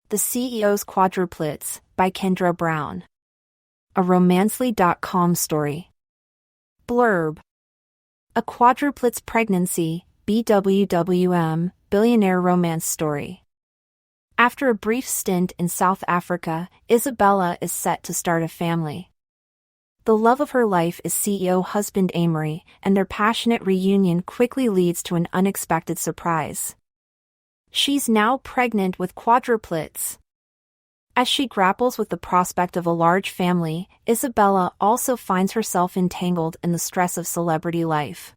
The CEO's Quadruplets, by Kendra Brown. A romancely.com story. Blurb. A quadruplets pregnancy, BWWM, billionaire romance story. After a brief stint in South Africa, Isabella is set to start a family. The love of her life is CEO husband Amory, and their passionate reunion quickly leads to an unexpected surprise. She's now pregnant with quadruplets. As she grapples with the prospect of a large family, Isabella also finds herself entangled in the stress of celebrity life.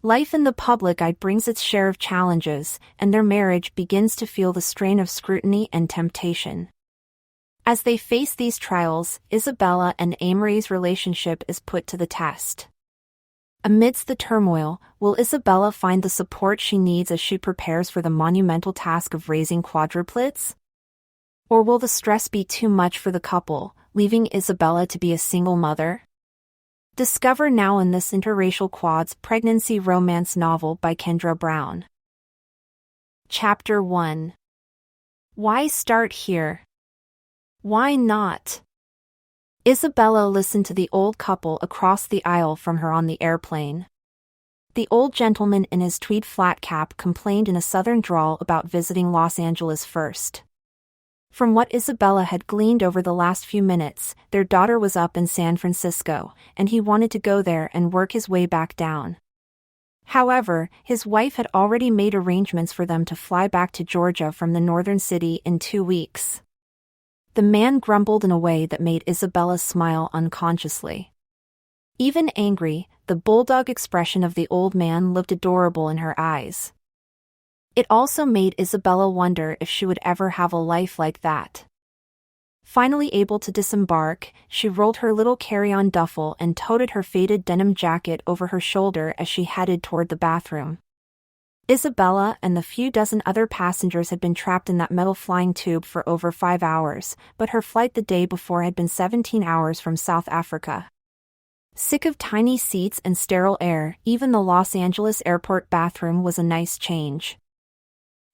Life in the public eye brings its share of challenges, and their marriage begins to feel the strain of scrutiny and temptation. As they face these trials, Isabella and Amory's relationship is put to the test. Amidst the turmoil, will Isabella find the support she needs as she prepares for the monumental task of raising quadruplets? Or will the stress be too much for the couple, leaving Isabella to be a single mother? Discover now in this interracial quads pregnancy romance novel by Kendra Brown. Chapter 1. Why start here? Why not? Isabella listened to the old couple across the aisle from her on the airplane. The old gentleman in his tweed flat cap complained in a southern drawl about visiting Los Angeles first. From what Isabella had gleaned over the last few minutes, their daughter was up in San Francisco, and he wanted to go there and work his way back down. However, his wife had already made arrangements for them to fly back to Georgia from the northern city in 2 weeks. The man grumbled in a way that made Isabella smile unconsciously. Even angry, the bulldog expression of the old man looked adorable in her eyes. It also made Isabella wonder if she would ever have a life like that. Finally able to disembark, she rolled her little carry-on duffel and toted her faded denim jacket over her shoulder as she headed toward the bathroom. Isabella and the few dozen other passengers had been trapped in that metal flying tube for over 5 hours, but her flight the day before had been 17 hours from South Africa. Sick of tiny seats and sterile air, even the Los Angeles airport bathroom was a nice change.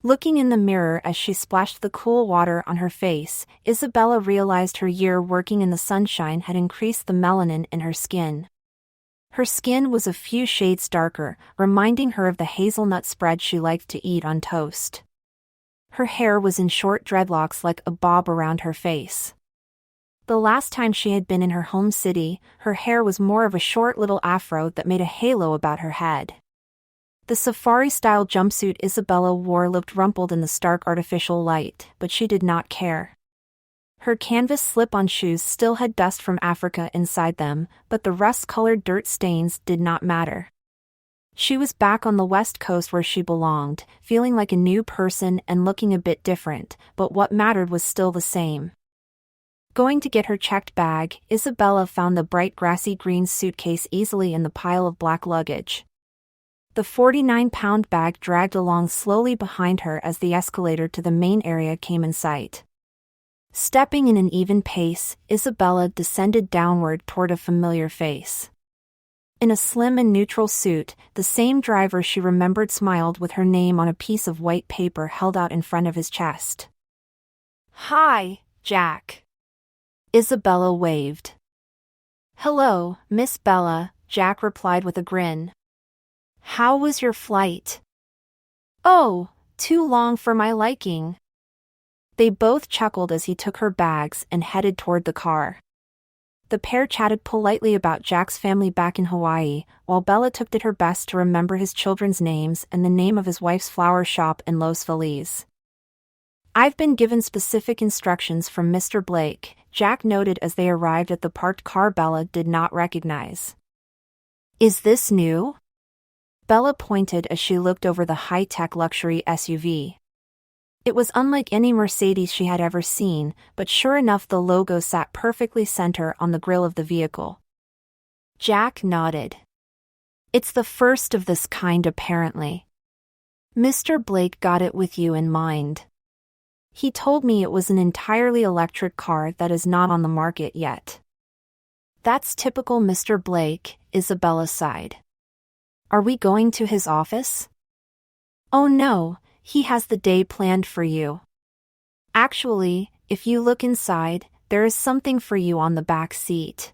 Looking in the mirror as she splashed the cool water on her face, Isabella realized her year working in the sunshine had increased the melanin in her skin. Her skin was a few shades darker, reminding her of the hazelnut spread she liked to eat on toast. Her hair was in short dreadlocks like a bob around her face. The last time she had been in her home city, her hair was more of a short little afro that made a halo about her head. The safari-style jumpsuit Isabella wore looked rumpled in the stark artificial light, but she did not care. Her canvas slip-on shoes still had dust from Africa inside them, but the rust-colored dirt stains did not matter. She was back on the West Coast where she belonged, feeling like a new person and looking a bit different, but what mattered was still the same. Going to get her checked bag, Isabella found the bright grassy green suitcase easily in the pile of black luggage. The 49-pound bag dragged along slowly behind her as the escalator to the main area came in sight. Stepping in an even pace, Isabella descended downward toward a familiar face. In a slim and neutral suit, the same driver she remembered smiled with her name on a piece of white paper held out in front of his chest. "Hi, Jack." Isabella waved. "Hello, Miss Bella," Jack replied with a grin. "How was your flight?" "Oh, too long for my liking." They both chuckled as he took her bags and headed toward the car. The pair chatted politely about Jack's family back in Hawaii, while Bella did her best to remember his children's names and the name of his wife's flower shop in Los Feliz. "I've been given specific instructions from Mr. Blake," Jack noted as they arrived at the parked car Bella did not recognize. "Is this new?" Bella pointed as she looked over the high-tech luxury SUV. It was unlike any Mercedes she had ever seen, but sure enough the logo sat perfectly center on the grille of the vehicle. Jack nodded. "It's the first of this kind apparently. Mr. Blake got it with you in mind. He told me it was an entirely electric car that is not on the market yet." "That's typical Mr. Blake," Isabella sighed. "Are we going to his office?" "Oh no, he has the day planned for you." Actually, if you look inside, there is something for you on the back seat.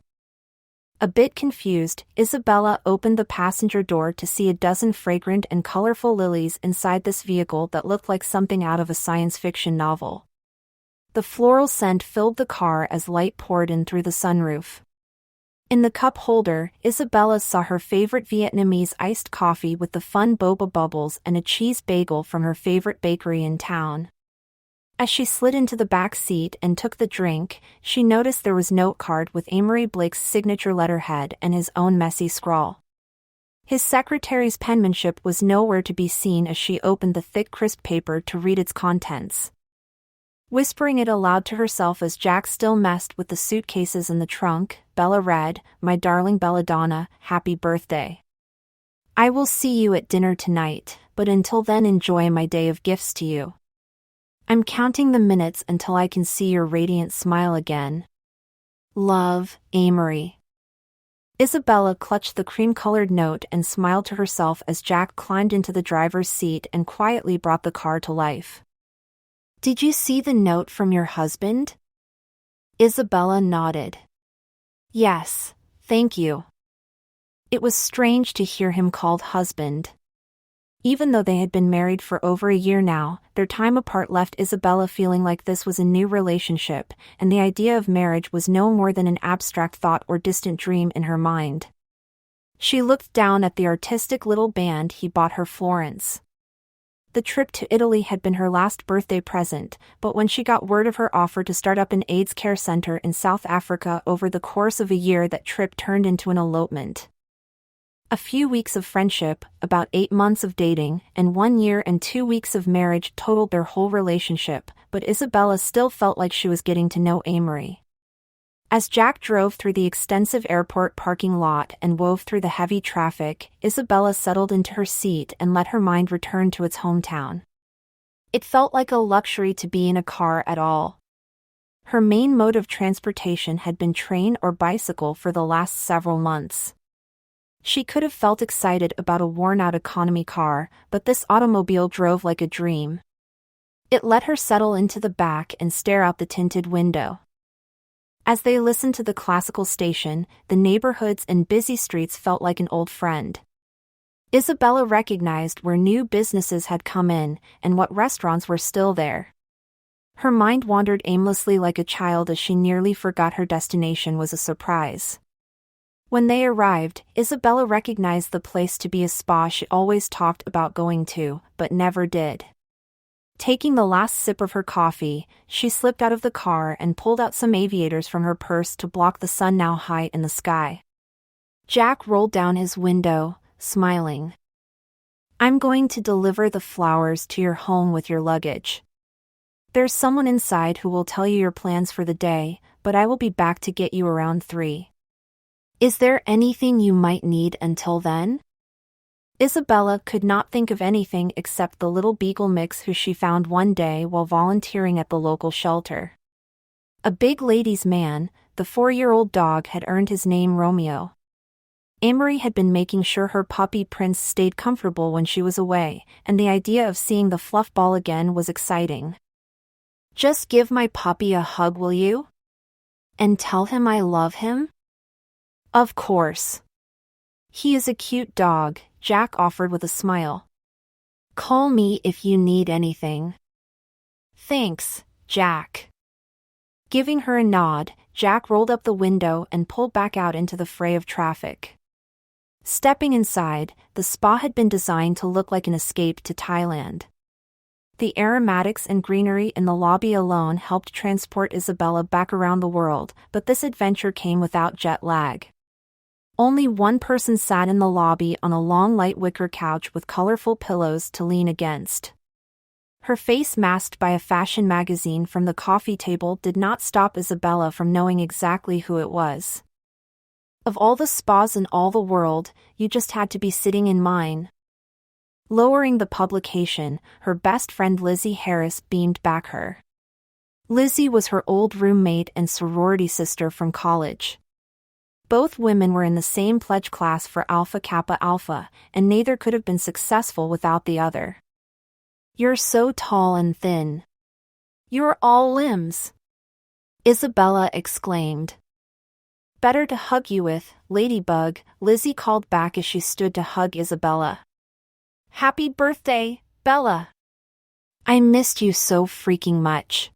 A bit confused, Isabella opened the passenger door to see a dozen fragrant and colorful lilies inside this vehicle that looked like something out of a science fiction novel. The floral scent filled the car as light poured in through the sunroof. In the cup holder, Isabella saw her favorite Vietnamese iced coffee with the fun boba bubbles and a cheese bagel from her favorite bakery in town. As she slid into the back seat and took the drink, she noticed there was a note card with Amory Blake's signature letterhead and his own messy scrawl. His secretary's penmanship was nowhere to be seen as she opened the thick crisp paper to read its contents. Whispering it aloud to herself as Jack still messed with the suitcases in the trunk, Bella read, "My darling Belladonna, happy birthday. I will see you at dinner tonight, but until then enjoy my day of gifts to you. I'm counting the minutes until I can see your radiant smile again. Love, Amory." Isabella clutched the cream-colored note and smiled to herself as Jack climbed into the driver's seat and quietly brought the car to life. "Did you see the note from your husband?" Isabella nodded. "Yes, thank you." It was strange to hear him called husband. Even though they had been married for over a year now, their time apart left Isabella feeling like this was a new relationship, and the idea of marriage was no more than an abstract thought or distant dream in her mind. She looked down at the artistic little band he bought her Florence. The trip to Italy had been her last birthday present, but when she got word of her offer to start up an AIDS care center in South Africa over the course of a year, that trip turned into an elopement. A few weeks of friendship, about 8 months of dating, and 1 year and 2 weeks of marriage totaled their whole relationship, but Isabella still felt like she was getting to know Amory. As Jack drove through the extensive airport parking lot and wove through the heavy traffic, Isabella settled into her seat and let her mind return to its hometown. It felt like a luxury to be in a car at all. Her main mode of transportation had been train or bicycle for the last several months. She could have felt excited about a worn-out economy car, but this automobile drove like a dream. It let her settle into the back and stare out the tinted window. As they listened to the classical station, the neighborhoods and busy streets felt like an old friend. Isabella recognized where new businesses had come in, and what restaurants were still there. Her mind wandered aimlessly like a child as she nearly forgot her destination was a surprise. When they arrived, Isabella recognized the place to be a spa she always talked about going to, but never did. Taking the last sip of her coffee, she slipped out of the car and pulled out some aviators from her purse to block the sun now high in the sky. Jack rolled down his window, smiling. "I'm going to deliver the flowers to your home with your luggage. There's someone inside who will tell you your plans for the day, but I will be back to get you around 3. Is there anything you might need until then?" Isabella could not think of anything except the little beagle mix who she found one day while volunteering at the local shelter. A big ladies' man, the 4-year-old dog had earned his name Romeo. Amory had been making sure her puppy Prince stayed comfortable when she was away, and the idea of seeing the fluff ball again was exciting. "Just give my puppy a hug, will you? And tell him I love him?" "Of course. He is a cute dog," Jack offered with a smile. "Call me if you need anything." "Thanks, Jack." Giving her a nod, Jack rolled up the window and pulled back out into the fray of traffic. Stepping inside, the spa had been designed to look like an escape to Thailand. The aromatics and greenery in the lobby alone helped transport Isabella back around the world, but this adventure came without jet lag. Only one person sat in the lobby on a long light wicker couch with colorful pillows to lean against. Her face masked by a fashion magazine from the coffee table did not stop Isabella from knowing exactly who it was. "Of all the spas in all the world, you just had to be sitting in mine." Lowering the publication, her best friend Lizzie Harris beamed back her. Lizzie was her old roommate and sorority sister from college. Both women were in the same pledge class for Alpha Kappa Alpha, and neither could have been successful without the other. "You're so tall and thin. You're all limbs," Isabella exclaimed. "Better to hug you with, Ladybug," Lizzie called back as she stood to hug Isabella. "Happy birthday, Bella. I missed you so freaking much."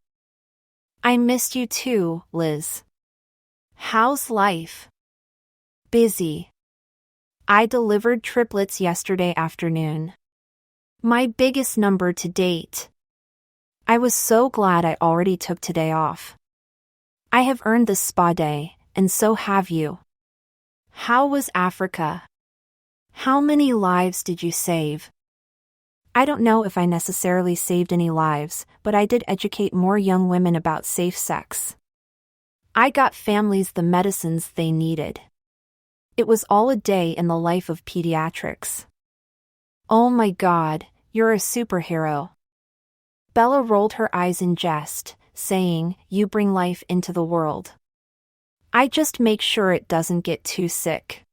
"I missed you too, Liz. How's life?" "Busy. I delivered triplets yesterday afternoon. My biggest number to date. I was so glad I already took today off. I have earned this spa day, and so have you. How was Africa? How many lives did you save?" "I don't know if I necessarily saved any lives, but I did educate more young women about safe sex. I got families the medicines they needed. It was all a day in the life of pediatrics." "Oh my God, you're a superhero." Bella rolled her eyes in jest, saying, "You bring life into the world. I just make sure it doesn't get too sick."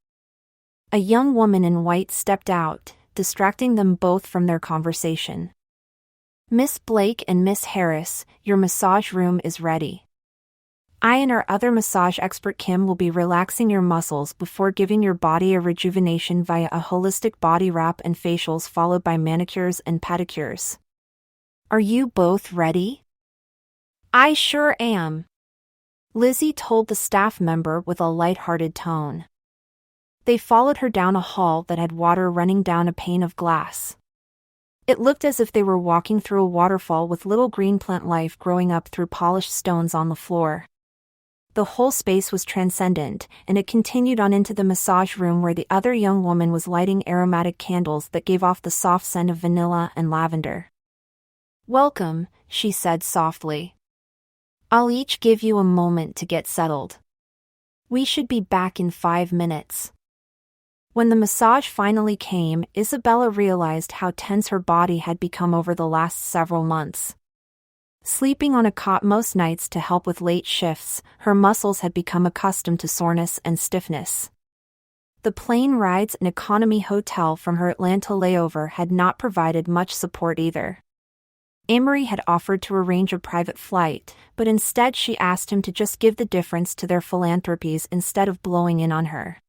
A young woman in white stepped out, distracting them both from their conversation. "Miss Blake and Miss Harris, your massage room is ready. I and our other massage expert Kim will be relaxing your muscles before giving your body a rejuvenation via a holistic body wrap and facials followed by manicures and pedicures. Are you both ready?" "I sure am," Lizzie told the staff member with a light-hearted tone. They followed her down a hall that had water running down a pane of glass. It looked as if they were walking through a waterfall with little green plant life growing up through polished stones on the floor. The whole space was transcendent, and it continued on into the massage room where the other young woman was lighting aromatic candles that gave off the soft scent of vanilla and lavender. "Welcome," she said softly. "I'll each give you a moment to get settled. We should be back in 5 minutes." When the massage finally came, Isabella realized how tense her body had become over the last several months. Sleeping on a cot most nights to help with late shifts, her muscles had become accustomed to soreness and stiffness. The plane rides and economy hotel from her Atlanta layover had not provided much support either. Amory had offered to arrange a private flight, but instead she asked him to just give the difference to their philanthropies instead of blowing in on her.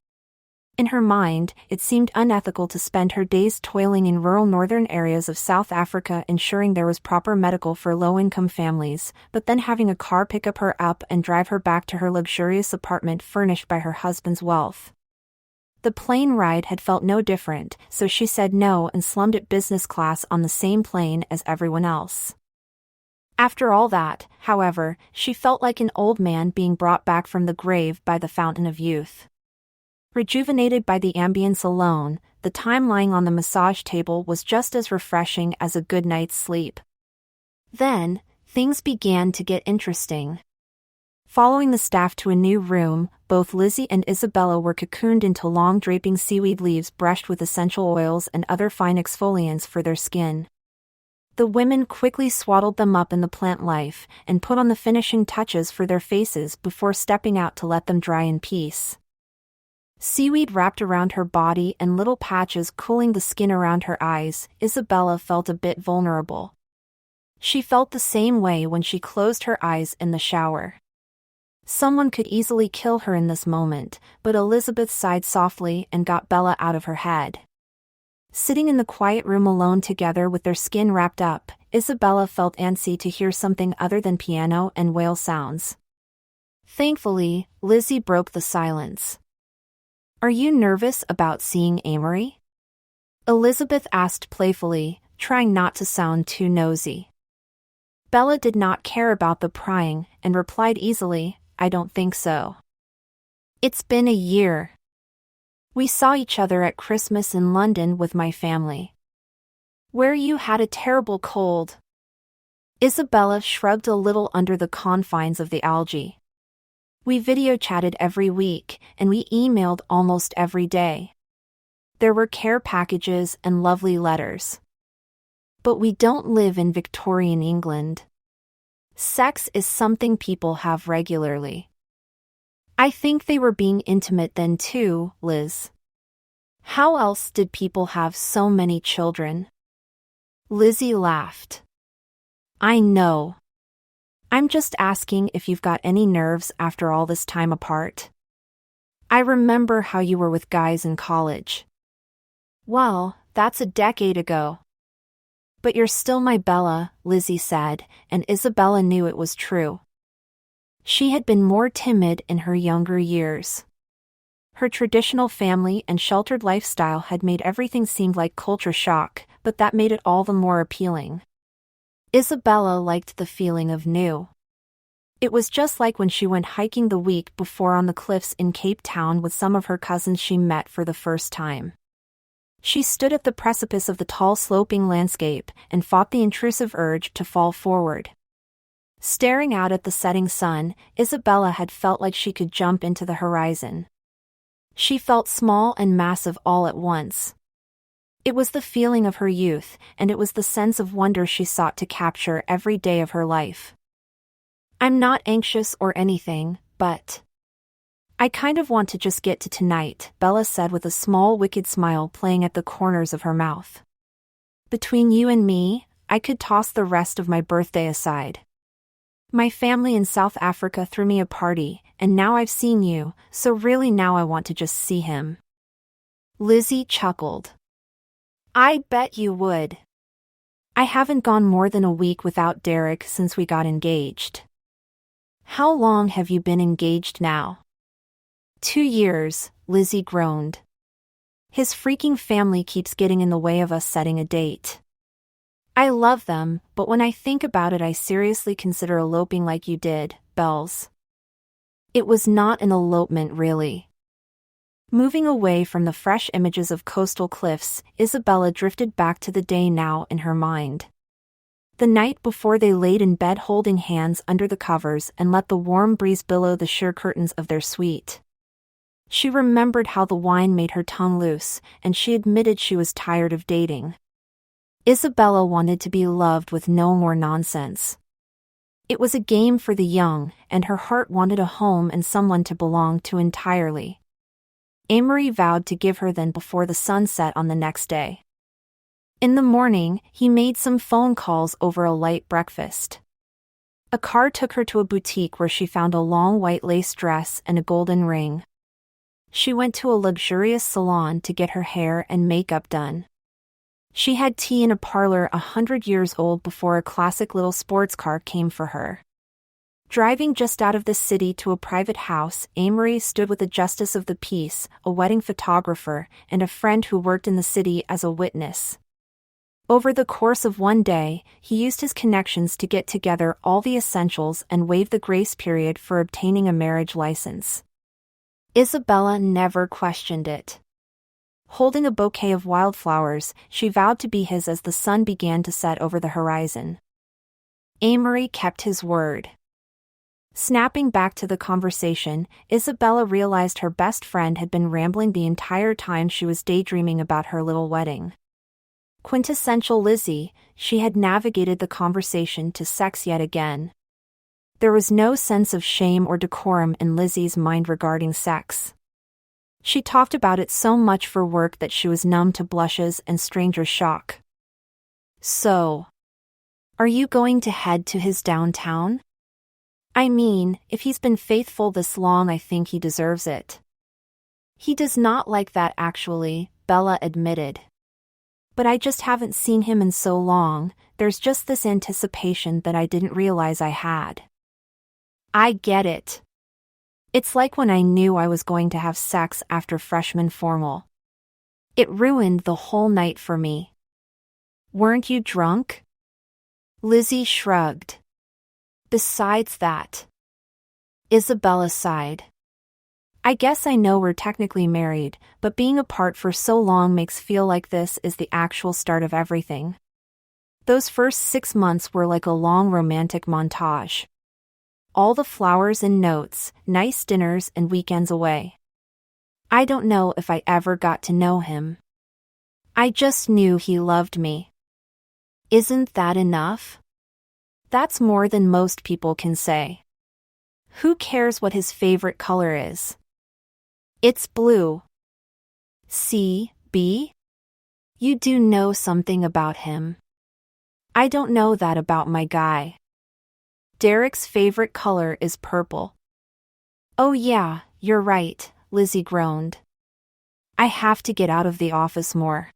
In her mind, it seemed unethical to spend her days toiling in rural northern areas of South Africa ensuring there was proper medical for low-income families, but then having a car pick up her up and drive her back to her luxurious apartment furnished by her husband's wealth. The plane ride had felt no different, so she said no and slummed at business class on the same plane as everyone else. After all that, however, she felt like an old man being brought back from the grave by the fountain of youth. Rejuvenated by the ambience alone, the time lying on the massage table was just as refreshing as a good night's sleep. Then, things began to get interesting. Following the staff to a new room, both Lizzie and Isabella were cocooned into long draping seaweed leaves brushed with essential oils and other fine exfoliants for their skin. The women quickly swaddled them up in the plant life and put on the finishing touches for their faces before stepping out to let them dry in peace. Seaweed wrapped around her body and little patches cooling the skin around her eyes, Isabella felt a bit vulnerable. She felt the same way when she closed her eyes in the shower. Someone could easily kill her in this moment, but Elizabeth sighed softly and got Bella out of her head. Sitting in the quiet room alone together with their skin wrapped up, Isabella felt antsy to hear something other than piano and whale sounds. Thankfully, Lizzie broke the silence. "Are you nervous about seeing Amory?" Elizabeth asked playfully, trying not to sound too nosy. Bella did not care about the prying, and replied easily, "I don't think so. It's been a year. We saw each other at Christmas in London with my family. Where you had a terrible cold." Isabella shrugged a little under the confines of the algae. "We video chatted every week, and we emailed almost every day. There were care packages and lovely letters. But we don't live in Victorian England. Sex is something people have regularly." "I think they were being intimate then too, Liz. How else did people have so many children?" Lizzie laughed. "I know. I'm just asking if you've got any nerves after all this time apart. I remember how you were with guys in college. Well, that's a decade ago. But you're still my Bella, Lizzie said, and Isabella knew it was true. She had been more timid in her younger years. Her traditional family and sheltered lifestyle had made everything seem like culture shock, but that made it all the more appealing. Isabella liked the feeling of new. It was just like when she went hiking the week before on the cliffs in Cape Town with some of her cousins she met for the first time. She stood at the precipice of the tall sloping landscape and fought the intrusive urge to fall forward. Staring out at the setting sun, Isabella had felt like she could jump into the horizon. She felt small and massive all at once. It was the feeling of her youth, and it was the sense of wonder she sought to capture every day of her life. I'm not anxious or anything, but I kind of want to just get to tonight, Bella said with a small wicked smile playing at the corners of her mouth. Between you and me, I could toss the rest of my birthday aside. My family in South Africa threw me a party, and now I've seen you, so really now I want to just see him. Lizzie chuckled. I bet you would. I haven't gone more than a week without Derek since we got engaged. How long have you been engaged now? 2 years, Lizzie groaned. His freaking family keeps getting in the way of us setting a date. I love them, but when I think about it I seriously consider eloping like you did, Bells. It was not an elopement really. Moving away from the fresh images of coastal cliffs, Isabella drifted back to the day now in her mind. The night before they laid in bed holding hands under the covers and let the warm breeze billow the sheer curtains of their suite. She remembered how the wine made her tongue loose, and she admitted she was tired of dating. Isabella wanted to be loved with no more nonsense. It was a game for the young, and her heart wanted a home and someone to belong to entirely. Amory vowed to give her then before the sun set on the next day. In the morning, he made some phone calls over a light breakfast. A car took her to a boutique where she found a long white lace dress and a golden ring. She went to a luxurious salon to get her hair and makeup done. She had tea in a parlor 100 years old before a classic little sports car came for her. Driving just out of the city to a private house, Amory stood with a justice of the peace, a wedding photographer, and a friend who worked in the city as a witness. Over the course of one day, he used his connections to get together all the essentials and waive the grace period for obtaining a marriage license. Isabella never questioned it. Holding a bouquet of wildflowers, she vowed to be his as the sun began to set over the horizon. Amory kept his word. Snapping back to the conversation, Isabella realized her best friend had been rambling the entire time she was daydreaming about her little wedding. Quintessential Lizzie, she had navigated the conversation to sex yet again. There was no sense of shame or decorum in Lizzie's mind regarding sex. She talked about it so much for work that she was numb to blushes and stranger shock. So, are you going to head to his downtown? I mean, if he's been faithful this long, I think he deserves it. He does not like that actually, Bella admitted. But I just haven't seen him in so long, there's just this anticipation that I didn't realize I had. I get it. It's like when I knew I was going to have sex after freshman formal. It ruined the whole night for me. Weren't you drunk? Lizzie shrugged. Besides that. Isabella sighed. I guess I know we're technically married, but being apart for so long makes feel like this is the actual start of everything. Those first 6 months were like a long romantic montage. All the flowers and notes, nice dinners and weekends away. I don't know if I ever got to know him. I just knew he loved me. Isn't that enough? That's more than most people can say. Who cares what his favorite color is? It's blue. C, B? You do know something about him. I don't know that about my guy. Derek's favorite color is purple. Oh yeah, you're right, Lizzie groaned. I have to get out of the office more.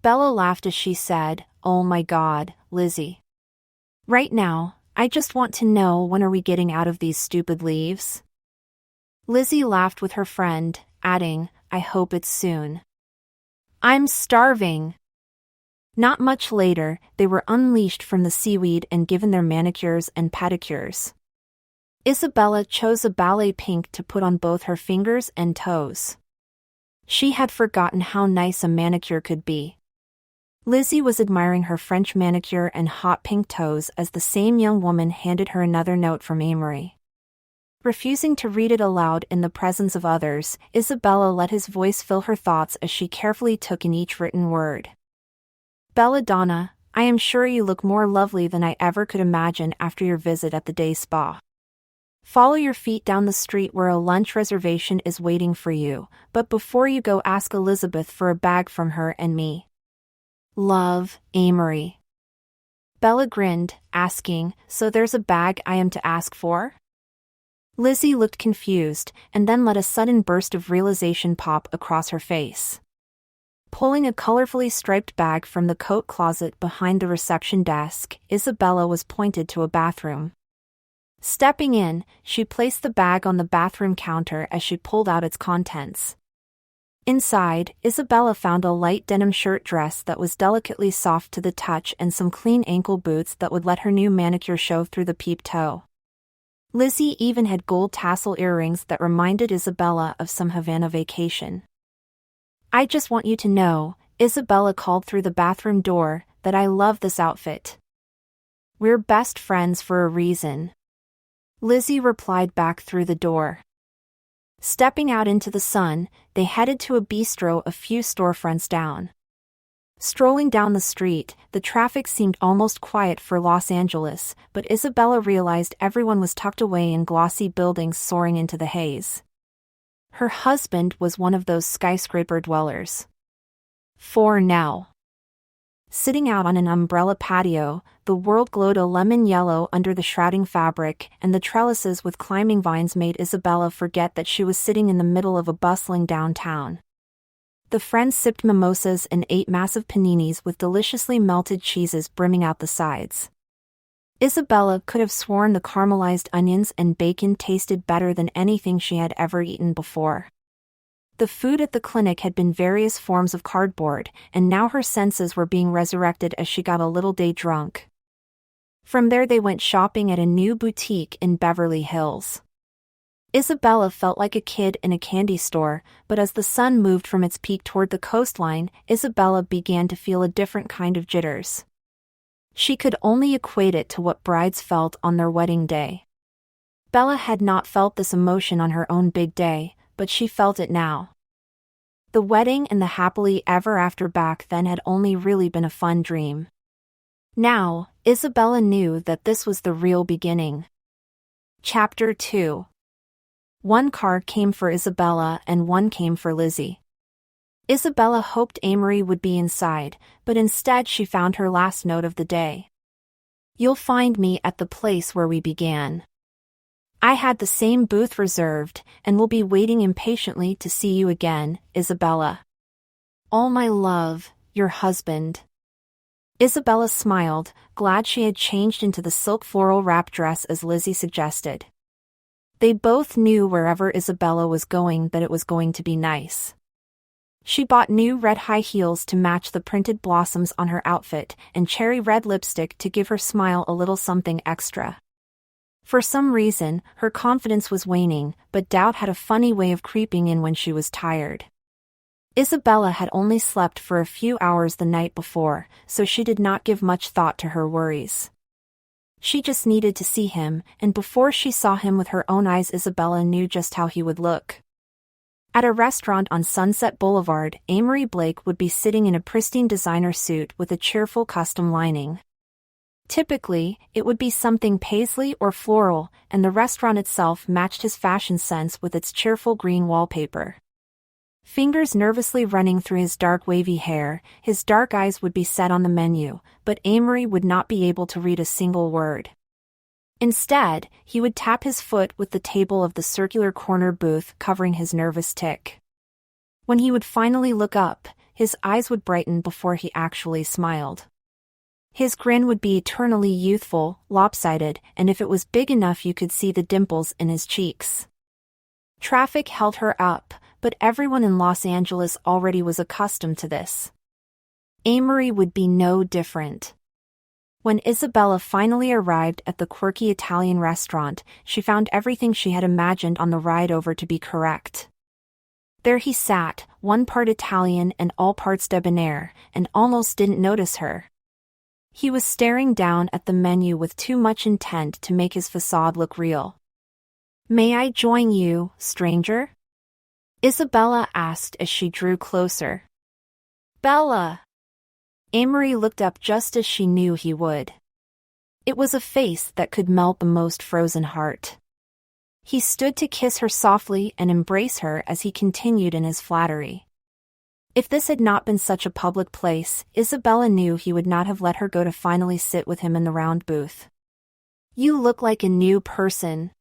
Bella laughed as she said, Oh my God, Lizzie. Right now, I just want to know, when are we getting out of these stupid leaves? Lizzie laughed with her friend, adding, I hope it's soon. I'm starving. Not much later, they were unleashed from the seaweed and given their manicures and pedicures. Isabella chose a ballet pink to put on both her fingers and toes. She had forgotten how nice a manicure could be. Lizzie was admiring her French manicure and hot pink toes as the same young woman handed her another note from Amory. Refusing to read it aloud in the presence of others, Isabella let his voice fill her thoughts as she carefully took in each written word. Belladonna, I am sure you look more lovely than I ever could imagine after your visit at the day spa. Follow your feet down the street where a lunch reservation is waiting for you, but before you go, ask Elizabeth for a bag from her and me. Love, Amory. Bella grinned, asking, So there's a bag I am to ask for? Lizzie looked confused, and then let a sudden burst of realization pop across her face. Pulling a colorfully striped bag from the coat closet behind the reception desk, Isabella was pointed to a bathroom. Stepping in, she placed the bag on the bathroom counter as she pulled out its contents. Inside, Isabella found a light denim shirt dress that was delicately soft to the touch and some clean ankle boots that would let her new manicure show through the peep toe. Lizzie even had gold tassel earrings that reminded Isabella of some Havana vacation. I just want you to know, Isabella called through the bathroom door, that I love this outfit. We're best friends for a reason. Lizzie replied back through the door. Stepping out into the sun, they headed to a bistro a few storefronts down. Strolling down the street, the traffic seemed almost quiet for Los Angeles, but Isabella realized everyone was tucked away in glossy buildings soaring into the haze. Her husband was one of those skyscraper dwellers. For now. Sitting out on an umbrella patio, the world glowed a lemon yellow under the shrouding fabric, and the trellises with climbing vines made Isabella forget that she was sitting in the middle of a bustling downtown. The friends sipped mimosas and ate massive paninis with deliciously melted cheeses brimming out the sides. Isabella could have sworn the caramelized onions and bacon tasted better than anything she had ever eaten before. The food at the clinic had been various forms of cardboard, and now her senses were being resurrected as she got a little day drunk. From there they went shopping at a new boutique in Beverly Hills. Isabella felt like a kid in a candy store, but as the sun moved from its peak toward the coastline, Isabella began to feel a different kind of jitters. She could only equate it to what brides felt on their wedding day. Bella had not felt this emotion on her own big day, but she felt it now. The wedding and the happily ever after back then had only really been a fun dream. Now, Isabella knew that this was the real beginning. Chapter 2. One car came for Isabella and one came for Lizzie. Isabella hoped Amory would be inside, but instead she found her last note of the day. You'll find me at the place where we began. I had the same booth reserved, and will be waiting impatiently to see you again, Isabella. All my love, your husband. Isabella smiled, glad she had changed into the silk floral wrap dress as Lizzie suggested. They both knew wherever Isabella was going that it was going to be nice. She bought new red high heels to match the printed blossoms on her outfit and cherry red lipstick to give her smile a little something extra. For some reason, her confidence was waning, but doubt had a funny way of creeping in when she was tired. Isabella had only slept for a few hours the night before, so she did not give much thought to her worries. She just needed to see him, and before she saw him with her own eyes, Isabella knew just how he would look. At a restaurant on Sunset Boulevard, Amory Blake would be sitting in a pristine designer suit with a cheerful custom lining. Typically, it would be something paisley or floral, and the restaurant itself matched his fashion sense with its cheerful green wallpaper. Fingers nervously running through his dark wavy hair, his dark eyes would be set on the menu, but Amory would not be able to read a single word. Instead, he would tap his foot with the table of the circular corner booth, covering his nervous tic. When he would finally look up, his eyes would brighten before he actually smiled. His grin would be eternally youthful, lopsided, and if it was big enough you could see the dimples in his cheeks. Traffic held her up, but everyone in Los Angeles already was accustomed to this. Amory would be no different. When Isabella finally arrived at the quirky Italian restaurant, she found everything she had imagined on the ride over to be correct. There he sat, one part Italian and all parts debonair, and almost didn't notice her. He was staring down at the menu with too much intent to make his facade look real. "May I join you, stranger?" Isabella asked as she drew closer. "Bella!" Amory looked up just as she knew he would. It was a face that could melt the most frozen heart. He stood to kiss her softly and embrace her as he continued in his flattery. If this had not been such a public place, Isabella knew he would not have let her go to finally sit with him in the round booth. "You look like a new person.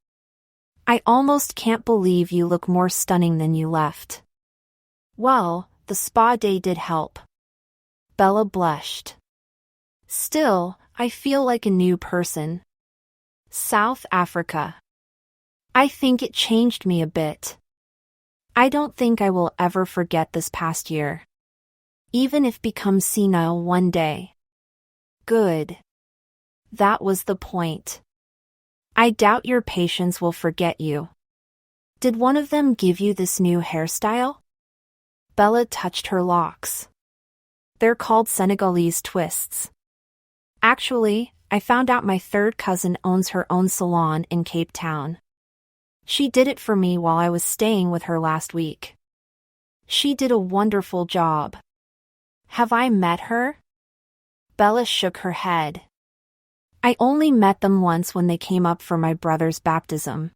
I almost can't believe you look more stunning than you left." "Well, the spa day did help." Bella blushed. "Still, I feel like a new person." "South Africa. I think it changed me a bit. I don't think I will ever forget this past year. Even if become senile one day." "Good. That was the point. I doubt your patients will forget you." "Did one of them give you this new hairstyle?" Bella touched her locks. "They're called Senegalese twists. Actually, I found out my third cousin owns her own salon in Cape Town. She did it for me while I was staying with her last week. She did a wonderful job." "Have I met her?" Bella shook her head. "I only met them once when they came up for my brother's baptism.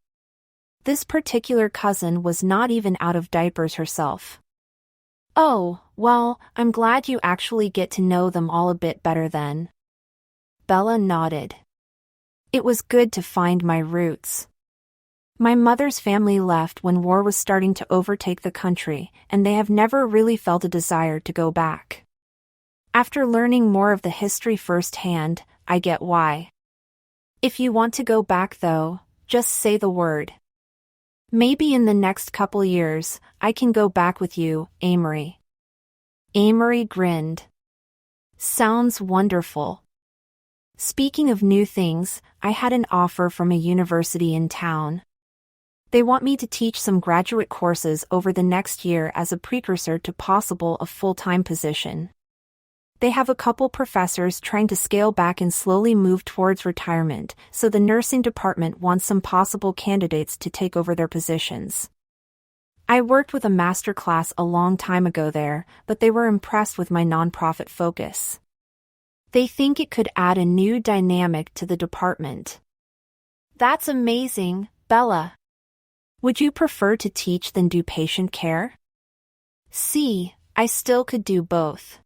This particular cousin was not even out of diapers herself." "Oh, well, I'm glad you actually get to know them all a bit better then." Bella nodded. "It was good to find my roots. My mother's family left when war was starting to overtake the country, and they have never really felt a desire to go back. After learning more of the history firsthand, I get why. If you want to go back though, just say the word. Maybe in the next couple years, I can go back with you, Amory." Amory grinned. "Sounds wonderful. Speaking of new things, I had an offer from a university in town. They want me to teach some graduate courses over the next year as a precursor to possible a full-time position. They have a couple professors trying to scale back and slowly move towards retirement, so the nursing department wants some possible candidates to take over their positions. I worked with a master class a long time ago there, but they were impressed with my nonprofit focus. They think it could add a new dynamic to the department." "That's amazing, Bella. Would you prefer to teach than do patient care?" "See, I still could do both.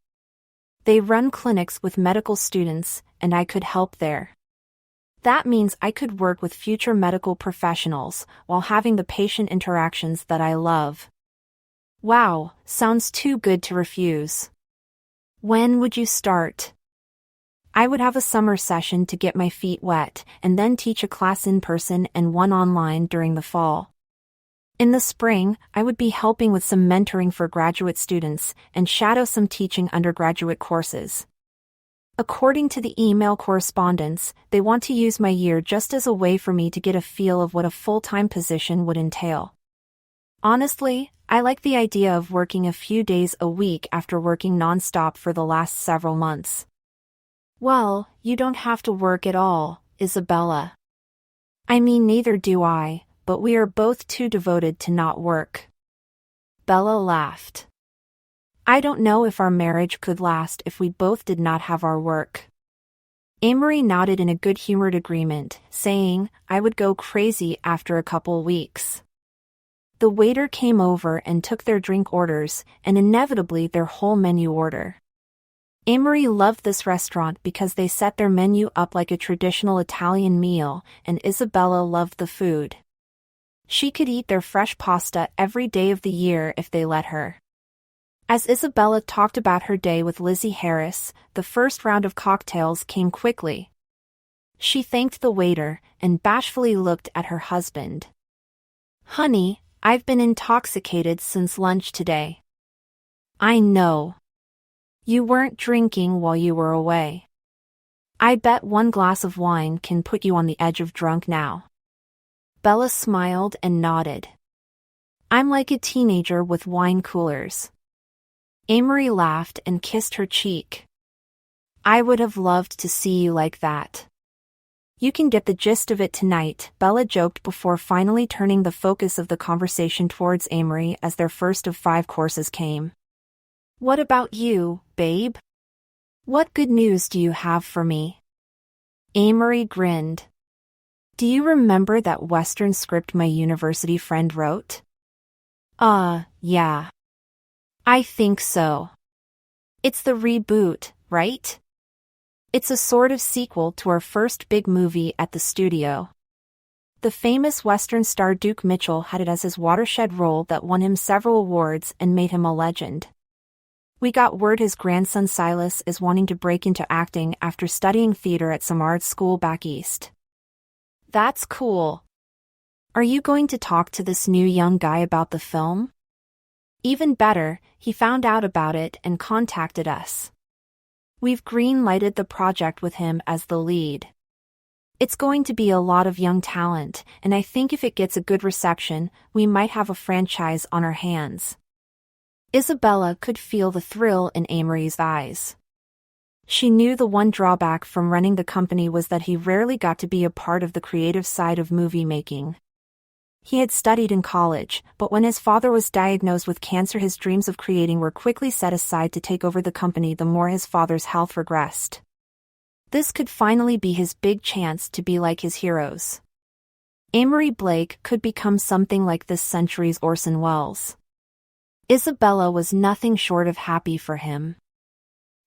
They run clinics with medical students, and I could help there. That means I could work with future medical professionals while having the patient interactions that I love." "Wow, sounds too good to refuse. When would you start?" "I would have a summer session to get my feet wet, and then teach a class in person and one online during the fall. In the spring, I would be helping with some mentoring for graduate students and shadow some teaching undergraduate courses. According to the email correspondence, they want to use my year just as a way for me to get a feel of what a full-time position would entail. Honestly, I like the idea of working a few days a week after working nonstop for the last several months." "Well, you don't have to work at all, Isabella. I mean, neither do I, but we are both too devoted to not work." Bella laughed. "I don't know if our marriage could last if we both did not have our work." Amory nodded in a good-humored agreement, saying, "I would go crazy after a couple weeks." The waiter came over and took their drink orders, and inevitably their whole menu order. Amory loved this restaurant because they set their menu up like a traditional Italian meal, and Isabella loved the food. She could eat their fresh pasta every day of the year if they let her. As Isabella talked about her day with Lizzie Harris, the first round of cocktails came quickly. She thanked the waiter and bashfully looked at her husband. "Honey, I've been intoxicated since lunch today." "I know. You weren't drinking while you were away. I bet one glass of wine can put you on the edge of drunk now." Bella smiled and nodded. "I'm like a teenager with wine coolers." Amory laughed and kissed her cheek. "I would have loved to see you like that." "You can get the gist of it tonight," Bella joked before finally turning the focus of the conversation towards Amory as their first of 5 courses came. "What about you, babe? What good news do you have for me?" Amory grinned. "Do you remember that Western script my university friend wrote?" Yeah. I think so. It's the reboot, right? It's a sort of sequel to our first big movie at the studio. The famous Western star Duke Mitchell had it as his watershed role that won him several awards and made him a legend. We got word his grandson Silas is wanting to break into acting after studying theater at some art school back east. That's cool. Are you going to talk to this new young guy about the film? Even better, he found out about it and contacted us. We've green-lighted the project with him as the lead. It's going to be a lot of young talent, and I think if it gets a good reception, we might have a franchise on our hands. Isabella could feel the thrill in Amory's eyes. She knew the one drawback from running the company was that he rarely got to be a part of the creative side of movie making. He had studied in college, but when his father was diagnosed with cancer, his dreams of creating were quickly set aside to take over the company the more his father's health regressed. This could finally be his big chance to be like his heroes. Amory Blake could become something like this century's Orson Welles. Isabella was nothing short of happy for him.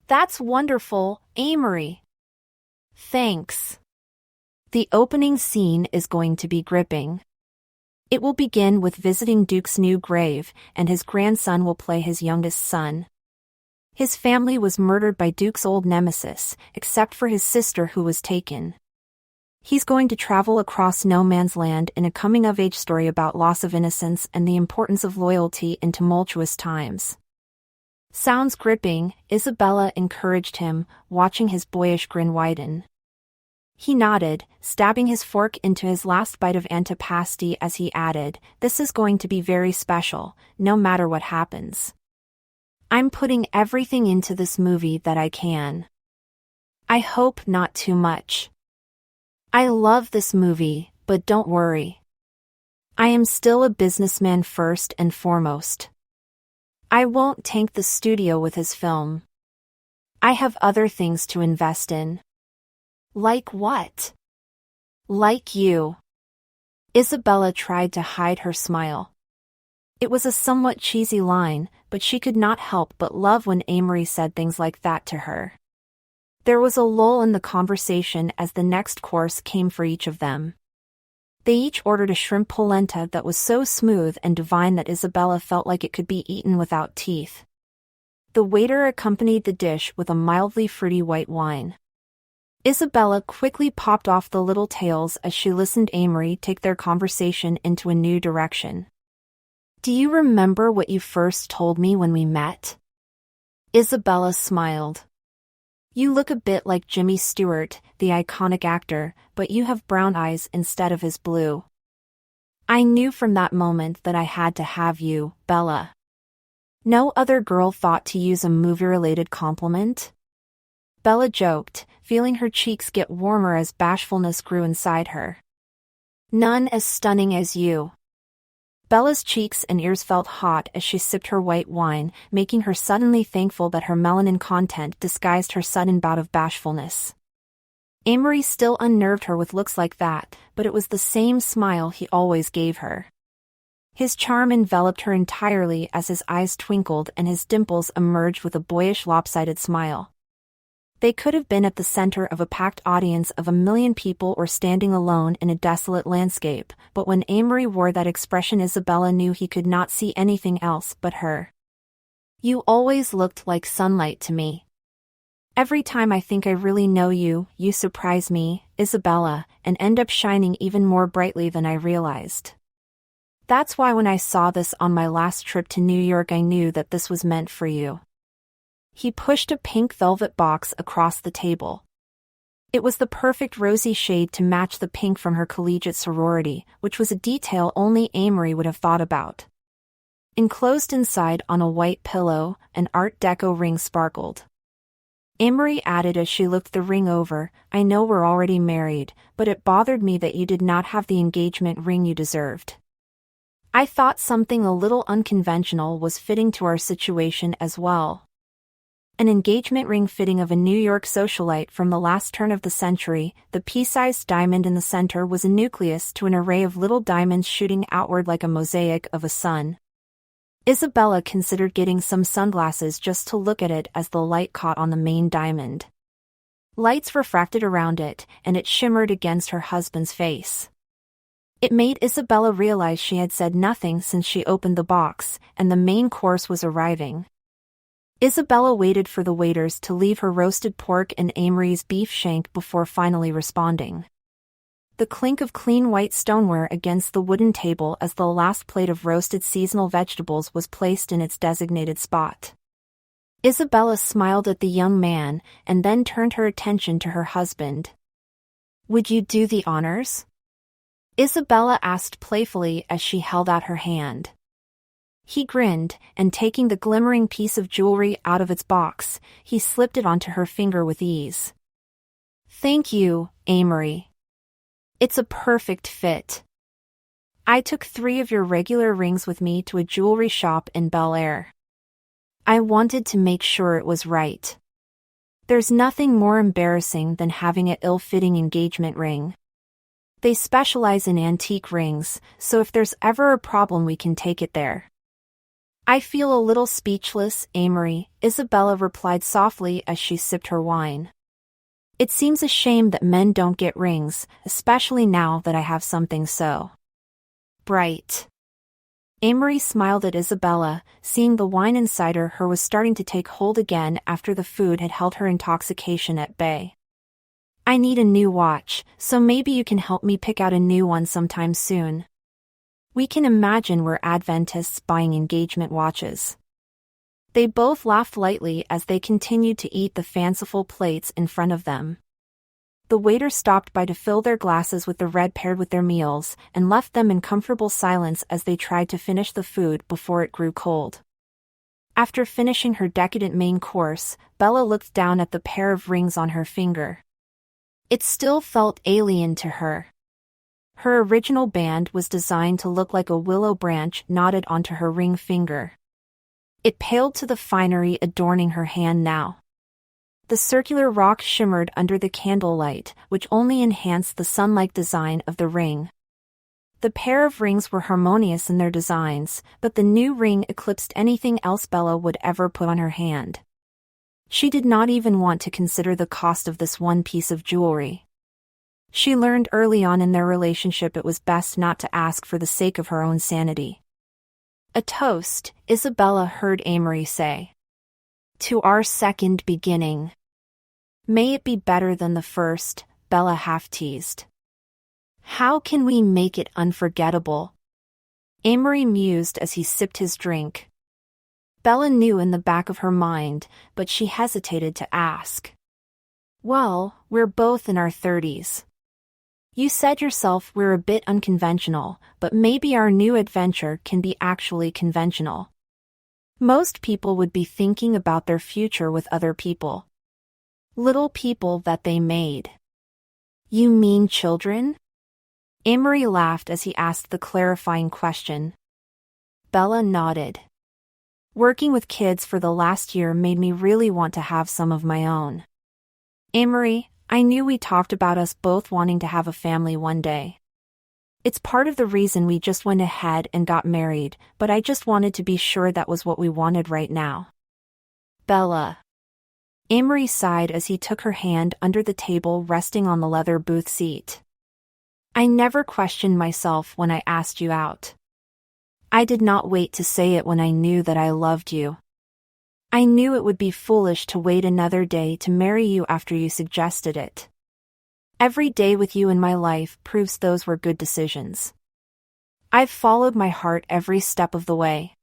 That's wonderful, Amory. Thanks. The opening scene is going to be gripping. It will begin with visiting Duke's new grave, and his grandson will play his youngest son. His family was murdered by Duke's old nemesis, except for his sister who was taken. He's going to travel across no man's land in a coming-of-age story about loss of innocence and the importance of loyalty in tumultuous times. Sounds gripping, Isabella encouraged him, watching his boyish grin widen. He nodded, stabbing his fork into his last bite of antipasti as he added, "This is going to be very special, no matter what happens. I'm putting everything into this movie that I can. I hope not too much. I love this movie, but don't worry. I am still a businessman first and foremost. I won't tank the studio with his film. I have other things to invest in." "Like what?" "Like you." Isabella tried to hide her smile. It was a somewhat cheesy line, but she could not help but love when Amory said things like that to her. There was a lull in the conversation as the next course came for each of them. They each ordered a shrimp polenta that was so smooth and divine that Isabella felt like it could be eaten without teeth. The waiter accompanied the dish with a mildly fruity white wine. Isabella quickly popped off the little tales as she listened Amory take their conversation into a new direction. "Do you remember what you first told me when we met?" Isabella smiled. "You look a bit like Jimmy Stewart, the iconic actor, but you have brown eyes instead of his blue. I knew from that moment that I had to have you, Bella." No other girl thought to use a movie-related compliment. Bella joked, feeling her cheeks get warmer as bashfulness grew inside her. "None as stunning as you." Bella's cheeks and ears felt hot as she sipped her white wine, making her suddenly thankful that her melanin content disguised her sudden bout of bashfulness. Amory still unnerved her with looks like that, but it was the same smile he always gave her. His charm enveloped her entirely as his eyes twinkled and his dimples emerged with a boyish lopsided smile. They could have been at the center of a packed audience of 1 million people or standing alone in a desolate landscape, but when Amory wore that expression, Isabella knew he could not see anything else but her. "You always looked like sunlight to me. Every time I think I really know you, you surprise me, Isabella, and end up shining even more brightly than I realized. That's why when I saw this on my last trip to New York, I knew that this was meant for you." He pushed a pink velvet box across the table. It was the perfect rosy shade to match the pink from her collegiate sorority, which was a detail only Amory would have thought about. Enclosed inside on a white pillow, an Art Deco ring sparkled. Amory added as she looked the ring over, "I know we're already married, but it bothered me that you did not have the engagement ring you deserved. I thought something a little unconventional was fitting to our situation as well." An engagement ring fitting of a New York socialite from the last turn of the century, the pea-sized diamond in the center was a nucleus to an array of little diamonds shooting outward like a mosaic of a sun. Isabella considered getting some sunglasses just to look at it as the light caught on the main diamond. Lights refracted around it, and it shimmered against her husband's face. It made Isabella realize she had said nothing since she opened the box, and the main course was arriving. Isabella waited for the waiters to leave her roasted pork and Amory's beef shank before finally responding. The clink of clean white stoneware against the wooden table as the last plate of roasted seasonal vegetables was placed in its designated spot. Isabella smiled at the young man, and then turned her attention to her husband. "Would you do the honors?" Isabella asked playfully as she held out her hand. He grinned, and taking the glimmering piece of jewelry out of its box, he slipped it onto her finger with ease. "Thank you, Amory. It's a perfect fit. I took 3 of your regular rings with me to a jewelry shop in Bel Air. I wanted to make sure it was right. There's nothing more embarrassing than having an ill-fitting engagement ring. They specialize in antique rings, so if there's ever a problem we can take it there." "I feel a little speechless, Amory," Isabella replied softly as she sipped her wine. "It seems a shame that men don't get rings, especially now that I have something so bright." Amory smiled at Isabella, seeing the wine inside her was starting to take hold again after the food had held her intoxication at bay. "I need a new watch, so maybe you can help me pick out a new one sometime soon. We can imagine we're Adventists buying engagement watches." They both laughed lightly as they continued to eat the fanciful plates in front of them. The waiter stopped by to fill their glasses with the red paired with their meals, and left them in comfortable silence as they tried to finish the food before it grew cold. After finishing her decadent main course, Bella looked down at the pair of rings on her finger. It still felt alien to her. Her original band was designed to look like a willow branch knotted onto her ring finger. It paled to the finery adorning her hand now. The circular rock shimmered under the candlelight, which only enhanced the sun-like design of the ring. The pair of rings were harmonious in their designs, but the new ring eclipsed anything else Bella would ever put on her hand. She did not even want to consider the cost of this one piece of jewelry. She learned early on in their relationship it was best not to ask for the sake of her own sanity. "A toast," Isabella heard Amory say. "To our second beginning. May it be better than the first," Bella half-teased. "How can we make it unforgettable?" Amory mused as he sipped his drink. Bella knew in the back of her mind, but she hesitated to ask. "Well, we're both in our 30s. You said yourself we're a bit unconventional, but maybe our new adventure can be actually conventional. Most people would be thinking about their future with other people. Little people that they made." "You mean children?" Amory laughed as he asked the clarifying question. Bella nodded. "Working with kids for the last year made me really want to have some of my own. Amory, I knew we talked about us both wanting to have a family one day. It's part of the reason we just went ahead and got married, but I just wanted to be sure that was what we wanted right now." "Bella." Amory sighed as he took her hand under the table resting on the leather booth seat. I never questioned myself when I asked you out. I did not wait to say it when I knew that I loved you. I knew it would be foolish to wait another day to marry you after you suggested it. Every day with you in my life proves those were good decisions. I've followed my heart every step of the way.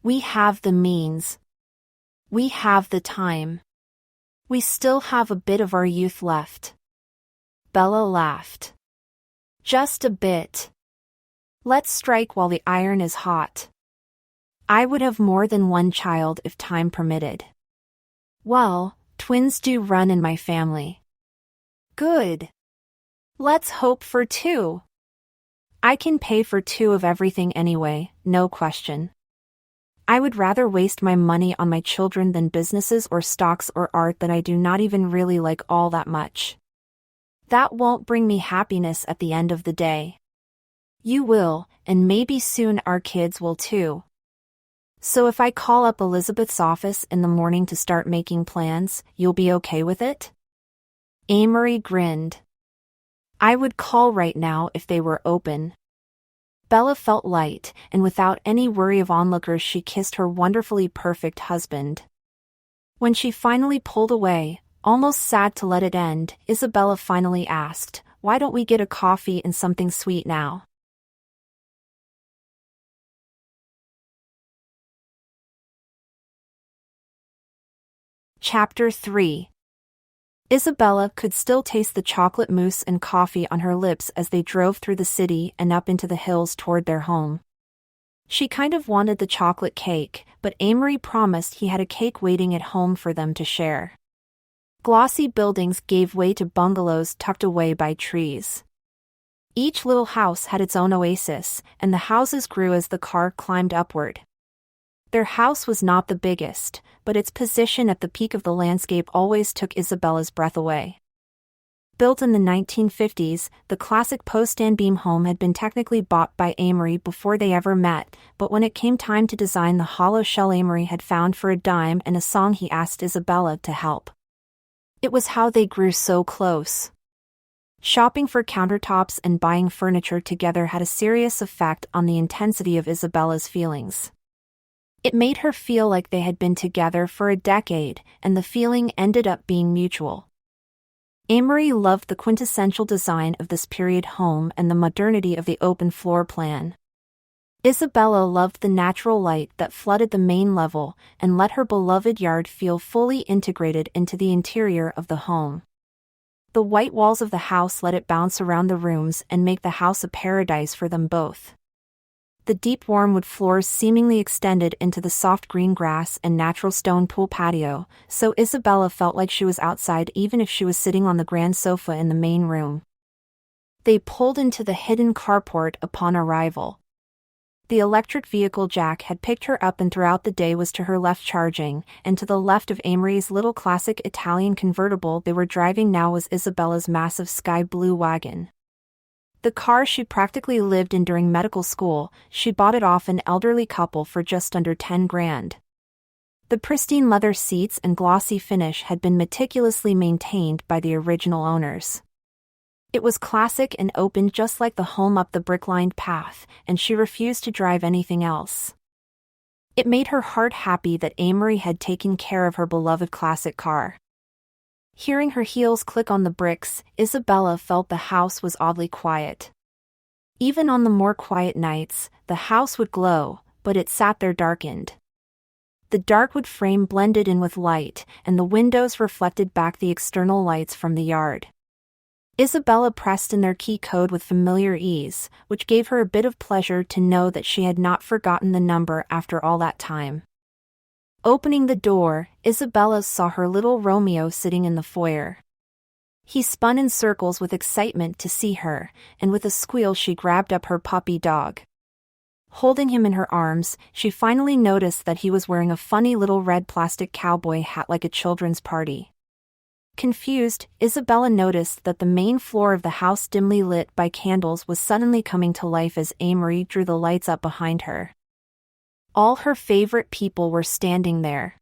We have the means. We have the time. We still have a bit of our youth left. Bella laughed. Just a bit. Let's strike while the iron is hot. I would have more than one child if time permitted. Well, twins do run in my family. Good. Let's hope for 2. I can pay for 2 of everything anyway, no question. I would rather waste my money on my children than businesses or stocks or art that I do not even really like all that much. That won't bring me happiness at the end of the day. You will, and maybe soon our kids will too. So if I call up Elizabeth's office in the morning to start making plans, you'll be okay with it? Amory grinned. I would call right now if they were open. Bella felt light, and without any worry of onlookers she kissed her wonderfully perfect husband. When she finally pulled away, almost sad to let it end, Isabella finally asked, "Why don't we get a coffee and something sweet now?" Chapter 3. Isabella could still taste the chocolate mousse and coffee on her lips as they drove through the city and up into the hills toward their home. She kind of wanted the chocolate cake, but Amory promised he had a cake waiting at home for them to share. Glossy buildings gave way to bungalows tucked away by trees. Each little house had its own oasis, and the houses grew as the car climbed upward. Their house was not the biggest, but its position at the peak of the landscape always took Isabella's breath away. Built in the 1950s, the classic post and beam home had been technically bought by Amory before they ever met, but when it came time to design the hollow shell Amory had found for a dime and a song he asked Isabella to help. It was how they grew so close. Shopping for countertops and buying furniture together had a serious effect on the intensity of Isabella's feelings. It made her feel like they had been together for a decade, and the feeling ended up being mutual. Amory loved the quintessential design of this period home and the modernity of the open floor plan. Isabella loved the natural light that flooded the main level and let her beloved yard feel fully integrated into the interior of the home. The white walls of the house let it bounce around the rooms and make the house a paradise for them both. The deep warm wood floors seemingly extended into the soft green grass and natural stone pool patio, so Isabella felt like she was outside even if she was sitting on the grand sofa in the main room. They pulled into the hidden carport upon arrival. The electric vehicle Jack had picked her up and throughout the day was to her left charging, and to the left of Amory's little classic Italian convertible they were driving now was Isabella's massive sky blue wagon. The car she practically lived in during medical school, she bought it off an elderly couple for just under 10 grand. The pristine leather seats and glossy finish had been meticulously maintained by the original owners. It was classic and open just like the home up the brick-lined path, and she refused to drive anything else. It made her heart happy that Amory had taken care of her beloved classic car. Hearing her heels click on the bricks, Isabella felt the house was oddly quiet. Even on the more quiet nights, the house would glow, but it sat there darkened. The dark wood frame blended in with light, and the windows reflected back the external lights from the yard. Isabella pressed in their key code with familiar ease, which gave her a bit of pleasure to know that she had not forgotten the number after all that time. Opening the door, Isabella saw her little Romeo sitting in the foyer. He spun in circles with excitement to see her, and with a squeal she grabbed up her puppy dog. Holding him in her arms, she finally noticed that he was wearing a funny little red plastic cowboy hat like a children's party. Confused, Isabella noticed that the main floor of the house dimly lit by candles was suddenly coming to life as Amory drew the lights up behind her. All her favorite people were standing there.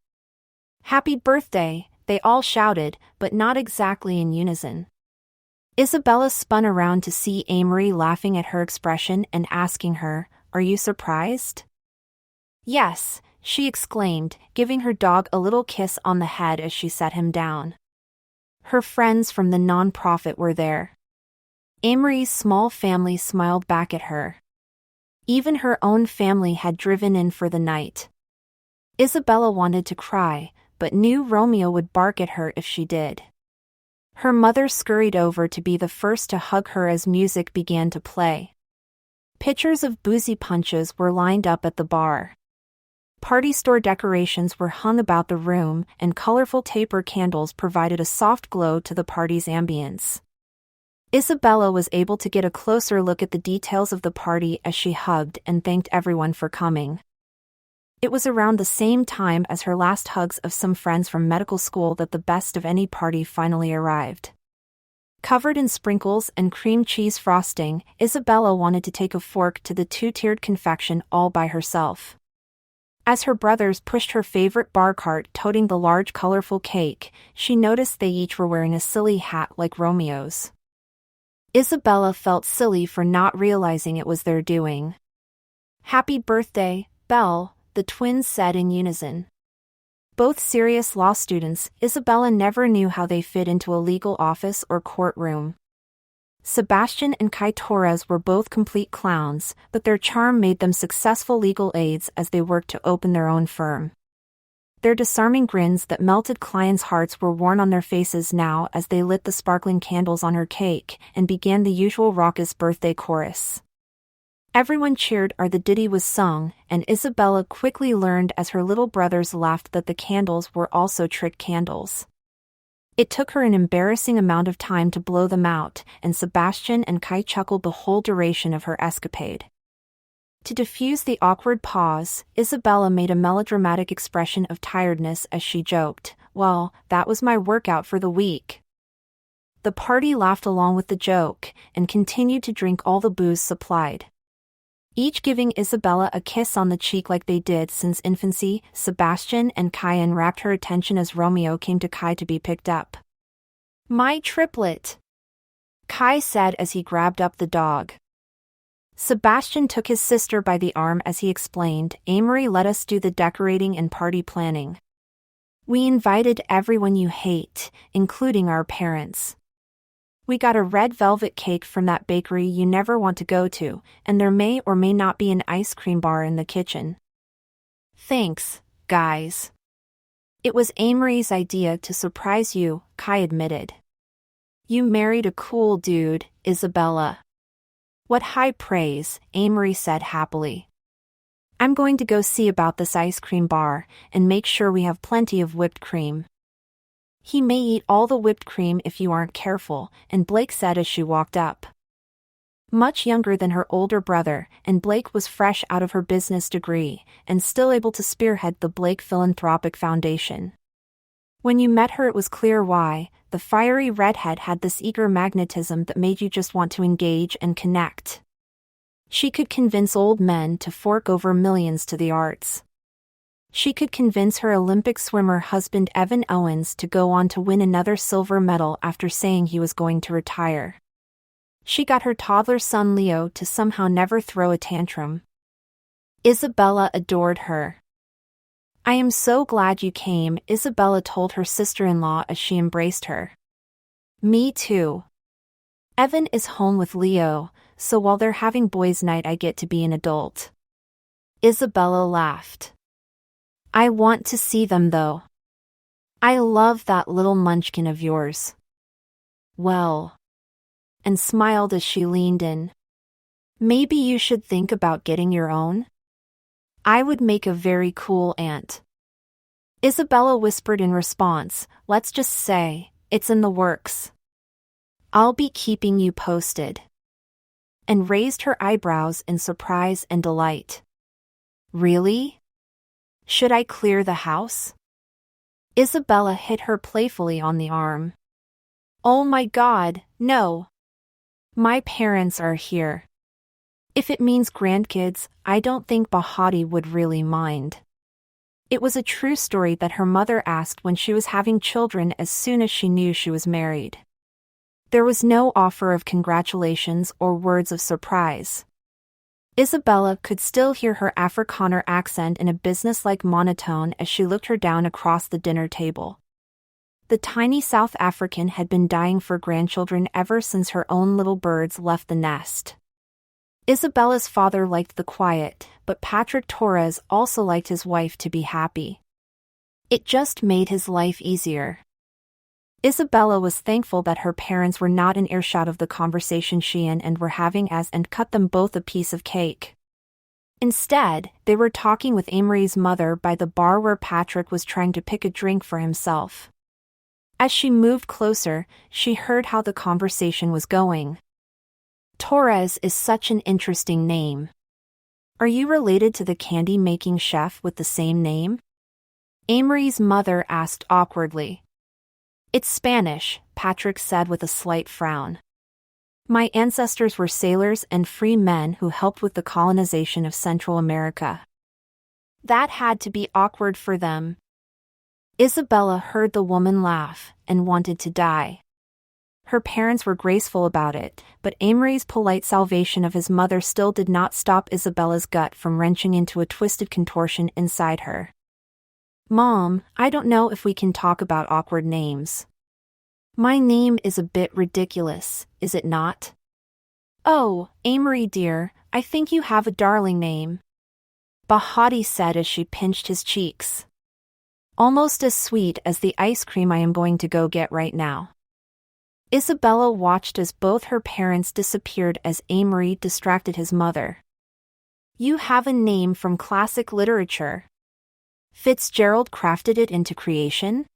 "Happy birthday," they all shouted, but not exactly in unison. Isabella spun around to see Amory laughing at her expression and asking her, "Are you surprised?" "Yes," she exclaimed, giving her dog a little kiss on the head as she set him down. Her friends from the nonprofit were there. Amory's small family smiled back at her. Even her own family had driven in for the night. Isabella wanted to cry, but knew Romeo would bark at her if she did. Her mother scurried over to be the first to hug her as music began to play. Pitchers of boozy punches were lined up at the bar. Party store decorations were hung about the room, and colorful taper candles provided a soft glow to the party's ambience. Isabella was able to get a closer look at the details of the party as she hugged and thanked everyone for coming. It was around the same time as her last hugs of some friends from medical school that the best of any party finally arrived. Covered in sprinkles and cream cheese frosting, Isabella wanted to take a fork to the two-tiered confection all by herself. As her brothers pushed her favorite bar cart toting the large colorful cake, she noticed they each were wearing a silly hat like Romeo's. Isabella felt silly for not realizing it was their doing. "Happy birthday, Belle," the twins said in unison. Both serious law students, Isabella never knew how they fit into a legal office or courtroom. Sebastian and Kai Torres were both complete clowns, but their charm made them successful legal aides as they worked to open their own firm. Their disarming grins that melted clients' hearts were worn on their faces now as they lit the sparkling candles on her cake and began the usual raucous birthday chorus. Everyone cheered as the ditty was sung, and Isabella quickly learned as her little brothers laughed that the candles were also trick candles. It took her an embarrassing amount of time to blow them out, and Sebastian and Kai chuckled the whole duration of her escapade. To diffuse the awkward pause, Isabella made a melodramatic expression of tiredness as she joked, "Well, that was my workout for the week." The party laughed along with the joke, and continued to drink all the booze supplied. Each giving Isabella a kiss on the cheek like they did since infancy, Sebastian and Kai enwrapped her attention as Romeo came to Kai to be picked up. "My triplet," Kai said as he grabbed up the dog. Sebastian took his sister by the arm as he explained, "Amory let us do the decorating and party planning. We invited everyone you hate, including our parents. We got a red velvet cake from that bakery you never want to go to, and there may or may not be an ice cream bar in the kitchen." "Thanks, guys. It was Amory's idea to surprise you," Kai admitted. "You married a cool dude, Isabella." "What high praise," Amory said happily. "I'm going to go see about this ice cream bar, and make sure we have plenty of whipped cream." "He may eat all the whipped cream if you aren't careful," and Blake said as she walked up. Much younger than her older brother, and Blake was fresh out of her business degree, and still able to spearhead the Blake Philanthropic Foundation. When you met her it was clear why. The fiery redhead had this eager magnetism that made you just want to engage and connect. She could convince old men to fork over millions to the arts. She could convince her Olympic swimmer husband Evan Owens to go on to win another silver medal after saying he was going to retire. She got her toddler son Leo to somehow never throw a tantrum. Isabella adored her. "I am so glad you came," Isabella told her sister-in-law as she embraced her. "Me too. Evan is home with Leo, so while they're having boys' night I get to be an adult." Isabella laughed. "I want to see them though. I love that little munchkin of yours." "Well," and smiled as she leaned in. "Maybe you should think about getting your own? I would make a very cool aunt." Isabella whispered in response, "Let's just say, it's in the works. I'll be keeping you posted." And raised her eyebrows in surprise and delight. "Really? Should I clear the house?" Isabella hit her playfully on the arm. "Oh my God, no. My parents are here. If it means grandkids, I don't think Bahati would really mind." It was a true story that her mother asked when she was having children as soon as she knew she was married. There was no offer of congratulations or words of surprise. Isabella could still hear her Afrikaner accent in a businesslike monotone as she looked her down across the dinner table. The tiny South African had been dying for grandchildren ever since her own little birds left the nest. Isabella's father liked the quiet, but Patrick Torres also liked his wife to be happy. It just made his life easier. Isabella was thankful that her parents were not in earshot of the conversation she and were having and cut them both a piece of cake. Instead, they were talking with Amory's mother by the bar where Patrick was trying to pick a drink for himself. As she moved closer, she heard how the conversation was going. Torres is such an interesting name. Are you related to the candy-making chef with the same name? Amory's mother asked awkwardly. It's Spanish, Patrick said with a slight frown. My ancestors were sailors and free men who helped with the colonization of Central America. That had to be awkward for them. Isabella heard the woman laugh and wanted to die. Her parents were graceful about it, but Amory's polite salvation of his mother still did not stop Isabella's gut from wrenching into a twisted contortion inside her. Mom, I don't know if we can talk about awkward names. My name is a bit ridiculous, is it not? Oh, Amory dear, I think you have a darling name. Bahati said as she pinched his cheeks. Almost as sweet as the ice cream I am going to go get right now. Isabella watched as both her parents disappeared as Amory distracted his mother. You have a name from classic literature. Fitzgerald crafted it into creation?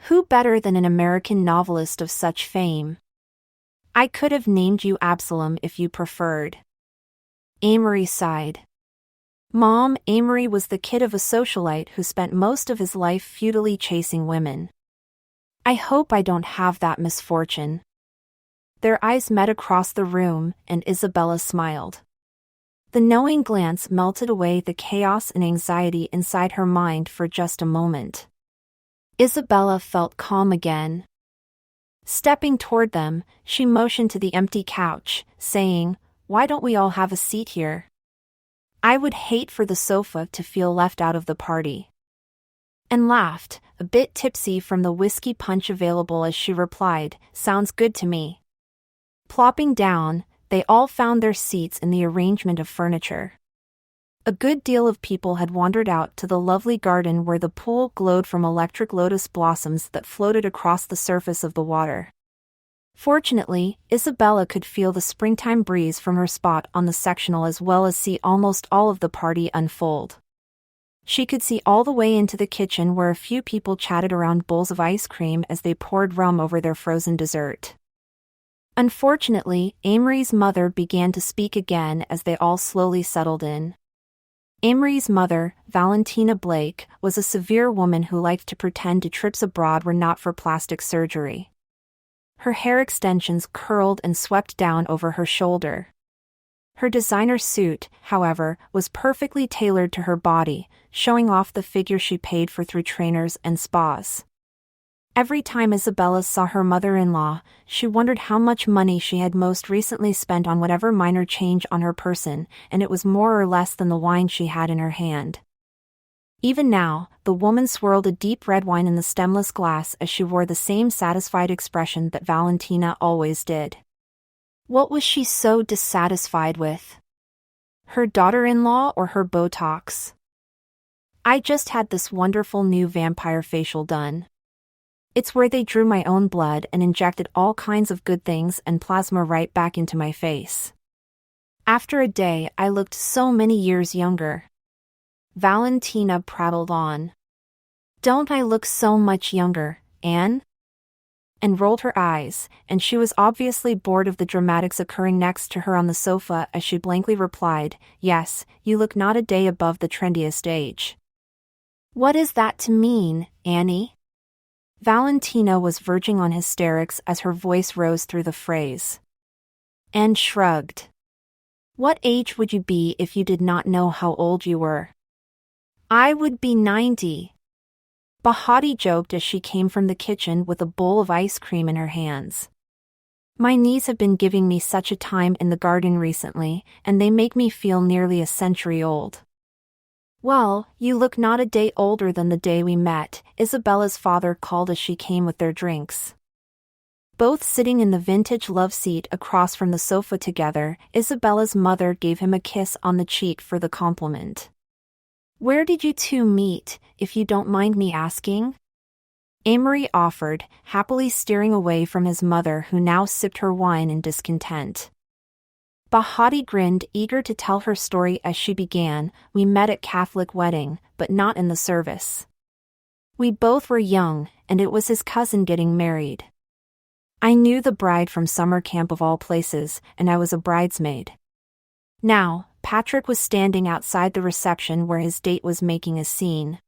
Who better than an American novelist of such fame? I could have named you Absalom if you preferred. Amory sighed. Mom, Amory was the kid of a socialite who spent most of his life futilely chasing women. I hope I don't have that misfortune. Their eyes met across the room, and Isabella smiled. The knowing glance melted away the chaos and anxiety inside her mind for just a moment. Isabella felt calm again. Stepping toward them, she motioned to the empty couch, saying, "Why don't we all have a seat here? I would hate for the sofa to feel left out of the party." And laughed, a bit tipsy from the whiskey punch available as she replied, "Sounds good to me." Plopping down, they all found their seats in the arrangement of furniture. A good deal of people had wandered out to the lovely garden where the pool glowed from electric lotus blossoms that floated across the surface of the water. Fortunately, Isabella could feel the springtime breeze from her spot on the sectional as well as see almost all of the party unfold. She could see all the way into the kitchen where a few people chatted around bowls of ice cream as they poured rum over their frozen dessert. Unfortunately, Amory's mother began to speak again as they all slowly settled in. Amory's mother, Valentina Blake, was a severe woman who liked to pretend trips abroad were not for plastic surgery. Her hair extensions curled and swept down over her shoulder. Her designer suit, however, was perfectly tailored to her body, showing off the figure she paid for through trainers and spas. Every time Isabella saw her mother-in-law, she wondered how much money she had most recently spent on whatever minor change on her person, and it was more or less than the wine she had in her hand. Even now, the woman swirled a deep red wine in the stemless glass as she wore the same satisfied expression that Valentina always did. What was she so dissatisfied with? Her daughter-in-law or her Botox? I just had this wonderful new vampire facial done. It's where they drew my own blood and injected all kinds of good things and plasma right back into my face. After a day, I looked so many years younger. Valentina prattled on. Don't I look so much younger, Anne? And rolled her eyes, and she was obviously bored of the dramatics occurring next to her on the sofa as she blankly replied, Yes, you look not a day above the trendiest age. What is that to mean, Annie? Valentina was verging on hysterics as her voice rose through the phrase. Anne shrugged. What age would you be if you did not know how old you were? I would be 90. Bahati joked as she came from the kitchen with a bowl of ice cream in her hands. My knees have been giving me such a time in the garden recently, and they make me feel nearly a century old. Well, you look not a day older than the day we met, Isabella's father called as she came with their drinks. Both sitting in the vintage love seat across from the sofa together, Isabella's mother gave him a kiss on the cheek for the compliment. Where did you two meet, if you don't mind me asking? Amory offered, happily steering away from his mother who now sipped her wine in discontent. Bahati grinned, eager to tell her story as she began. We met at Catholic wedding, but not in the service. We both were young, and it was his cousin getting married. I knew the bride from summer camp of all places, and I was a bridesmaid. Now, Patrick was standing outside the reception where his date was making a scene.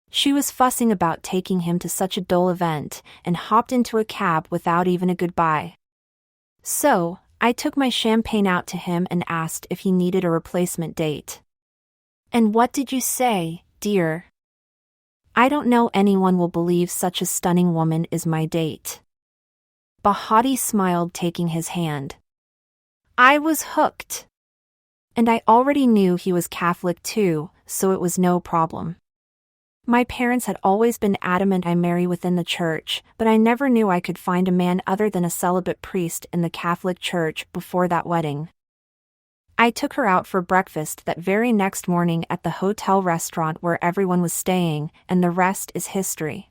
She was fussing about taking him to such a dull event, and hopped into a cab without even a goodbye. So, I took my champagne out to him and asked if he needed a replacement date. And what did you say, dear? I don't know anyone will believe such a stunning woman is my date. Bahati smiled, taking his hand. I was hooked. And I already knew he was Catholic too, so it was no problem. My parents had always been adamant I marry within the church, but I never knew I could find a man other than a celibate priest in the Catholic Church before that wedding. I took her out for breakfast that very next morning at the hotel restaurant where everyone was staying, and the rest is history.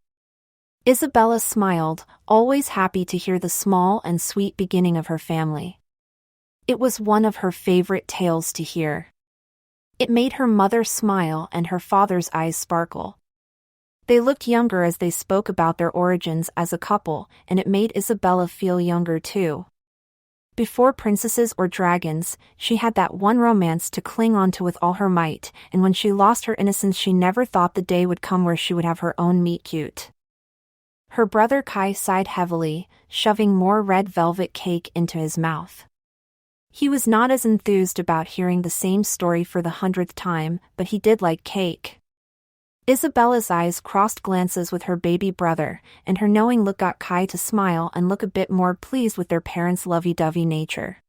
Isabella smiled, always happy to hear the small and sweet beginning of her family. It was one of her favorite tales to hear. It made her mother smile and her father's eyes sparkle. They looked younger as they spoke about their origins as a couple, and it made Isabella feel younger too. Before princesses or dragons, she had that one romance to cling on to with all her might, and when she lost her innocence she never thought the day would come where she would have her own meet-cute. Her brother Kai sighed heavily, shoving more red velvet cake into his mouth. He was not as enthused about hearing the same story for the 100th time, but he did like cake. Isabella's eyes crossed glances with her baby brother, and her knowing look got Kai to smile and look a bit more pleased with their parents' lovey-dovey nature.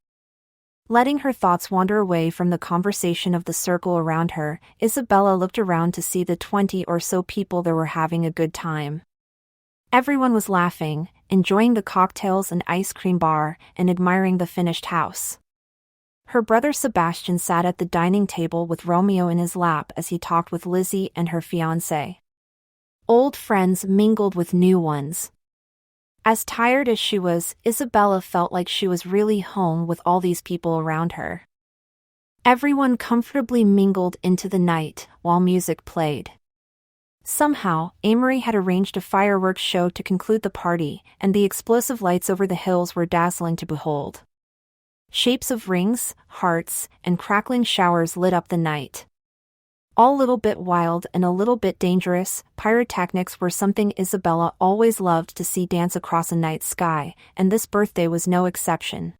Letting her thoughts wander away from the conversation of the circle around her, Isabella looked around to see the 20 or so people there were having a good time. Everyone was laughing, enjoying the cocktails and ice cream bar, and admiring the finished house. Her brother Sebastian sat at the dining table with Romeo in his lap as he talked with Lizzie and her fiancé. Old friends mingled with new ones. As tired as she was, Isabella felt like she was really home with all these people around her. Everyone comfortably mingled into the night while music played. Somehow, Amory had arranged a fireworks show to conclude the party, and the explosive lights over the hills were dazzling to behold. Shapes of rings, hearts, and crackling showers lit up the night. All a little bit wild and a little bit dangerous, pyrotechnics were something Isabella always loved to see dance across a night sky, and this birthday was no exception.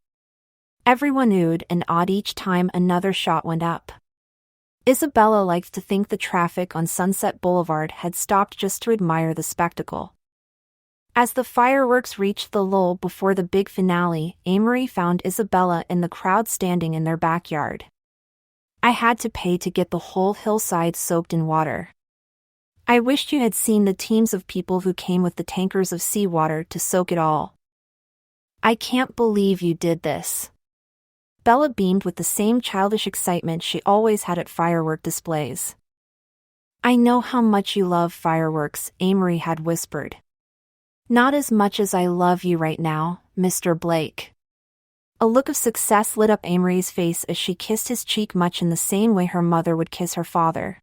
Everyone oohed and awed each time another shot went up. Isabella liked to think the traffic on Sunset Boulevard had stopped just to admire the spectacle. As the fireworks reached the lull before the big finale, Amory found Isabella in the crowd standing in their backyard. I had to pay to get the whole hillside soaked in water. I wished you had seen the teams of people who came with the tankers of seawater to soak it all. I can't believe you did this. Bella beamed with the same childish excitement she always had at firework displays. I know how much you love fireworks, Amory had whispered. Not as much as I love you right now, Mr. Blake. A look of success lit up Amory's face as she kissed his cheek much in the same way her mother would kiss her father.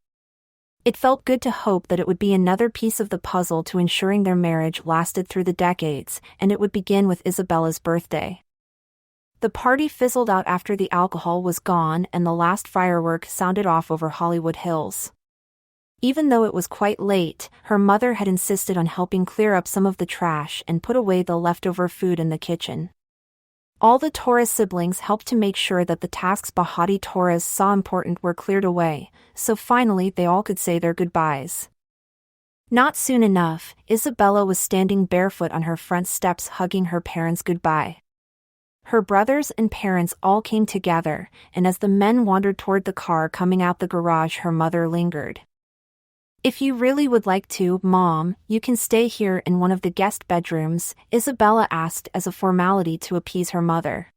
It felt good to hope that it would be another piece of the puzzle to ensuring their marriage lasted through the decades, and it would begin with Isabella's birthday. The party fizzled out after the alcohol was gone and the last firework sounded off over Hollywood Hills. Even though it was quite late, her mother had insisted on helping clear up some of the trash and put away the leftover food in the kitchen. All the Torres siblings helped to make sure that the tasks Bahati Torres saw important were cleared away, so finally they all could say their goodbyes. Not soon enough, Isabella was standing barefoot on her front steps hugging her parents goodbye. Her brothers and parents all came together, and as the men wandered toward the car coming out the garage, her mother lingered. "If you really would like to, Mom, you can stay here in one of the guest bedrooms," Isabella asked as a formality to appease her mother.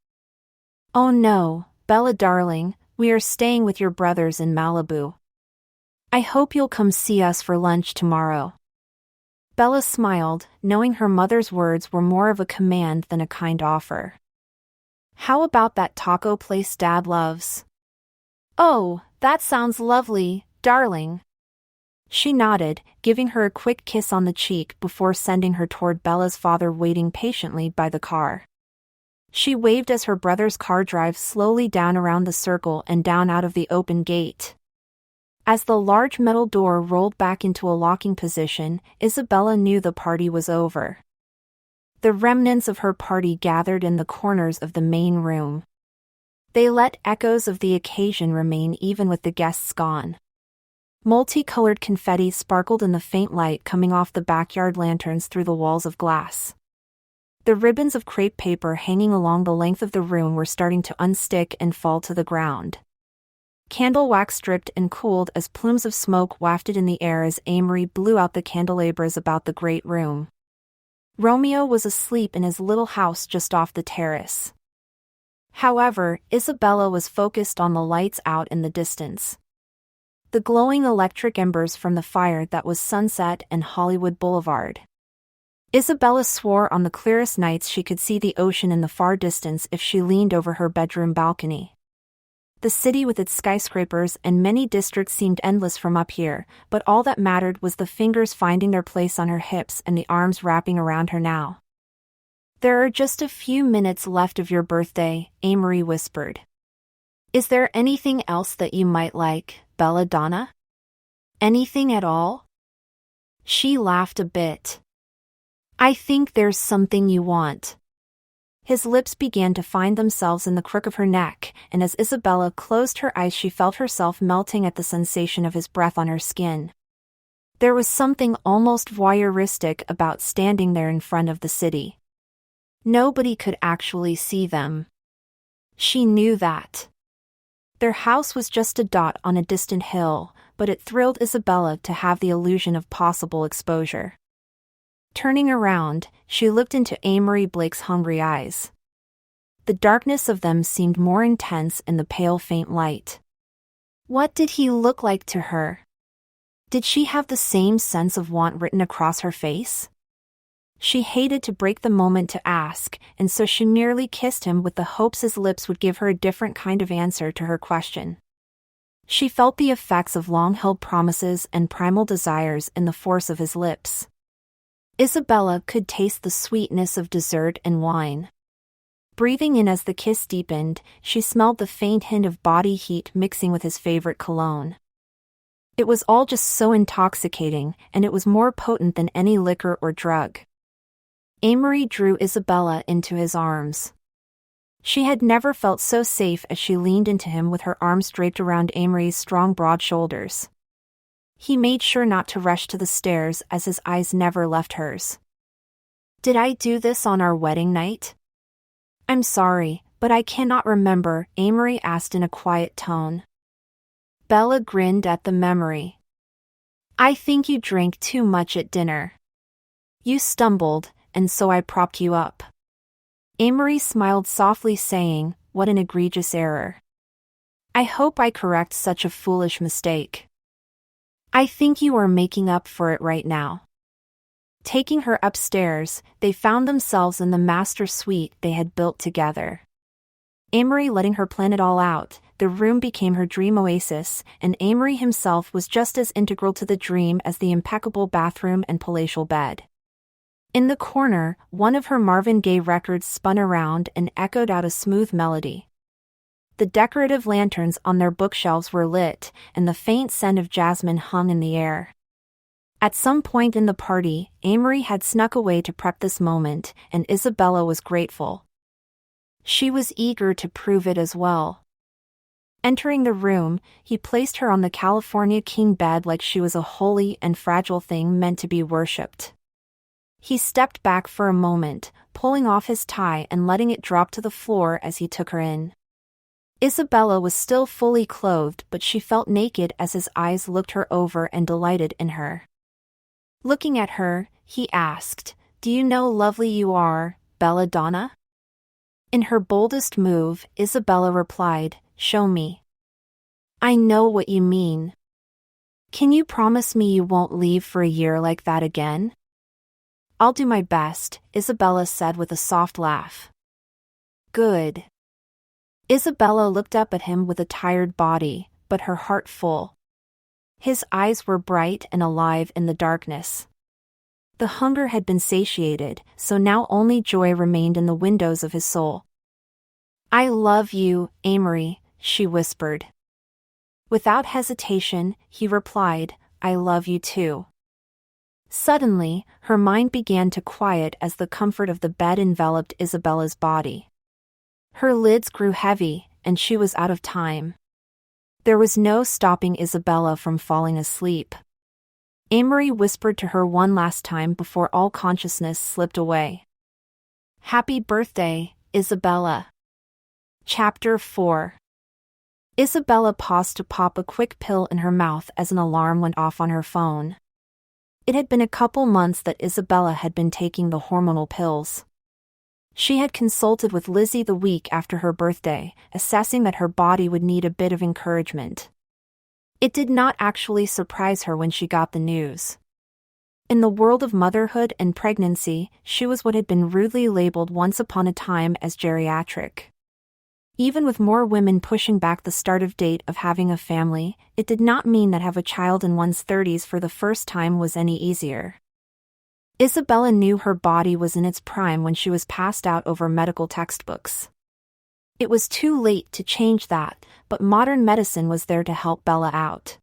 "Oh no, Bella darling, we are staying with your brothers in Malibu. I hope you'll come see us for lunch tomorrow." Bella smiled, knowing her mother's words were more of a command than a kind offer. "How about that taco place Dad loves?" "Oh, that sounds lovely, darling." She nodded, giving her a quick kiss on the cheek before sending her toward Bella's father waiting patiently by the car. She waved as her brother's car drove slowly down around the circle and down out of the open gate. As the large metal door rolled back into a locking position, Isabella knew the party was over. The remnants of her party gathered in the corners of the main room. They let echoes of the occasion remain even with the guests gone. Multicolored confetti sparkled in the faint light coming off the backyard lanterns through the walls of glass. The ribbons of crepe paper hanging along the length of the room were starting to unstick and fall to the ground. Candle wax dripped and cooled as plumes of smoke wafted in the air as Amory blew out the candelabras about the great room. Romeo was asleep in his little house just off the terrace. However, Isabella was focused on the lights out in the distance. The glowing electric embers from the fire that was Sunset and Hollywood Boulevard. Isabella swore on the clearest nights she could see the ocean in the far distance if she leaned over her bedroom balcony. The city with its skyscrapers and many districts seemed endless from up here, but all that mattered was the fingers finding their place on her hips and the arms wrapping around her now. "There are just a few minutes left of your birthday," Amory whispered. "Is there anything else that you might like, Belladonna? Anything at all?" She laughed a bit. "I think there's something you want." His lips began to find themselves in the crook of her neck, and as Isabella closed her eyes she felt herself melting at the sensation of his breath on her skin. There was something almost voyeuristic about standing there in front of the city. Nobody could actually see them. She knew that. Their house was just a dot on a distant hill, but it thrilled Isabella to have the illusion of possible exposure. Turning around, she looked into Amory Blake's hungry eyes. The darkness of them seemed more intense in the pale faint light. What did he look like to her? Did she have the same sense of want written across her face? She hated to break the moment to ask, and so she merely kissed him with the hopes his lips would give her a different kind of answer to her question. She felt the effects of long-held promises and primal desires in the force of his lips. Isabella could taste the sweetness of dessert and wine. Breathing in as the kiss deepened, she smelled the faint hint of body heat mixing with his favorite cologne. It was all just so intoxicating, and it was more potent than any liquor or drug. Amory drew Isabella into his arms. She had never felt so safe as she leaned into him with her arms draped around Amory's strong broad shoulders. He made sure not to rush to the stairs as his eyes never left hers. "Did I do this on our wedding night?" "I'm sorry, but I cannot remember," Amory asked in a quiet tone. Bella grinned at the memory. "I think you drank too much at dinner. You stumbled, and so I propped you up." Amory smiled softly saying, "What an egregious error. I hope I correct such a foolish mistake. I think you are making up for it right now." Taking her upstairs, they found themselves in the master suite they had built together. Amory letting her plan it all out, the room became her dream oasis, and Amory himself was just as integral to the dream as the impeccable bathroom and palatial bed. In the corner, one of her Marvin Gaye records spun around and echoed out a smooth melody. The decorative lanterns on their bookshelves were lit, and the faint scent of jasmine hung in the air. At some point in the party, Amory had snuck away to prep this moment, and Isabella was grateful. She was eager to prove it as well. Entering the room, he placed her on the California king bed like she was a holy and fragile thing meant to be worshipped. He stepped back for a moment, pulling off his tie and letting it drop to the floor as he took her in. Isabella was still fully clothed, but she felt naked as his eyes looked her over and delighted in her. Looking at her, he asked, "Do you know lovely you are, belladonna?" In her boldest move, Isabella replied, "Show me." "I know what you mean. Can you promise me you won't leave for a year like that again?" "I'll do my best," Isabella said with a soft laugh. "Good." Isabella looked up at him with a tired body, but her heart full. His eyes were bright and alive in the darkness. The hunger had been satiated, so now only joy remained in the windows of his soul. "I love you, Amory," she whispered. Without hesitation, he replied, "I love you too." Suddenly, her mind began to quiet as the comfort of the bed enveloped Isabella's body. Her lids grew heavy, and she was out of time. There was no stopping Isabella from falling asleep. Amory whispered to her one last time before all consciousness slipped away. "Happy birthday, Isabella." Chapter 4. Isabella paused to pop a quick pill in her mouth as an alarm went off on her phone. It had been a couple months that Isabella had been taking the hormonal pills. She had consulted with Lizzie the week after her birthday, assessing that her body would need a bit of encouragement. It did not actually surprise her when she got the news. In the world of motherhood and pregnancy, she was what had been rudely labeled once upon a time as geriatric. Even with more women pushing back the start of date of having a family, it did not mean that have a child in one's 30s for the first time was any easier. Isabella knew her body was in its prime when she was passed out over medical textbooks. It was too late to change that, but modern medicine was there to help Bella out.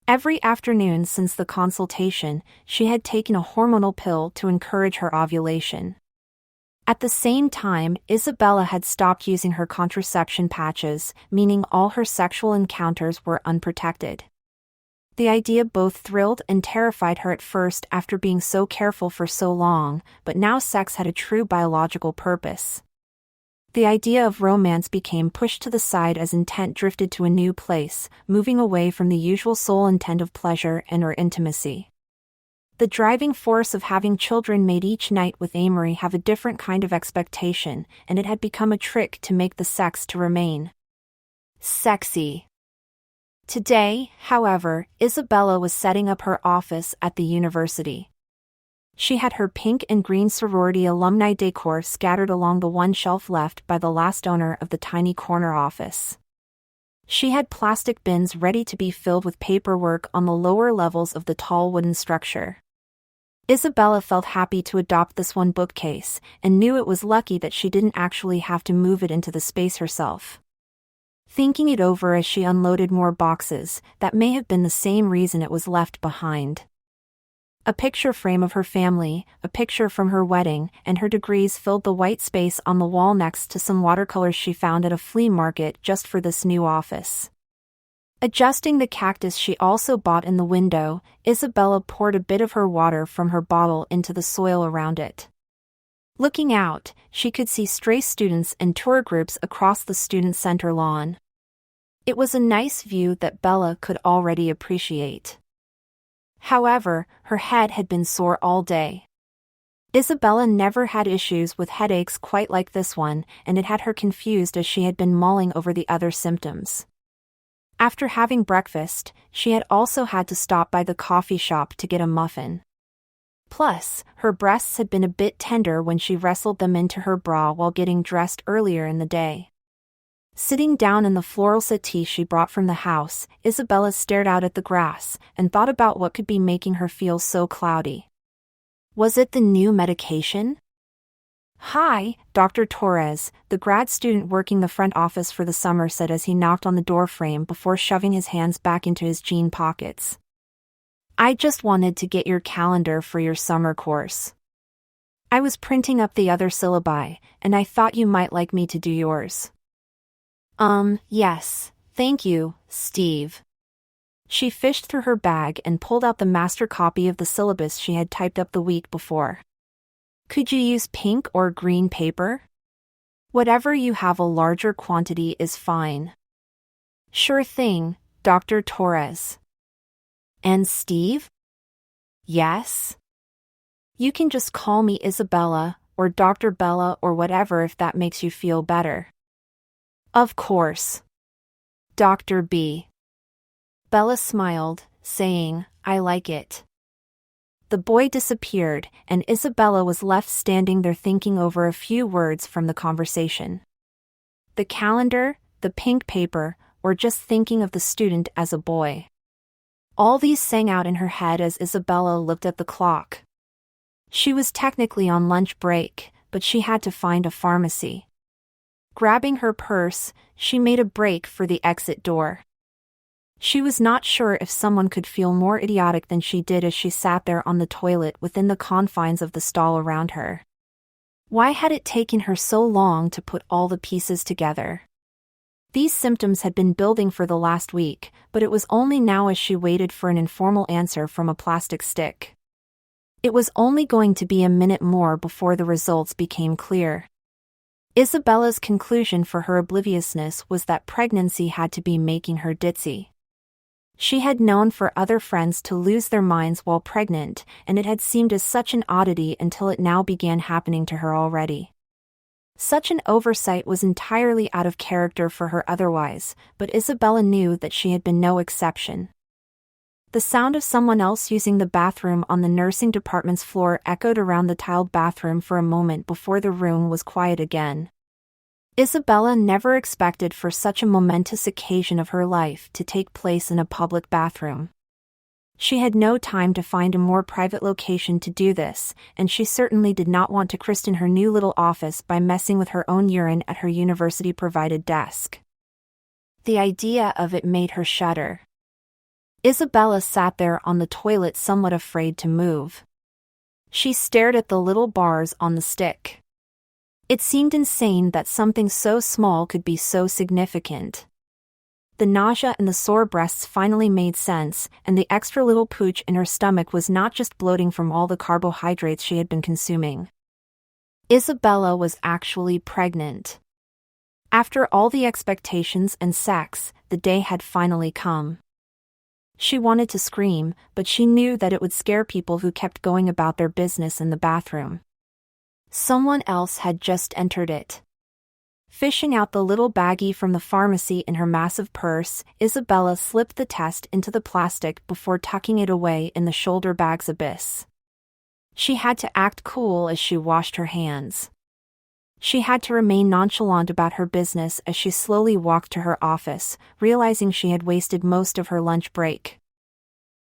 Every afternoon since the consultation, she had taken a hormonal pill to encourage her ovulation. At the same time, Isabella had stopped using her contraception patches, meaning all her sexual encounters were unprotected. The idea both thrilled and terrified her at first after being so careful for so long, but now sex had a true biological purpose. The idea of romance became pushed to the side as intent drifted to a new place, moving away from the usual sole intent of pleasure and/or intimacy. The driving force of having children made each night with Amory have a different kind of expectation, and it had become a trick to make the sex to remain sexy. Today, however, Isabella was setting up her office at the university. She had her pink and green sorority alumni decor scattered along the one shelf left by the last owner of the tiny corner office. She had plastic bins ready to be filled with paperwork on the lower levels of the tall wooden structure. Isabella felt happy to adopt this one bookcase, and knew it was lucky that she didn't actually have to move it into the space herself. Thinking it over as she unloaded more boxes, that may have been the same reason it was left behind. A picture frame of her family, a picture from her wedding, and her degrees filled the white space on the wall next to some watercolors she found at a flea market just for this new office. Adjusting the cactus she also bought in the window, Isabella poured a bit of her water from her bottle into the soil around it. Looking out, she could see stray students and tour groups across the student center lawn. It was a nice view that Bella could already appreciate. However, her head had been sore all day. Isabella never had issues with headaches quite like this one, and it had her confused as she had been mulling over the other symptoms. After having breakfast, she had also had to stop by the coffee shop to get a muffin. Plus, her breasts had been a bit tender when she wrestled them into her bra while getting dressed earlier in the day. Sitting down in the floral settee she brought from the house, Isabella stared out at the grass, and thought about what could be making her feel so cloudy. Was it the new medication? "Hi, Dr. Torres," the grad student working the front office for the summer said as he knocked on the doorframe before shoving his hands back into his jean pockets. "I just wanted to get your calendar for your summer course." I was printing up the other syllabi, and I thought you might like me to do yours. Yes, thank you, Steve. She fished through her bag and pulled out the master copy of the syllabus she had typed up the week before. Could you use pink or green paper? Whatever you have, a larger quantity is fine. Sure thing, Dr. Torres. And Steve? Yes? You can just call me Isabella, or Dr. Bella, or whatever, if that makes you feel better. Of course. Dr. B. Bella smiled, saying, I like it. The boy disappeared, and Isabella was left standing there thinking over a few words from the conversation. The calendar, the pink paper, or just thinking of the student as a boy. All these sang out in her head as Isabella looked at the clock. She was technically on lunch break, but she had to find a pharmacy. Grabbing her purse, she made a break for the exit door. She was not sure if someone could feel more idiotic than she did as she sat there on the toilet within the confines of the stall around her. Why had it taken her so long to put all the pieces together? These symptoms had been building for the last week, but it was only now as she waited for an informal answer from a plastic stick. It was only going to be a minute more before the results became clear. Isabella's conclusion for her obliviousness was that pregnancy had to be making her ditzy. She had known for other friends to lose their minds while pregnant, and it had seemed as such an oddity until it now began happening to her already. Such an oversight was entirely out of character for her otherwise, but Isabella knew that she had been no exception. The sound of someone else using the bathroom on the nursing department's floor echoed around the tiled bathroom for a moment before the room was quiet again. Isabella never expected for such a momentous occasion of her life to take place in a public bathroom. She had no time to find a more private location to do this, and she certainly did not want to christen her new little office by messing with her own urine at her university-provided desk. The idea of it made her shudder. Isabella sat there on the toilet somewhat afraid to move. She stared at the little bars on the stick. It seemed insane that something so small could be so significant. The nausea and the sore breasts finally made sense, and the extra little pooch in her stomach was not just bloating from all the carbohydrates she had been consuming. Isabella was actually pregnant. After all the expectations and sex, the day had finally come. She wanted to scream, but she knew that it would scare people who kept going about their business in the bathroom. Someone else had just entered it. Fishing out the little baggie from the pharmacy in her massive purse, Isabella slipped the test into the plastic before tucking it away in the shoulder bag's abyss. She had to act cool as she washed her hands. She had to remain nonchalant about her business as she slowly walked to her office, realizing she had wasted most of her lunch break.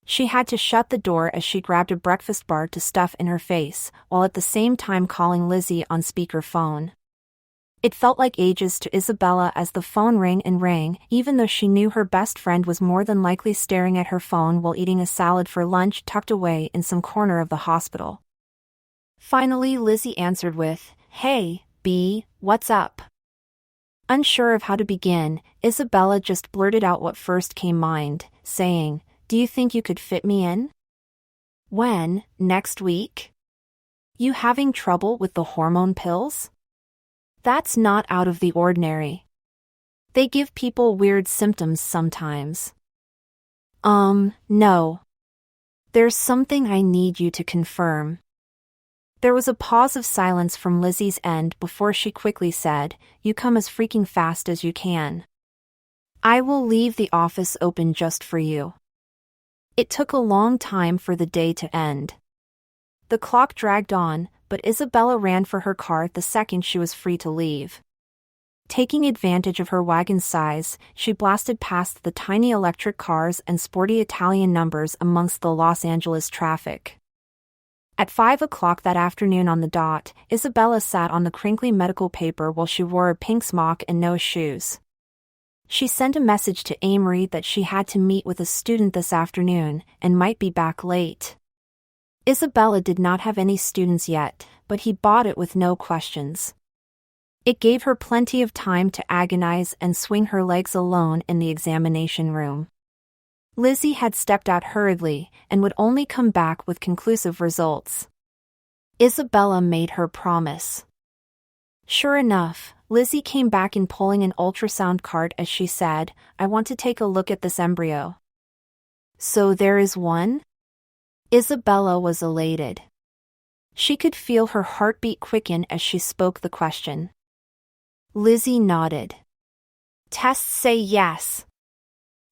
She had to shut the door as she grabbed a breakfast bar to stuff in her face, while at the same time calling Lizzie on speakerphone. It felt like ages to Isabella as the phone rang and rang, even though she knew her best friend was more than likely staring at her phone while eating a salad for lunch tucked away in some corner of the hospital. Finally, Lizzie answered with, "Hey, B, what's up?" Unsure of how to begin, Isabella just blurted out what first came mind, saying, "Do you think you could fit me in?" "When, next week? You having trouble with the hormone pills?" "That's not out of the ordinary. They give people weird symptoms sometimes." No. There's something I need you to confirm." There was a pause of silence from Lizzie's end before she quickly said, "You come as freaking fast as you can. I will leave the office open just for you." It took a long time for the day to end. The clock dragged on, but Isabella ran for her car the second she was free to leave. Taking advantage of her wagon's size, she blasted past the tiny electric cars and sporty Italian numbers amongst the Los Angeles traffic. At 5 o'clock that afternoon on the dot, Isabella sat on the crinkly medical paper while she wore a pink smock and no shoes. She sent a message to Amory that she had to meet with a student this afternoon, and might be back late. Isabella did not have any students yet, but he bought it with no questions. It gave her plenty of time to agonize and swing her legs alone in the examination room. Lizzie had stepped out hurriedly and would only come back with conclusive results. Isabella made her promise. Sure enough, Lizzie came back in pulling an ultrasound cart as she said, "I want to take a look at this embryo." "So there is one?" Isabella was elated. She could feel her heartbeat quicken as she spoke the question. Lizzie nodded. "Tests say yes.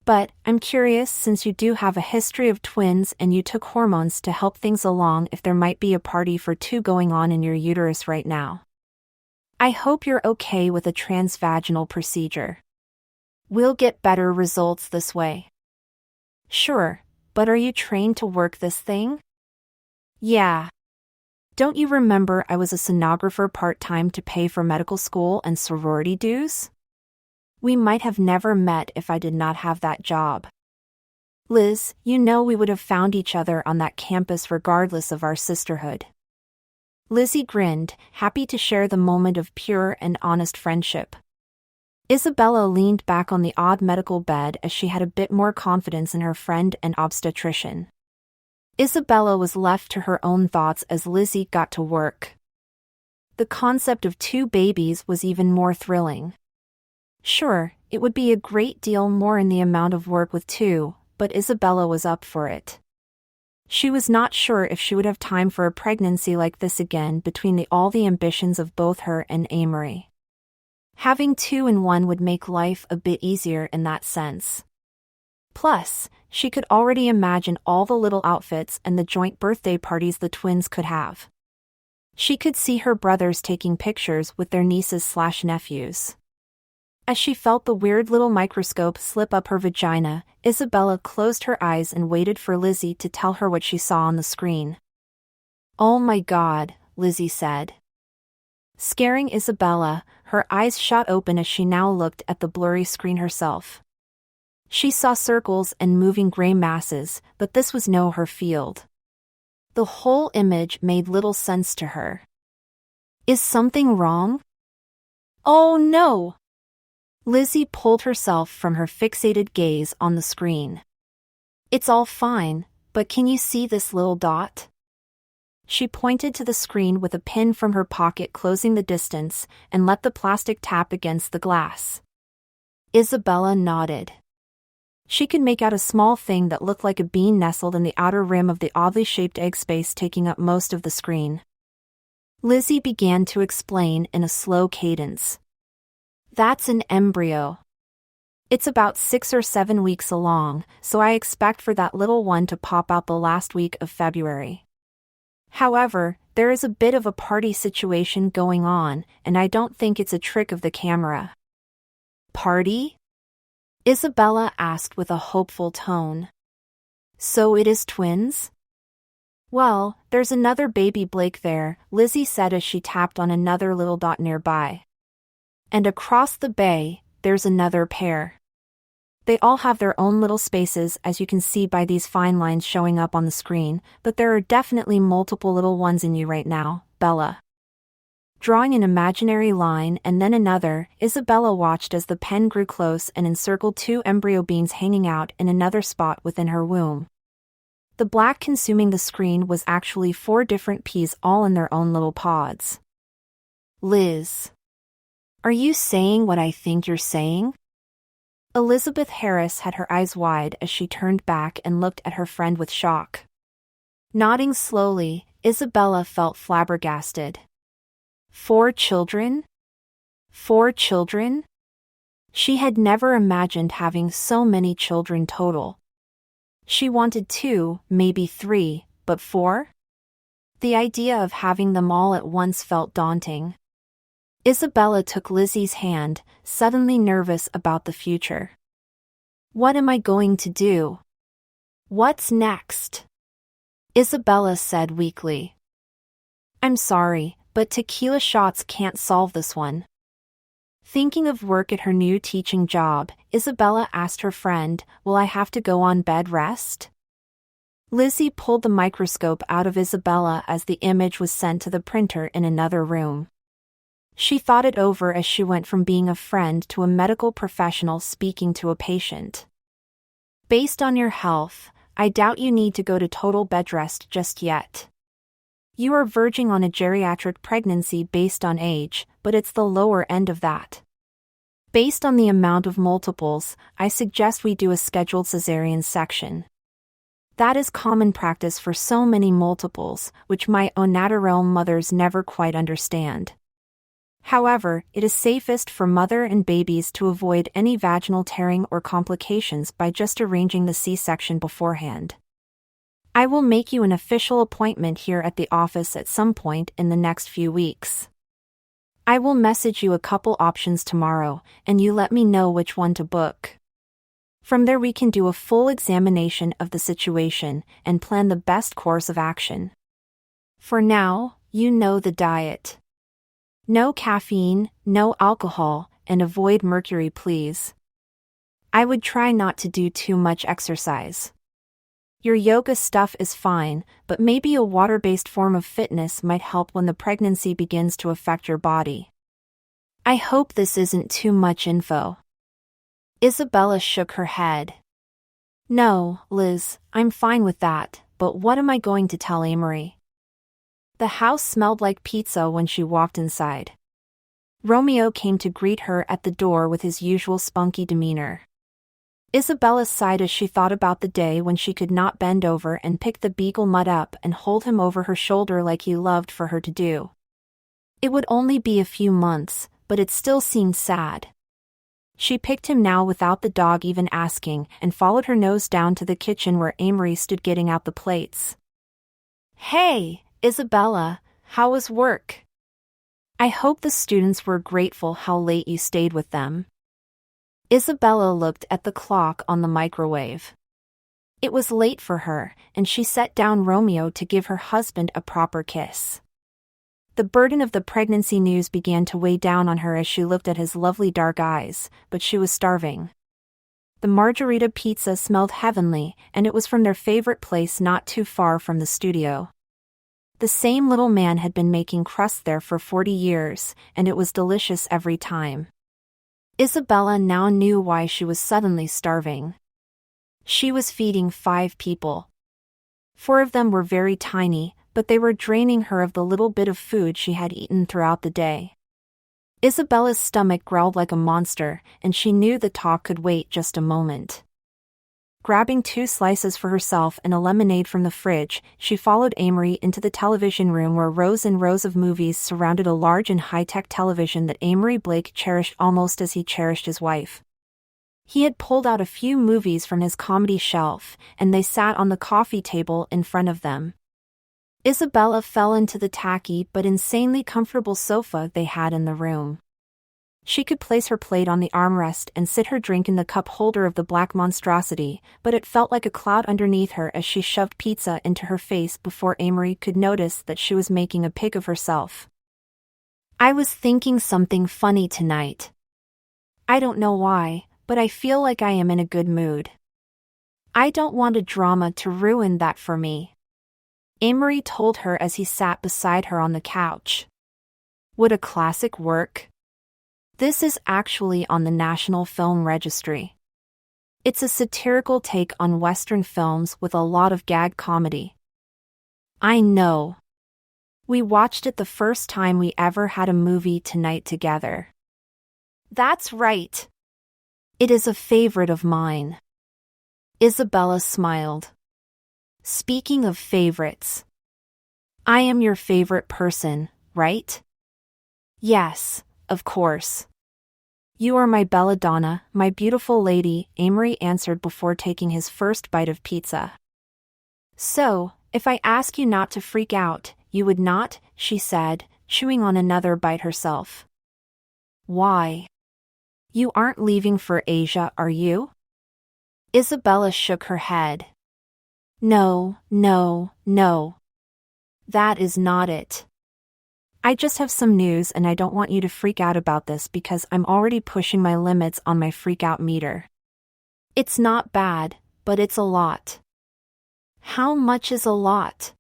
But, I'm curious, since you do have a history of twins and you took hormones to help things along, if there might be a party for two going on in your uterus right now. I hope you're okay with a transvaginal procedure. We'll get better results this way." "Sure, but are you trained to work this thing?" "Yeah. Don't you remember I was a sonographer part-time to pay for medical school and sorority dues? We might have never met if I did not have that job. Liz, you know we would have found each other on that campus regardless of our sisterhood." Lizzie grinned, happy to share the moment of pure and honest friendship. Isabella leaned back on the odd medical bed as she had a bit more confidence in her friend and obstetrician. Isabella was left to her own thoughts as Lizzie got to work. The concept of two babies was even more thrilling. Sure, it would be a great deal more in the amount of work with two, but Isabella was up for it. She was not sure if she would have time for a pregnancy like this again between all the ambitions of both her and Amory. Having two in one would make life a bit easier in that sense. Plus, she could already imagine all the little outfits and the joint birthday parties the twins could have. She could see her brothers taking pictures with their nieces/nephews. As she felt the weird little microscope slip up her vagina, Isabella closed her eyes and waited for Lizzie to tell her what she saw on the screen. "Oh my God," Lizzie said. Scaring Isabella, her eyes shot open as she now looked at the blurry screen herself. She saw circles and moving gray masses, but this was no her field. The whole image made little sense to her. "Is something wrong?" "Oh no!" Lizzie pulled herself from her fixated gaze on the screen. "It's all fine, but can you see this little dot?" She pointed to the screen with a pin from her pocket, closing the distance, and let the plastic tap against the glass. Isabella nodded. She could make out a small thing that looked like a bean nestled in the outer rim of the oddly shaped egg space, taking up most of the screen. Lizzie began to explain in a slow cadence. "That's an embryo. It's about 6 or 7 weeks along, so I expect for that little one to pop out the last week of February. However, there is a bit of a party situation going on, and I don't think it's a trick of the camera." "Party?" Isabella asked with a hopeful tone. "So it is twins?" "Well, there's another baby Blake there," Lizzie said as she tapped on another little dot nearby. "And across the bay, there's another pair. They all have their own little spaces, as you can see by these fine lines showing up on the screen, but there are definitely multiple little ones in you right now, Bella." Drawing an imaginary line and then another, Isabella watched as the pen grew close and encircled 2 embryo beans hanging out in another spot within her womb. The black consuming the screen was actually 4 different peas, all in their own little pods. "Liz, are you saying what I think you're saying?" Elizabeth Harris had her eyes wide as she turned back and looked at her friend with shock. Nodding slowly, Isabella felt flabbergasted. 4 children? 4 children? She had never imagined having so many children total. She wanted 2, maybe 3, but 4? The idea of having them all at once felt daunting. Isabella took Lizzie's hand, suddenly nervous about the future. "What am I going to do? What's next?" Isabella said weakly. "I'm sorry, but tequila shots can't solve this one." Thinking of work at her new teaching job, Isabella asked her friend, "Will I have to go on bed rest?" Lizzie pulled the microscope out of Isabella as the image was sent to the printer in another room. She thought it over as she went from being a friend to a medical professional speaking to a patient. Based on your health, I doubt you need to go to total bed rest just yet. You are verging on a geriatric pregnancy based on age, but it's the lower end of that. Based on the amount of multiples, I suggest we do a scheduled cesarean section. That is common practice for so many multiples, which my natural mothers never quite understand. However, it is safest for mother and babies to avoid any vaginal tearing or complications by just arranging the C-section beforehand. I will make you an official appointment here at the office at some point in the next few weeks. I will message you a couple options tomorrow, and you let me know which one to book. From there we can do a full examination of the situation and plan the best course of action. For now, you know the diet. No caffeine, no alcohol, and avoid mercury please. I would try not to do too much exercise. Your yoga stuff is fine, but maybe a water-based form of fitness might help when the pregnancy begins to affect your body. I hope this isn't too much info. Isabella shook her head. No, Liz, I'm fine with that, but what am I going to tell Amory? The house smelled like pizza when she walked inside. Romeo came to greet her at the door with his usual spunky demeanor. Isabella sighed as she thought about the day when she could not bend over and pick the beagle mutt up and hold him over her shoulder like he loved for her to do. It would only be a few months, but it still seemed sad. She picked him now without the dog even asking and followed her nose down to the kitchen where Amory stood getting out the plates. Hey, Isabella, how was work? I hope the students were grateful how late you stayed with them. Isabella looked at the clock on the microwave. It was late for her, and she set down Romeo to give her husband a proper kiss. The burden of the pregnancy news began to weigh down on her as she looked at his lovely dark eyes, but she was starving. The margarita pizza smelled heavenly, and it was from their favorite place not too far from the studio. The same little man had been making crust there for 40 years, and it was delicious every time. Isabella now knew why she was suddenly starving. She was feeding 5 people. 4 of them were very tiny, but they were draining her of the little bit of food she had eaten throughout the day. Isabella's stomach growled like a monster, and she knew the talk could wait just a moment. Grabbing 2 slices for herself and a lemonade from the fridge, she followed Amory into the television room where rows and rows of movies surrounded a large and high-tech television that Amory Blake cherished almost as he cherished his wife. He had pulled out a few movies from his comedy shelf, and they sat on the coffee table in front of them. Isabella fell into the tacky but insanely comfortable sofa they had in the room. She could place her plate on the armrest and sit her drink in the cup holder of the black monstrosity, but it felt like a cloud underneath her as she shoved pizza into her face before Amory could notice that she was making a pig of herself. I was thinking something funny tonight. I don't know why, but I feel like I am in a good mood. I don't want a drama to ruin that for me. Amory told her as he sat beside her on the couch. Would a classic work? This is actually on the National Film Registry. It's a satirical take on Western films with a lot of gag comedy. I know. We watched it the first time we ever had a movie tonight together. That's right. It is a favorite of mine. Isabella smiled. Speaking of favorites. I am your favorite person, right? Yes, of course. You are my belladonna, my beautiful lady, Amory answered before taking his first bite of pizza. So, if I ask you not to freak out, you would not, she said, chewing on another bite herself. Why? You aren't leaving for Asia, are you? Isabella shook her head. No, no, no. That is not it. I just have some news and I don't want you to freak out about this because I'm already pushing my limits on my freak out meter. It's not bad, but it's a lot. How much is a lot?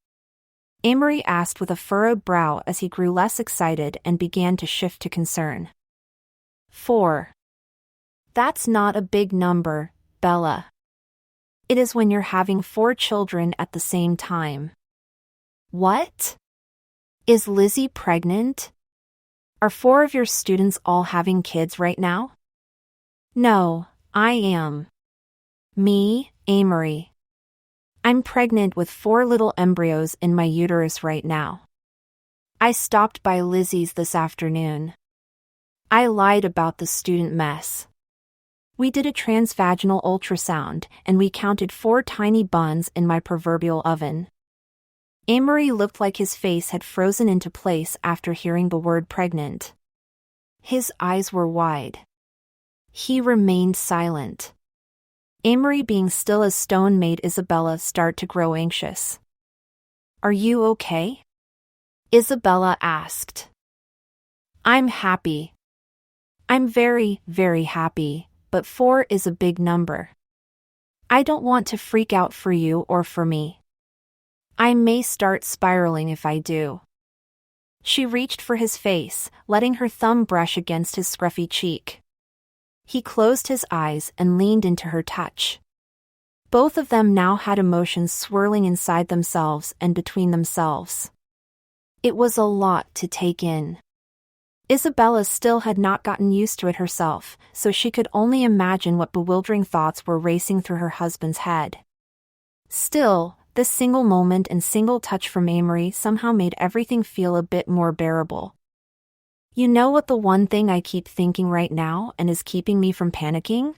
Amory asked with a furrowed brow as he grew less excited and began to shift to concern. 4. That's not a big number, Bella. It is when you're having 4 children at the same time. What? Is Lizzie pregnant? Are 4 of your students all having kids right now? No, I am. Me, Amory. I'm pregnant with 4 little embryos in my uterus right now. I stopped by Lizzie's this afternoon. I lied about the student mess. We did a transvaginal ultrasound, and we counted 4 tiny buns in my proverbial oven. Amory looked like his face had frozen into place after hearing the word pregnant. His eyes were wide. He remained silent. Amory being still as stone made Isabella start to grow anxious. Are you okay? Isabella asked. I'm happy. I'm very, very happy, but 4 is a big number. I don't want to freak out for you or for me. I may start spiraling if I do. She reached for his face, letting her thumb brush against his scruffy cheek. He closed his eyes and leaned into her touch. Both of them now had emotions swirling inside themselves and between themselves. It was a lot to take in. Isabella still had not gotten used to it herself, so she could only imagine what bewildering thoughts were racing through her husband's head. Still, this single moment and single touch from Amory somehow made everything feel a bit more bearable. You know what the one thing I keep thinking right now and is keeping me from panicking?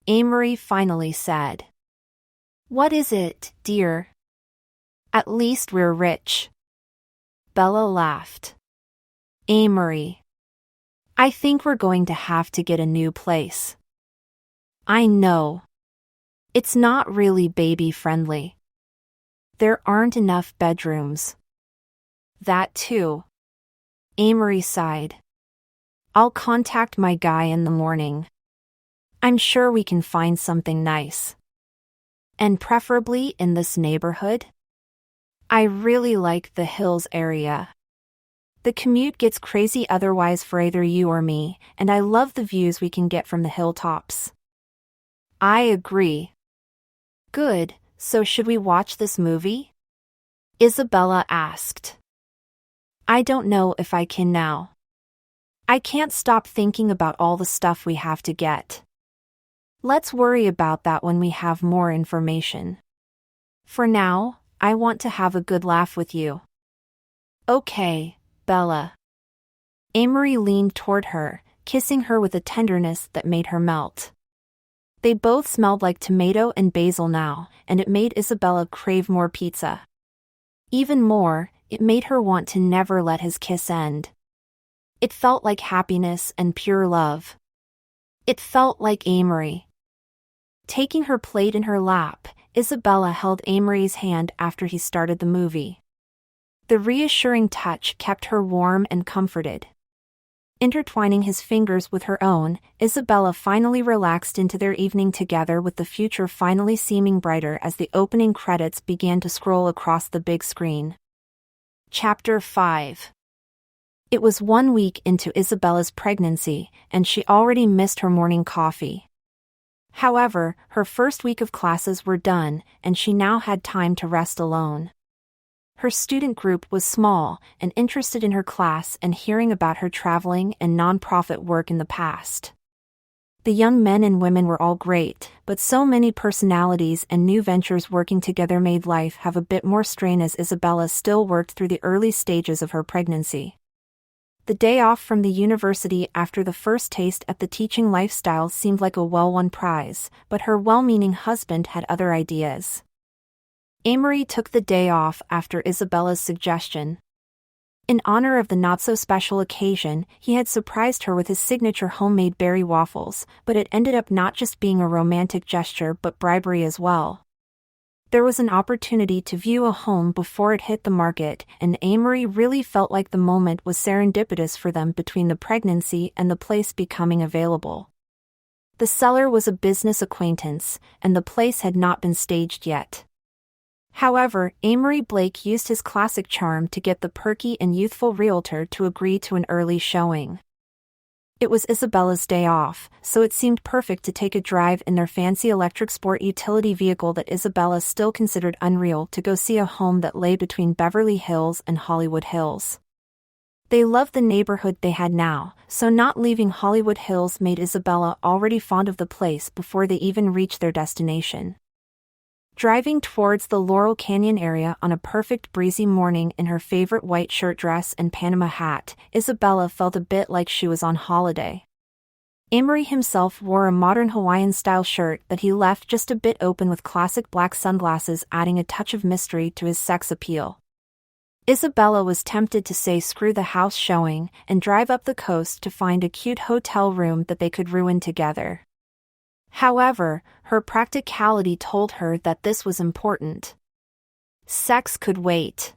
Amory finally said. What is it, dear? At least we're rich. Bella laughed. Amory. I think we're going to have to get a new place. I know. It's not really baby-friendly. There aren't enough bedrooms. That too. Amory sighed. I'll contact my guy in the morning. I'm sure we can find something nice. And preferably in this neighborhood. I really like the Hills area. The commute gets crazy otherwise for either you or me, and I love the views we can get from the hilltops. I agree. Good, so should we watch this movie? Isabella asked. I don't know if I can now. I can't stop thinking about all the stuff we have to get. Let's worry about that when we have more information. For now, I want to have a good laugh with you. Okay, Bella. Amory leaned toward her, kissing her with a tenderness that made her melt. They both smelled like tomato and basil now, and it made Isabella crave more pizza. Even more, it made her want to never let his kiss end. It felt like happiness and pure love. It felt like Amory. Taking her plate in her lap, Isabella held Amory's hand after he started the movie. The reassuring touch kept her warm and comforted. Intertwining his fingers with her own, Isabella finally relaxed into their evening together, with the future finally seeming brighter as the opening credits began to scroll across the big screen. Chapter 5. It was 1 week into Isabella's pregnancy, and she already missed her morning coffee. However, her first week of classes were done, and she now had time to rest alone. Her student group was small and interested in her class and hearing about her traveling and nonprofit work in the past. The young men and women were all great, but so many personalities and new ventures working together made life have a bit more strain as Isabella still worked through the early stages of her pregnancy. The day off from the university after the first taste at the teaching lifestyle seemed like a well-won prize, but her well-meaning husband had other ideas. Amory took the day off after Isabella's suggestion. In honor of the not-so-special occasion, he had surprised her with his signature homemade berry waffles, but it ended up not just being a romantic gesture but bribery as well. There was an opportunity to view a home before it hit the market, and Amory really felt like the moment was serendipitous for them between the pregnancy and the place becoming available. The seller was a business acquaintance, and the place had not been staged yet. However, Amory Blake used his classic charm to get the perky and youthful realtor to agree to an early showing. It was Isabella's day off, so it seemed perfect to take a drive in their fancy electric sport utility vehicle that Isabella still considered unreal to go see a home that lay between Beverly Hills and Hollywood Hills. They loved the neighborhood they had now, so not leaving Hollywood Hills made Isabella already fond of the place before they even reached their destination. Driving towards the Laurel Canyon area on a perfect breezy morning in her favorite white shirt dress and Panama hat, Isabella felt a bit like she was on holiday. Amory himself wore a modern Hawaiian-style shirt that he left just a bit open with classic black sunglasses, adding a touch of mystery to his sex appeal. Isabella was tempted to say screw the house showing and drive up the coast to find a cute hotel room that they could ruin together. However, her practicality told her that this was important. Sex could wait.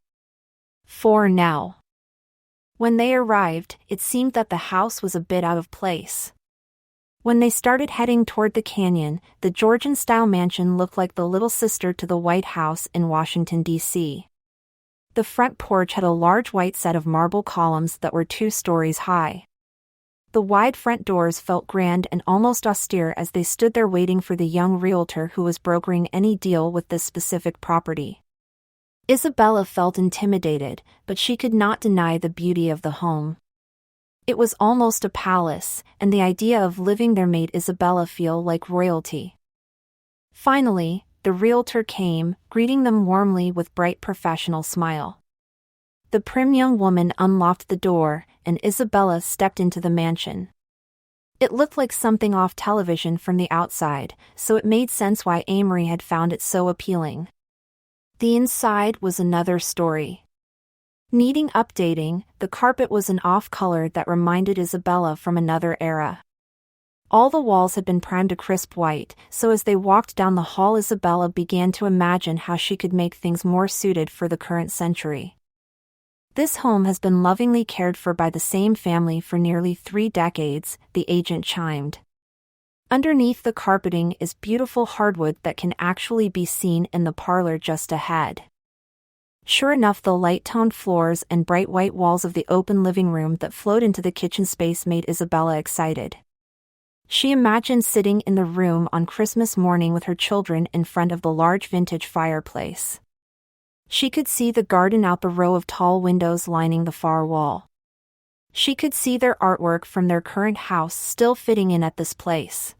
For now. When they arrived, it seemed that the house was a bit out of place. When they started heading toward the canyon, the Georgian-style mansion looked like the little sister to the White House in Washington, D.C. The front porch had a large white set of marble columns that were 2 stories high. The wide front doors felt grand and almost austere as they stood there waiting for the young realtor who was brokering any deal with this specific property. Isabella felt intimidated, but she could not deny the beauty of the home. It was almost a palace, and the idea of living there made Isabella feel like royalty. Finally, the realtor came, greeting them warmly with bright professional smile. The prim young woman unlocked the door, and Isabella stepped into the mansion. It looked like something off television from the outside, so it made sense why Amory had found it so appealing. The inside was another story. Needing updating, the carpet was an off-color that reminded Isabella from another era. All the walls had been primed a crisp white, so as they walked down the hall Isabella began to imagine how she could make things more suited for the current century. This home has been lovingly cared for by the same family for nearly 3 decades, the agent chimed. Underneath the carpeting is beautiful hardwood that can actually be seen in the parlor just ahead. Sure enough, the light-toned floors and bright white walls of the open living room that flowed into the kitchen space made Isabella excited. She imagined sitting in the room on Christmas morning with her children in front of the large vintage fireplace. She could see the garden out the row of tall windows lining the far wall. She could see their artwork from their current house still fitting in at this place.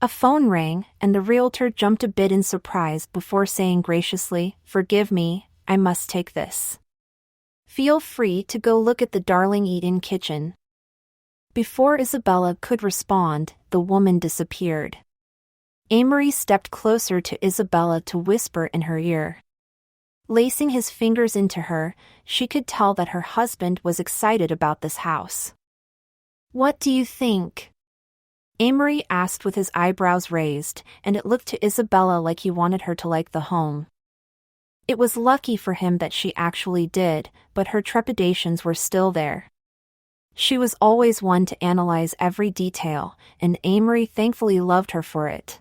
A phone rang, and the realtor jumped a bit in surprise before saying graciously, "Forgive me, I must take this. Feel free to go look at the darling eat-in kitchen." Before Isabella could respond, the woman disappeared. Amory stepped closer to Isabella to whisper in her ear. Lacing his fingers into her, she could tell that her husband was excited about this house. "What do you think?" Amory asked with his eyebrows raised, and it looked to Isabella like he wanted her to like the home. It was lucky for him that she actually did, but her trepidations were still there. She was always one to analyze every detail, and Amory thankfully loved her for it.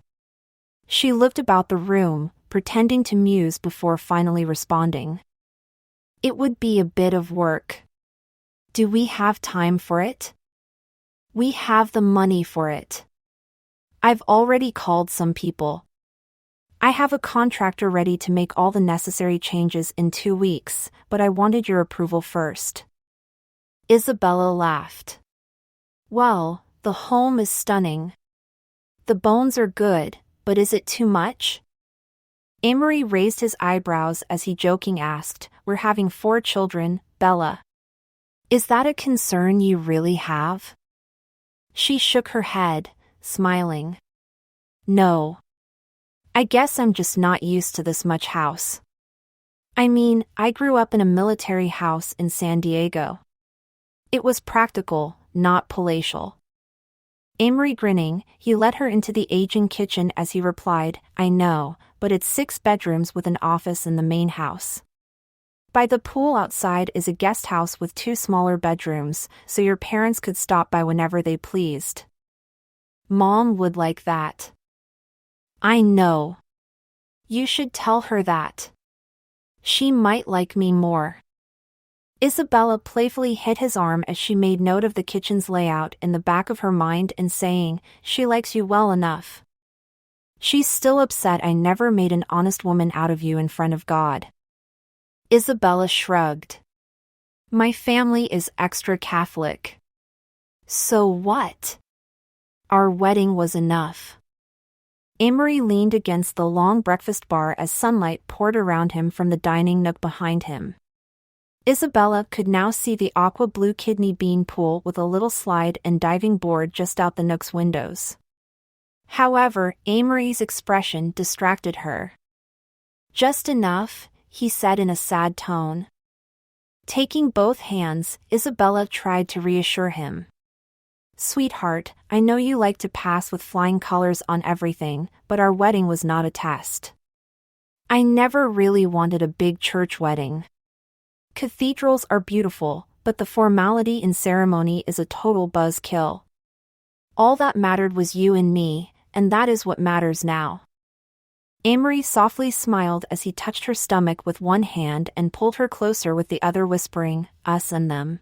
She looked about the room, pretending to muse before finally responding. "It would be a bit of work. Do we have time for it? We have the money for it. I've already called some people. I have a contractor ready to make all the necessary changes in 2 weeks, but I wanted your approval first." Isabella laughed. "Well, the home is stunning. The bones are good, but is it too much?" Amory raised his eyebrows as he joking asked, "We're having 4 children, Bella. Is that a concern you really have?" She shook her head, smiling. "No. I guess I'm just not used to this much house. I mean, I grew up in a military house in San Diego. It was practical, not palatial." Amory grinning, he led her into the aging kitchen as he replied, "I know, but it's 6 bedrooms with an office in the main house. By the pool outside is a guest house with 2 smaller bedrooms, so your parents could stop by whenever they pleased." "Mom would like that." "I know. You should tell her that. She might like me more. Isabella playfully hit his arm as she made note of the kitchen's layout in the back of her mind and saying, she likes you well enough. She's still upset I never made an honest woman out of you in front of God. Isabella shrugged. My family is extra Catholic. So what? Our wedding was enough. Amory leaned against the long breakfast bar as sunlight poured around him from the dining nook behind him. Isabella could now see the aqua blue kidney bean pool with a little slide and diving board just out the nook's windows. However, Amory's expression distracted her. Just enough, he said in a sad tone. Taking both hands, Isabella tried to reassure him. Sweetheart, I know you like to pass with flying colors on everything, but our wedding was not a test. I never really wanted a big church wedding. Cathedrals are beautiful, but the formality in ceremony is a total buzzkill. All that mattered was you and me, and that is what matters now. Amory softly smiled as he touched her stomach with one hand and pulled her closer with the other, whispering, us and them.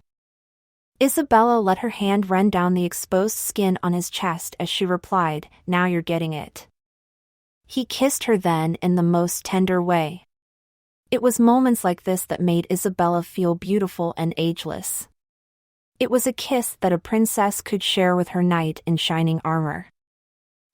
Isabella let her hand run down the exposed skin on his chest as she replied, now you're getting it. He kissed her then in the most tender way. It was moments like this that made Isabella feel beautiful and ageless. It was a kiss that a princess could share with her knight in shining armor.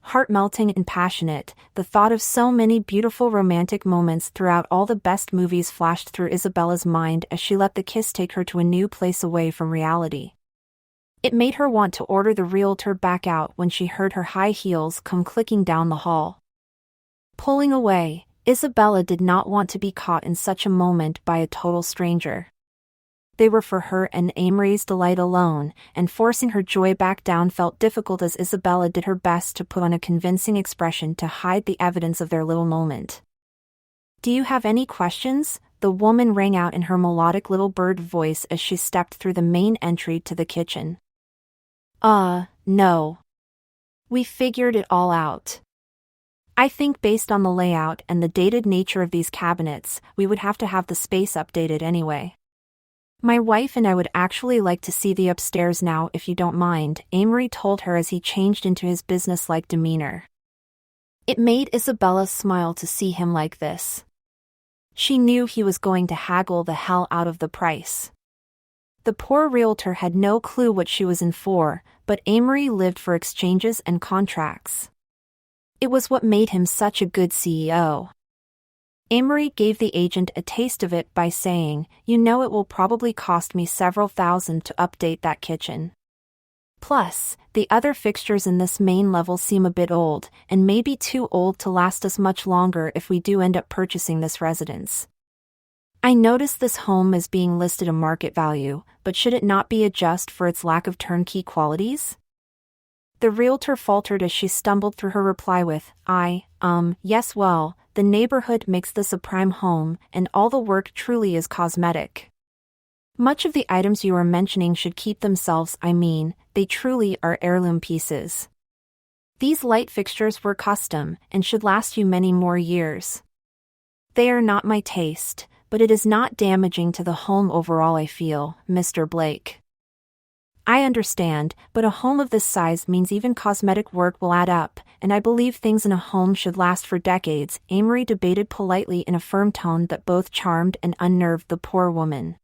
Heart-melting and passionate, the thought of so many beautiful romantic moments throughout all the best movies flashed through Isabella's mind as she let the kiss take her to a new place away from reality. It made her want to order the realtor back out when she heard her high heels come clicking down the hall. Pulling away, Isabella did not want to be caught in such a moment by a total stranger. They were for her and Amory's delight alone, and forcing her joy back down felt difficult as Isabella did her best to put on a convincing expression to hide the evidence of their little moment. Do you have any questions? The woman rang out in her melodic little bird voice as she stepped through the main entry to the kitchen. No. We figured it all out. I think based on the layout and the dated nature of these cabinets, we would have to have the space updated anyway. My wife and I would actually like to see the upstairs now if you don't mind, Amory told her as he changed into his businesslike demeanor. It made Isabella smile to see him like this. She knew he was going to haggle the hell out of the price. The poor realtor had no clue what she was in for, but Amory lived for exchanges and contracts. It was what made him such a good CEO. Amory gave the agent a taste of it by saying, you know it will probably cost me several thousand to update that kitchen. Plus, the other fixtures in this main level seem a bit old, and maybe too old to last us much longer if we do end up purchasing this residence. I noticed this home is being listed a market value, but should it not be adjusted for its lack of turnkey qualities? The realtor faltered as she stumbled through her reply with, yes, well, the neighborhood makes this a prime home, and all the work truly is cosmetic. Much of the items you are mentioning should keep themselves, they truly are heirloom pieces. These light fixtures were custom, and should last you many more years. They are not my taste, but it is not damaging to the home overall, I feel, Mr. Blake. I understand, but a home of this size means even cosmetic work will add up, and I believe things in a home should last for decades, Amory debated politely in a firm tone that both charmed and unnerved the poor woman.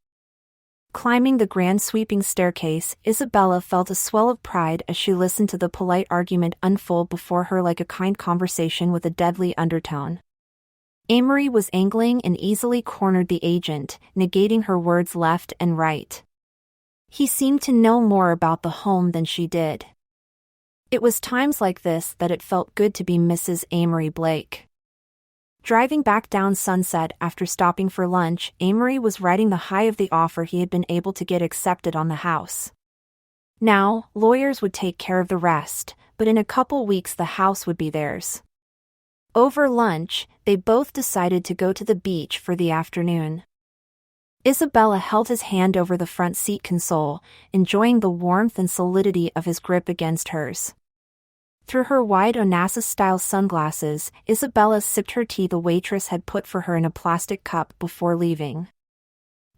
Climbing the grand sweeping staircase, Isabella felt a swell of pride as she listened to the polite argument unfold before her like a kind conversation with a deadly undertone. Amory was angling and easily cornered the agent, negating her words left and right. He seemed to know more about the home than she did. It was times like this that it felt good to be Mrs. Amory Blake. Driving back down Sunset after stopping for lunch, Amory was riding the high of the offer he had been able to get accepted on the house. Now, lawyers would take care of the rest, but in a couple weeks the house would be theirs. Over lunch, they both decided to go to the beach for the afternoon. Isabella held his hand over the front seat console, enjoying the warmth and solidity of his grip against hers. Through her wide Onassis-style sunglasses, Isabella sipped her tea the waitress had put for her in a plastic cup before leaving.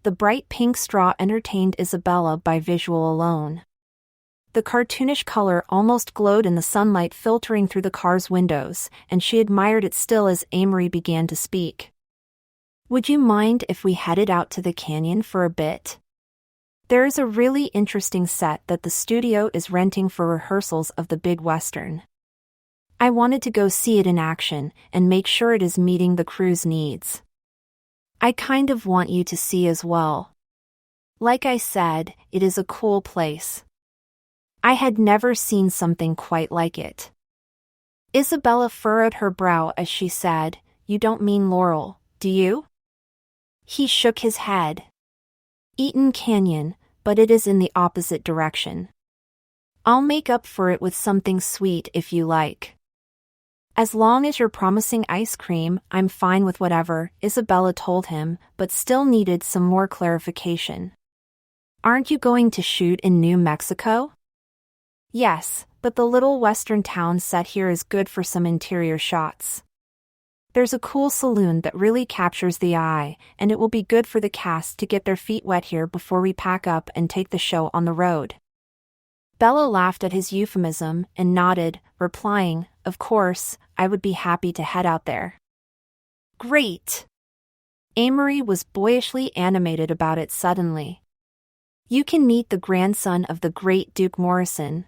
The bright pink straw entertained Isabella by visual alone. The cartoonish color almost glowed in the sunlight filtering through the car's windows, and she admired it still as Amory began to speak. "Would you mind if we headed out to the canyon for a bit? There is a really interesting set that the studio is renting for rehearsals of the big Western. I wanted to go see it in action and make sure it is meeting the crew's needs. I kind of want you to see as well. Like I said, it is a cool place. I had never seen something quite like it." Isabella furrowed her brow as she said, "You don't mean Laurel, do you?" He shook his head. "Eaton Canyon, but it is in the opposite direction. I'll make up for it with something sweet if you like." "As long as you're promising ice cream, I'm fine with whatever," Isabella told him, but still needed some more clarification. "Aren't you going to shoot in New Mexico?" "Yes, but the little western town set here is good for some interior shots. There's a cool saloon that really captures the eye, and it will be good for the cast to get their feet wet here before we pack up and take the show on the road." Bella laughed at his euphemism and nodded, replying, "Of course, I would be happy to head out there." "Great!" Amory was boyishly animated about it suddenly. "You can meet the grandson of the great Duke Morrison.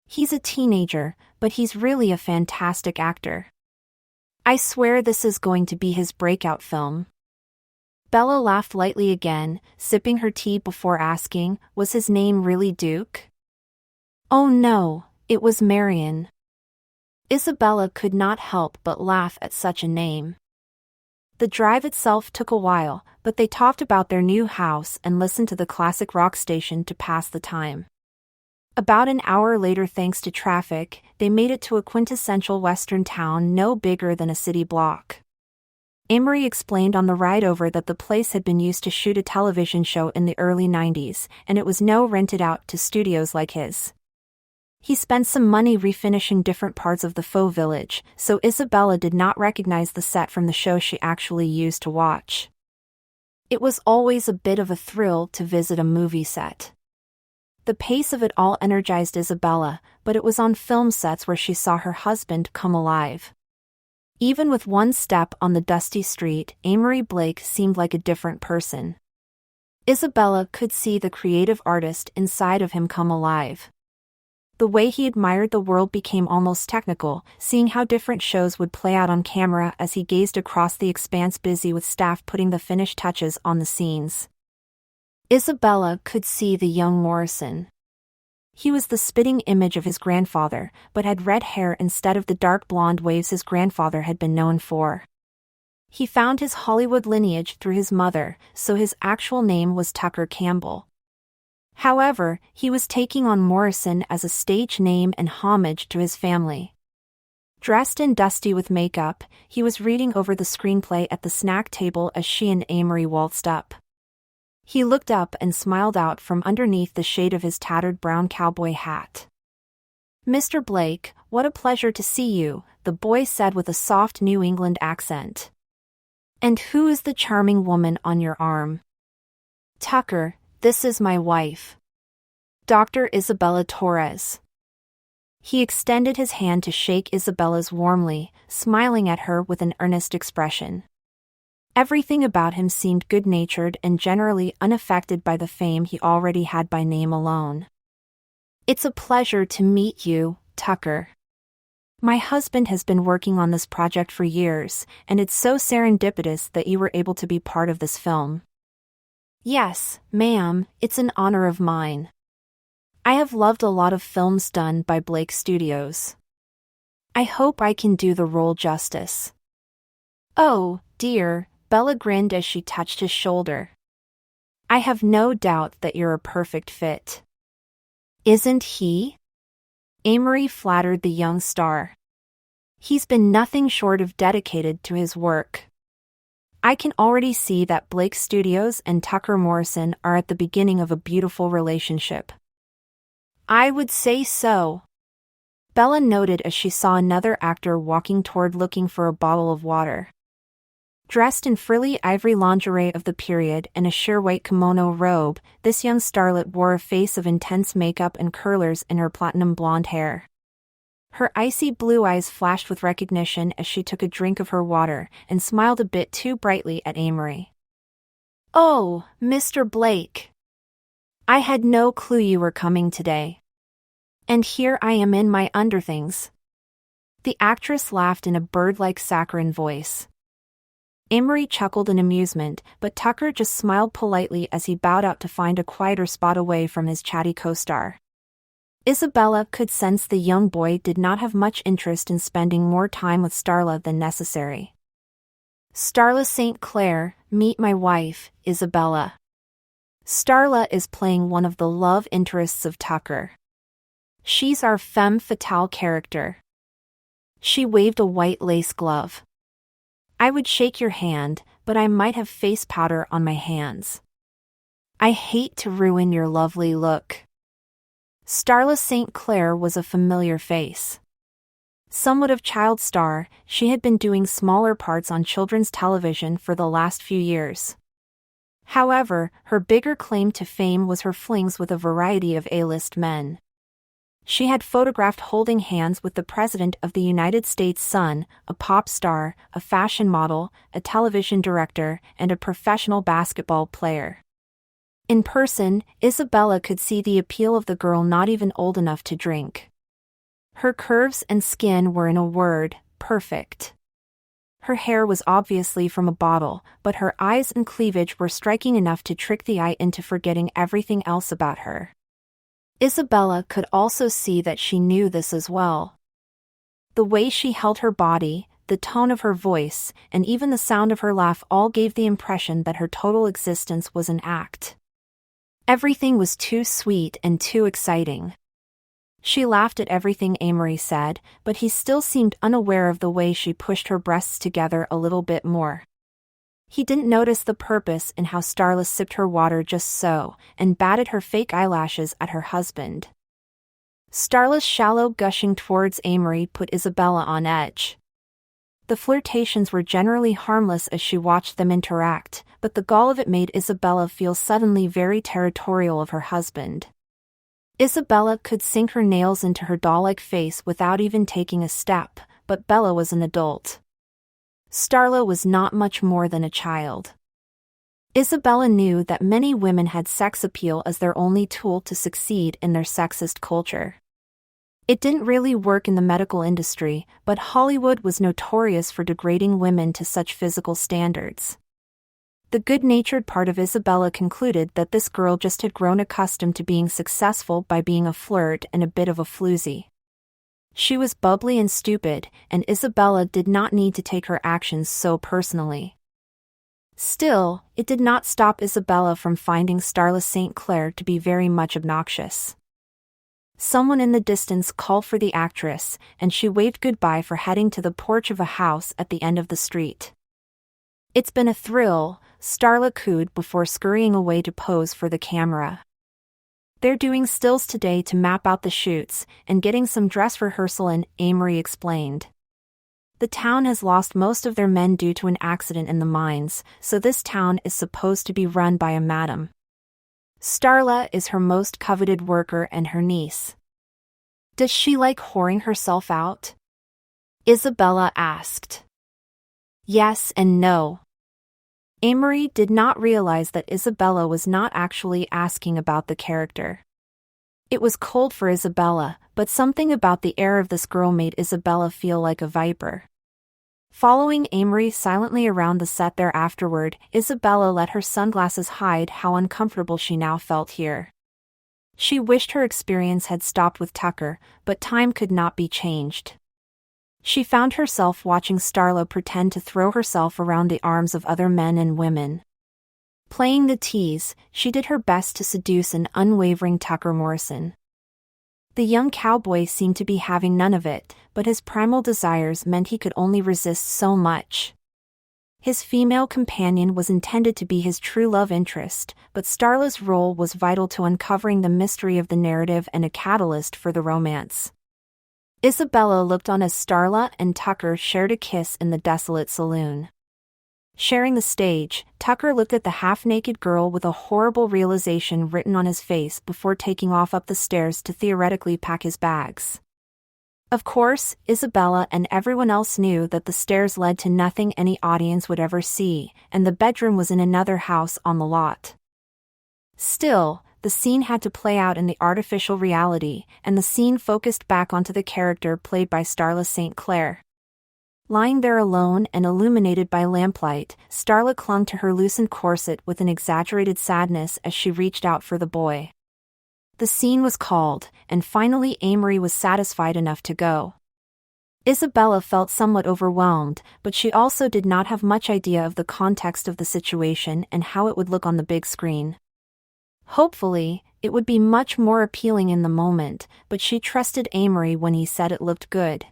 He's a teenager, but he's really a fantastic actor. I swear this is going to be his breakout film." Bella laughed lightly again, sipping her tea before asking, "Was his name really Duke?" "Oh no, it was Marion." Isabella could not help but laugh at such a name. The drive itself took a while, but they talked about their new house and listened to the classic rock station to pass the time. About an hour later, thanks to traffic, they made it to a quintessential western town no bigger than a city block. Amory explained on the ride over that the place had been used to shoot a television show in the early 90s, and it was now rented out to studios like his. He spent some money refinishing different parts of the faux village, so Isabella did not recognize the set from the show she actually used to watch. It was always a bit of a thrill to visit a movie set. The pace of it all energized Isabella, but it was on film sets where she saw her husband come alive. Even with one step on the dusty street, Amory Blake seemed like a different person. Isabella could see the creative artist inside of him come alive. The way he admired the world became almost technical, seeing how different shows would play out on camera as he gazed across the expanse, busy with staff putting the finished touches on the scenes. Isabella could see the young Morrison. He was the spitting image of his grandfather, but had red hair instead of the dark blonde waves his grandfather had been known for. He found his Hollywood lineage through his mother, so his actual name was Tucker Campbell. However, he was taking on Morrison as a stage name and homage to his family. Dressed and dusty with makeup, he was reading over the screenplay at the snack table as she and Amory waltzed up. He looked up and smiled out from underneath the shade of his tattered brown cowboy hat. "Mr. Blake, what a pleasure to see you," the boy said with a soft New England accent. "And who is the charming woman on your arm?" "Tucker, this is my wife. Dr. Isabella Torres." He extended his hand to shake Isabella's warmly, smiling at her with an earnest expression. Everything about him seemed good-natured and generally unaffected by the fame he already had by name alone. "It's a pleasure to meet you, Tucker. My husband has been working on this project for years, and it's so serendipitous that you were able to be part of this film." "Yes, ma'am, it's an honor of mine. I have loved a lot of films done by Blake Studios. I hope I can do the role justice." "Oh, dear," Bella grinned as she touched his shoulder. "I have no doubt that you're a perfect fit." "Isn't he?" Amory flattered the young star. "He's been nothing short of dedicated to his work. I can already see that Blake Studios and Tucker Morrison are at the beginning of a beautiful relationship." "I would say so." Bella noted as she saw another actor walking toward looking for a bottle of water. Dressed in frilly ivory lingerie of the period and a sheer white kimono robe, this young starlet wore a face of intense makeup and curlers in her platinum blonde hair. Her icy blue eyes flashed with recognition as she took a drink of her water and smiled a bit too brightly at Amory. "Oh, Mr. Blake. I had no clue you were coming today. And here I am in my underthings." The actress laughed in a bird-like saccharine voice. Amory chuckled in amusement, but Tucker just smiled politely as he bowed out to find a quieter spot away from his chatty co-star. Isabella could sense the young boy did not have much interest in spending more time with Starla than necessary. "Starla St. Clair, meet my wife, Isabella. Starla is playing one of the love interests of Tucker. She's our femme fatale character." She waved a white lace glove. "I would shake your hand, but I might have face powder on my hands. I hate to ruin your lovely look." Starla St. Clair was a familiar face. Somewhat of child star, she had been doing smaller parts on children's television for the last few years. However, her bigger claim to fame was her flings with a variety of A-list men. She had photographed holding hands with the President of the United States' son, a pop star, a fashion model, a television director, and a professional basketball player. In person, Isabella could see the appeal of the girl not even old enough to drink. Her curves and skin were, in a word, perfect. Her hair was obviously from a bottle, but her eyes and cleavage were striking enough to trick the eye into forgetting everything else about her. Isabella could also see that she knew this as well. The way she held her body, the tone of her voice, and even the sound of her laugh all gave the impression that her total existence was an act. Everything was too sweet and too exciting. She laughed at everything Amory said, but he still seemed unaware of the way she pushed her breasts together a little bit more. He didn't notice the purpose in how Starla sipped her water just so, and batted her fake eyelashes at her husband. Starla's shallow gushing towards Amory put Isabella on edge. The flirtations were generally harmless as she watched them interact, but the gall of it made Isabella feel suddenly very territorial of her husband. Isabella could sink her nails into her doll-like face without even taking a step, but Bella was an adult. Starla was not much more than a child. Isabella knew that many women had sex appeal as their only tool to succeed in their sexist culture. It didn't really work in the medical industry, but Hollywood was notorious for degrading women to such physical standards. The good-natured part of Isabella concluded that this girl just had grown accustomed to being successful by being a flirt and a bit of a floozy. She was bubbly and stupid, and Isabella did not need to take her actions so personally. Still, it did not stop Isabella from finding Starla St. Clair to be very much obnoxious. Someone in the distance called for the actress, and she waved goodbye for heading to the porch of a house at the end of the street. "It's been a thrill," Starla cooed before scurrying away to pose for the camera. "They're doing stills today to map out the shoots, and getting some dress rehearsal in," Amory explained. "The town has lost most of their men due to an accident in the mines, so this town is supposed to be run by a madam. Starla is her most coveted worker and her niece." "Does she like whoring herself out?" Isabella asked. "Yes and no." Amory did not realize that Isabella was not actually asking about the character. It was cold for Isabella, but something about the air of this girl made Isabella feel like a viper. Following Amory silently around the set there afterward, Isabella let her sunglasses hide how uncomfortable she now felt here. She wished her experience had stopped with Tucker, but time could not be changed. She found herself watching Starla pretend to throw herself around the arms of other men and women. Playing the tease, she did her best to seduce an unwavering Tucker Morrison. The young cowboy seemed to be having none of it, but his primal desires meant he could only resist so much. His female companion was intended to be his true love interest, but Starla's role was vital to uncovering the mystery of the narrative and a catalyst for the romance. Isabella looked on as Starla and Tucker shared a kiss in the desolate saloon. Sharing the stage, Tucker looked at the half-naked girl with a horrible realization written on his face before taking off up the stairs to theoretically pack his bags. Of course, Isabella and everyone else knew that the stairs led to nothing any audience would ever see, and the bedroom was in another house on the lot. Still, the scene had to play out in the artificial reality, and the scene focused back onto the character played by Starla St. Clair. Lying there alone and illuminated by lamplight, Starla clung to her loosened corset with an exaggerated sadness as she reached out for the boy. The scene was called, and finally Amory was satisfied enough to go. Isabella felt somewhat overwhelmed, but she also did not have much idea of the context of the situation and how it would look on the big screen. Hopefully, it would be much more appealing in the moment, but she trusted Amory when he said it looked good.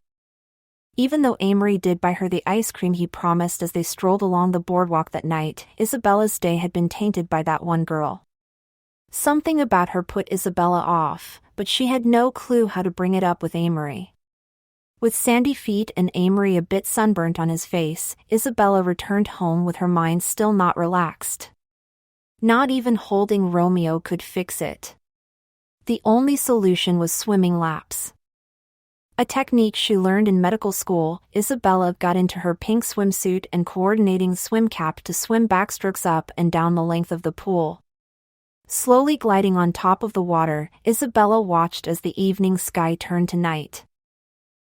Even though Amory did buy her the ice cream he promised as they strolled along the boardwalk that night, Isabella's day had been tainted by that one girl. Something about her put Isabella off, but she had no clue how to bring it up with Amory. With sandy feet and Amory a bit sunburnt on his face, Isabella returned home with her mind still not relaxed. Not even holding Romeo could fix it. The only solution was swimming laps. A technique she learned in medical school, Isabella got into her pink swimsuit and coordinating swim cap to swim backstrokes up and down the length of the pool. Slowly gliding on top of the water, Isabella watched as the evening sky turned to night.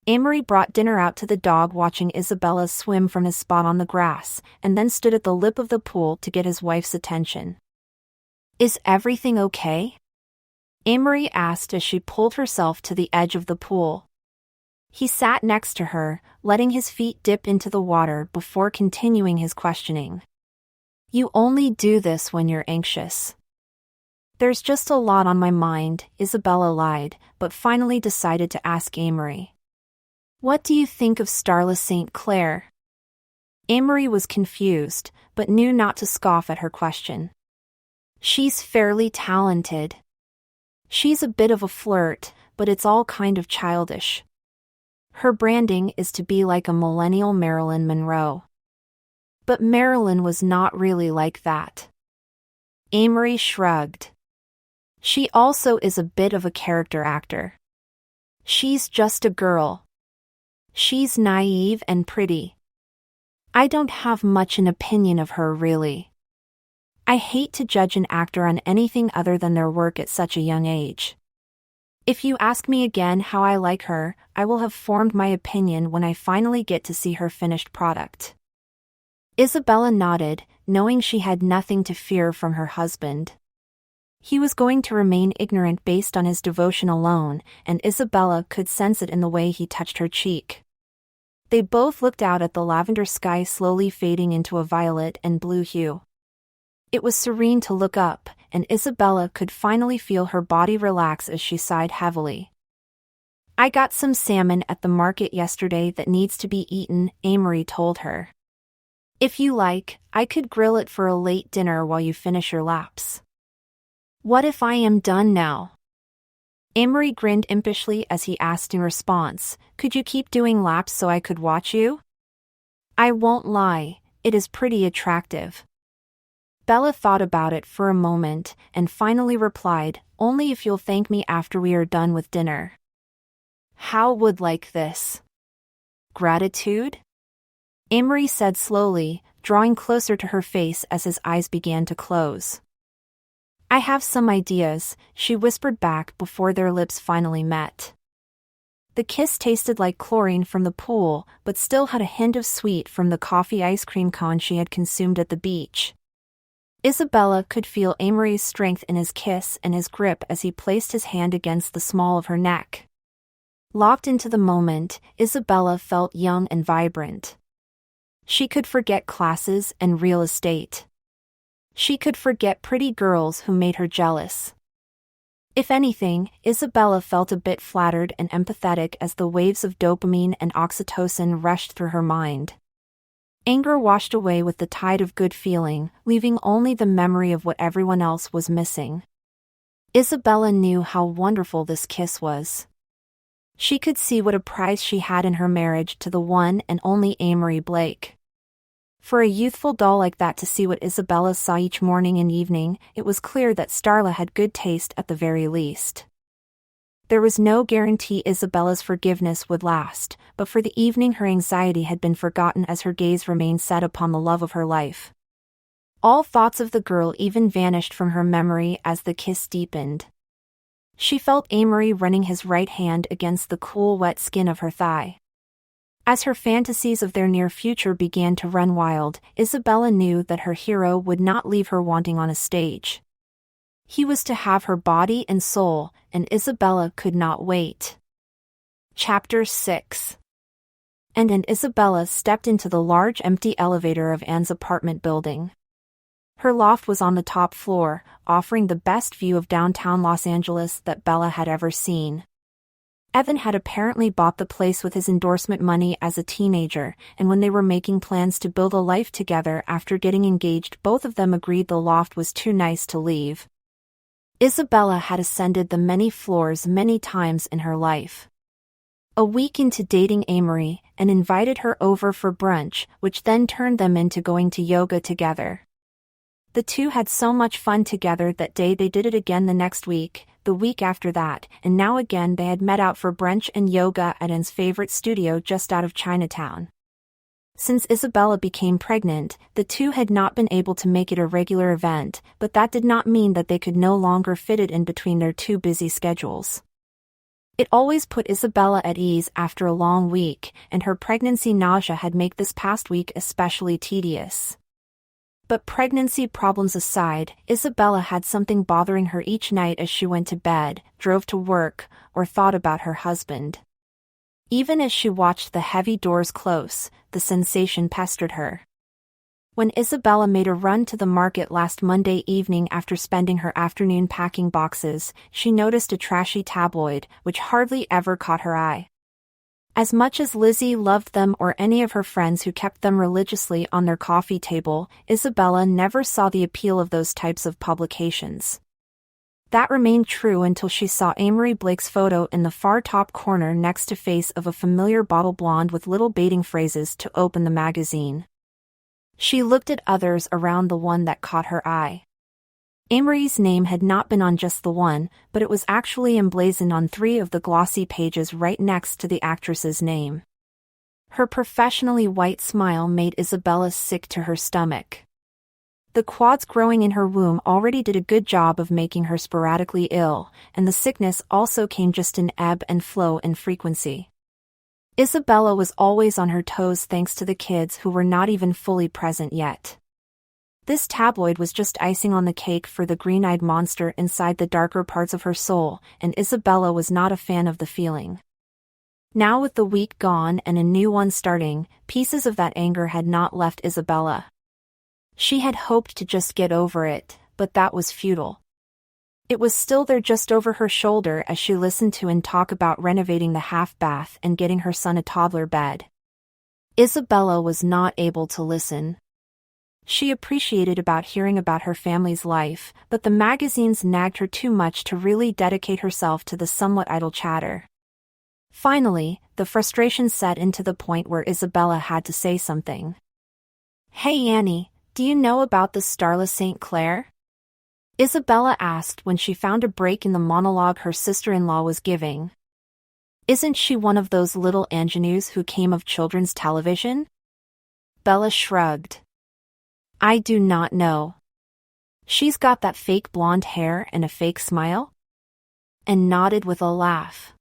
Amory brought dinner out to the dog watching Isabella swim from his spot on the grass, and then stood at the lip of the pool to get his wife's attention. "Is everything okay?" Amory asked as she pulled herself to the edge of the pool. He sat next to her, letting his feet dip into the water before continuing his questioning. "You only do this when you're anxious." "There's just a lot on my mind," Isabella lied, but finally decided to ask Amory. "What do you think of Starla St. Clair?" Amory was confused, but knew not to scoff at her question. "She's fairly talented. She's a bit of a flirt, but it's all kind of childish. Her branding is to be like a millennial Marilyn Monroe. But Marilyn was not really like that." Amory shrugged. "She also is a bit of a character actor. She's just a girl. She's naive and pretty. I don't have much an opinion of her really. I hate to judge an actor on anything other than their work at such a young age. If you ask me again how I like her, I will have formed my opinion when I finally get to see her finished product." Isabella nodded, knowing she had nothing to fear from her husband. He was going to remain ignorant based on his devotion alone, and Isabella could sense it in the way he touched her cheek. They both looked out at the lavender sky slowly fading into a violet and blue hue. It was serene to look up, and Isabella could finally feel her body relax as she sighed heavily. "I got some salmon at the market yesterday that needs to be eaten," Amory told her. "If you like, I could grill it for a late dinner while you finish your laps." "What if I am done now?" Amory grinned impishly as he asked in response, "Could you keep doing laps so I could watch you?" "I won't lie, it is pretty attractive." Bella thought about it for a moment, and finally replied, "Only if you'll thank me after we are done with dinner." "How would like this?" "Gratitude?" Amory said slowly, drawing closer to her face as his eyes began to close. "I have some ideas," she whispered back before their lips finally met. The kiss tasted like chlorine from the pool, but still had a hint of sweet from the coffee ice cream cone she had consumed at the beach. Isabella could feel Amory's strength in his kiss and his grip as he placed his hand against the small of her neck. Locked into the moment, Isabella felt young and vibrant. She could forget classes and real estate. She could forget pretty girls who made her jealous. If anything, Isabella felt a bit flattered and empathetic as the waves of dopamine and oxytocin rushed through her mind. Anger washed away with the tide of good feeling, leaving only the memory of what everyone else was missing. Isabella knew how wonderful this kiss was. She could see what a prize she had in her marriage to the one and only Amory Blake. For a youthful doll like that to see what Isabella saw each morning and evening, it was clear that Starla had good taste at the very least. There was no guarantee Isabella's forgiveness would last, but for the evening her anxiety had been forgotten as her gaze remained set upon the love of her life. All thoughts of the girl even vanished from her memory as the kiss deepened. She felt Amory running his right hand against the cool wet skin of her thigh. As her fantasies of their near future began to run wild, Isabella knew that her hero would not leave her wanting on a stage. He was to have her body and soul, and Isabella could not wait. Chapter 6. And Isabella stepped into the large empty elevator of Anne's apartment building. Her loft was on the top floor, offering the best view of downtown Los Angeles that Bella had ever seen. Evan had apparently bought the place with his endorsement money as a teenager, and when they were making plans to build a life together after getting engaged, both of them agreed the loft was too nice to leave. Isabella had ascended the many floors many times in her life. A week into dating Amory, and invited her over for brunch, which then turned them into going to yoga together. The two had so much fun together that day they did it again the next week, the week after that, and now again they had met out for brunch and yoga at Anne's favorite studio just out of Chinatown. Since Isabella became pregnant, the two had not been able to make it a regular event, but that did not mean that they could no longer fit it in between their two busy schedules. It always put Isabella at ease after a long week, and her pregnancy nausea had made this past week especially tedious. But pregnancy problems aside, Isabella had something bothering her each night as she went to bed, drove to work, or thought about her husband. Even as she watched the heavy doors close, the sensation pestered her. When Isabella made a run to the market last Monday evening after spending her afternoon packing boxes, she noticed a trashy tabloid, which hardly ever caught her eye. As much as Lizzie loved them or any of her friends who kept them religiously on their coffee table, Isabella never saw the appeal of those types of publications. That remained true until she saw Amory Blake's photo in the far top corner next to face of a familiar bottle blonde with little baiting phrases to open the magazine. She looked at others around the one that caught her eye. Amory's name had not been on just the one, but it was actually emblazoned on 3 of the glossy pages right next to the actress's name. Her professionally white smile made Isabella sick to her stomach. The quads growing in her womb already did a good job of making her sporadically ill, and the sickness also came just in ebb and flow in frequency. Isabella was always on her toes thanks to the kids who were not even fully present yet. This tabloid was just icing on the cake for the green-eyed monster inside the darker parts of her soul, and Isabella was not a fan of the feeling. Now with the week gone and a new one starting, pieces of that anger had not left Isabella. She had hoped to just get over it, but that was futile. It was still there just over her shoulder as she listened to Anne talk about renovating the half-bath and getting her son a toddler bed. Isabella was not able to listen. She appreciated hearing about her family's life, but the magazines nagged her too much to really dedicate herself to the somewhat idle chatter. Finally, the frustration set in to the point where Isabella had to say something. "Hey Annie, do you know about the Starla St. Clair?" Isabella asked when she found a break in the monologue her sister-in-law was giving. "Isn't she one of those little ingenues who came of children's television?" Bella shrugged. "I do not know. She's got that fake blonde hair and a fake smile?" And nodded with a laugh.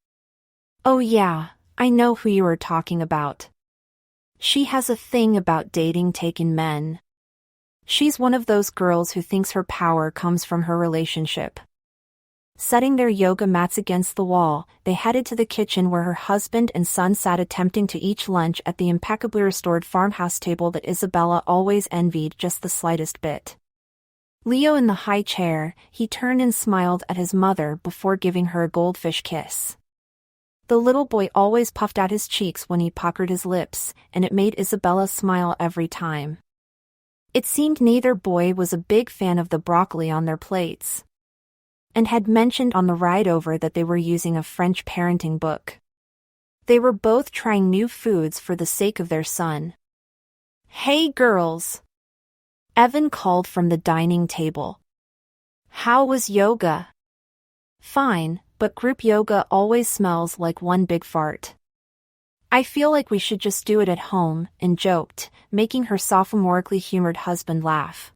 "Oh yeah, I know who you are talking about. She has a thing about dating taken men. She's one of those girls who thinks her power comes from her relationship." Setting their yoga mats against the wall, they headed to the kitchen where her husband and son sat attempting to eat lunch at the impeccably restored farmhouse table that Isabella always envied just the slightest bit. Leo in the high chair, he turned and smiled at his mother before giving her a goldfish kiss. The little boy always puffed out his cheeks when he puckered his lips, and it made Isabella smile every time. It seemed neither boy was a big fan of the broccoli on their plates, and had mentioned on the ride over that they were using a French parenting book. They were both trying new foods for the sake of their son. "Hey girls!" Evan called from the dining table. "How was yoga?" "Fine, but group yoga always smells like one big fart." "I feel like we should just do it at home," and joked, making her sophomorically humored husband laugh.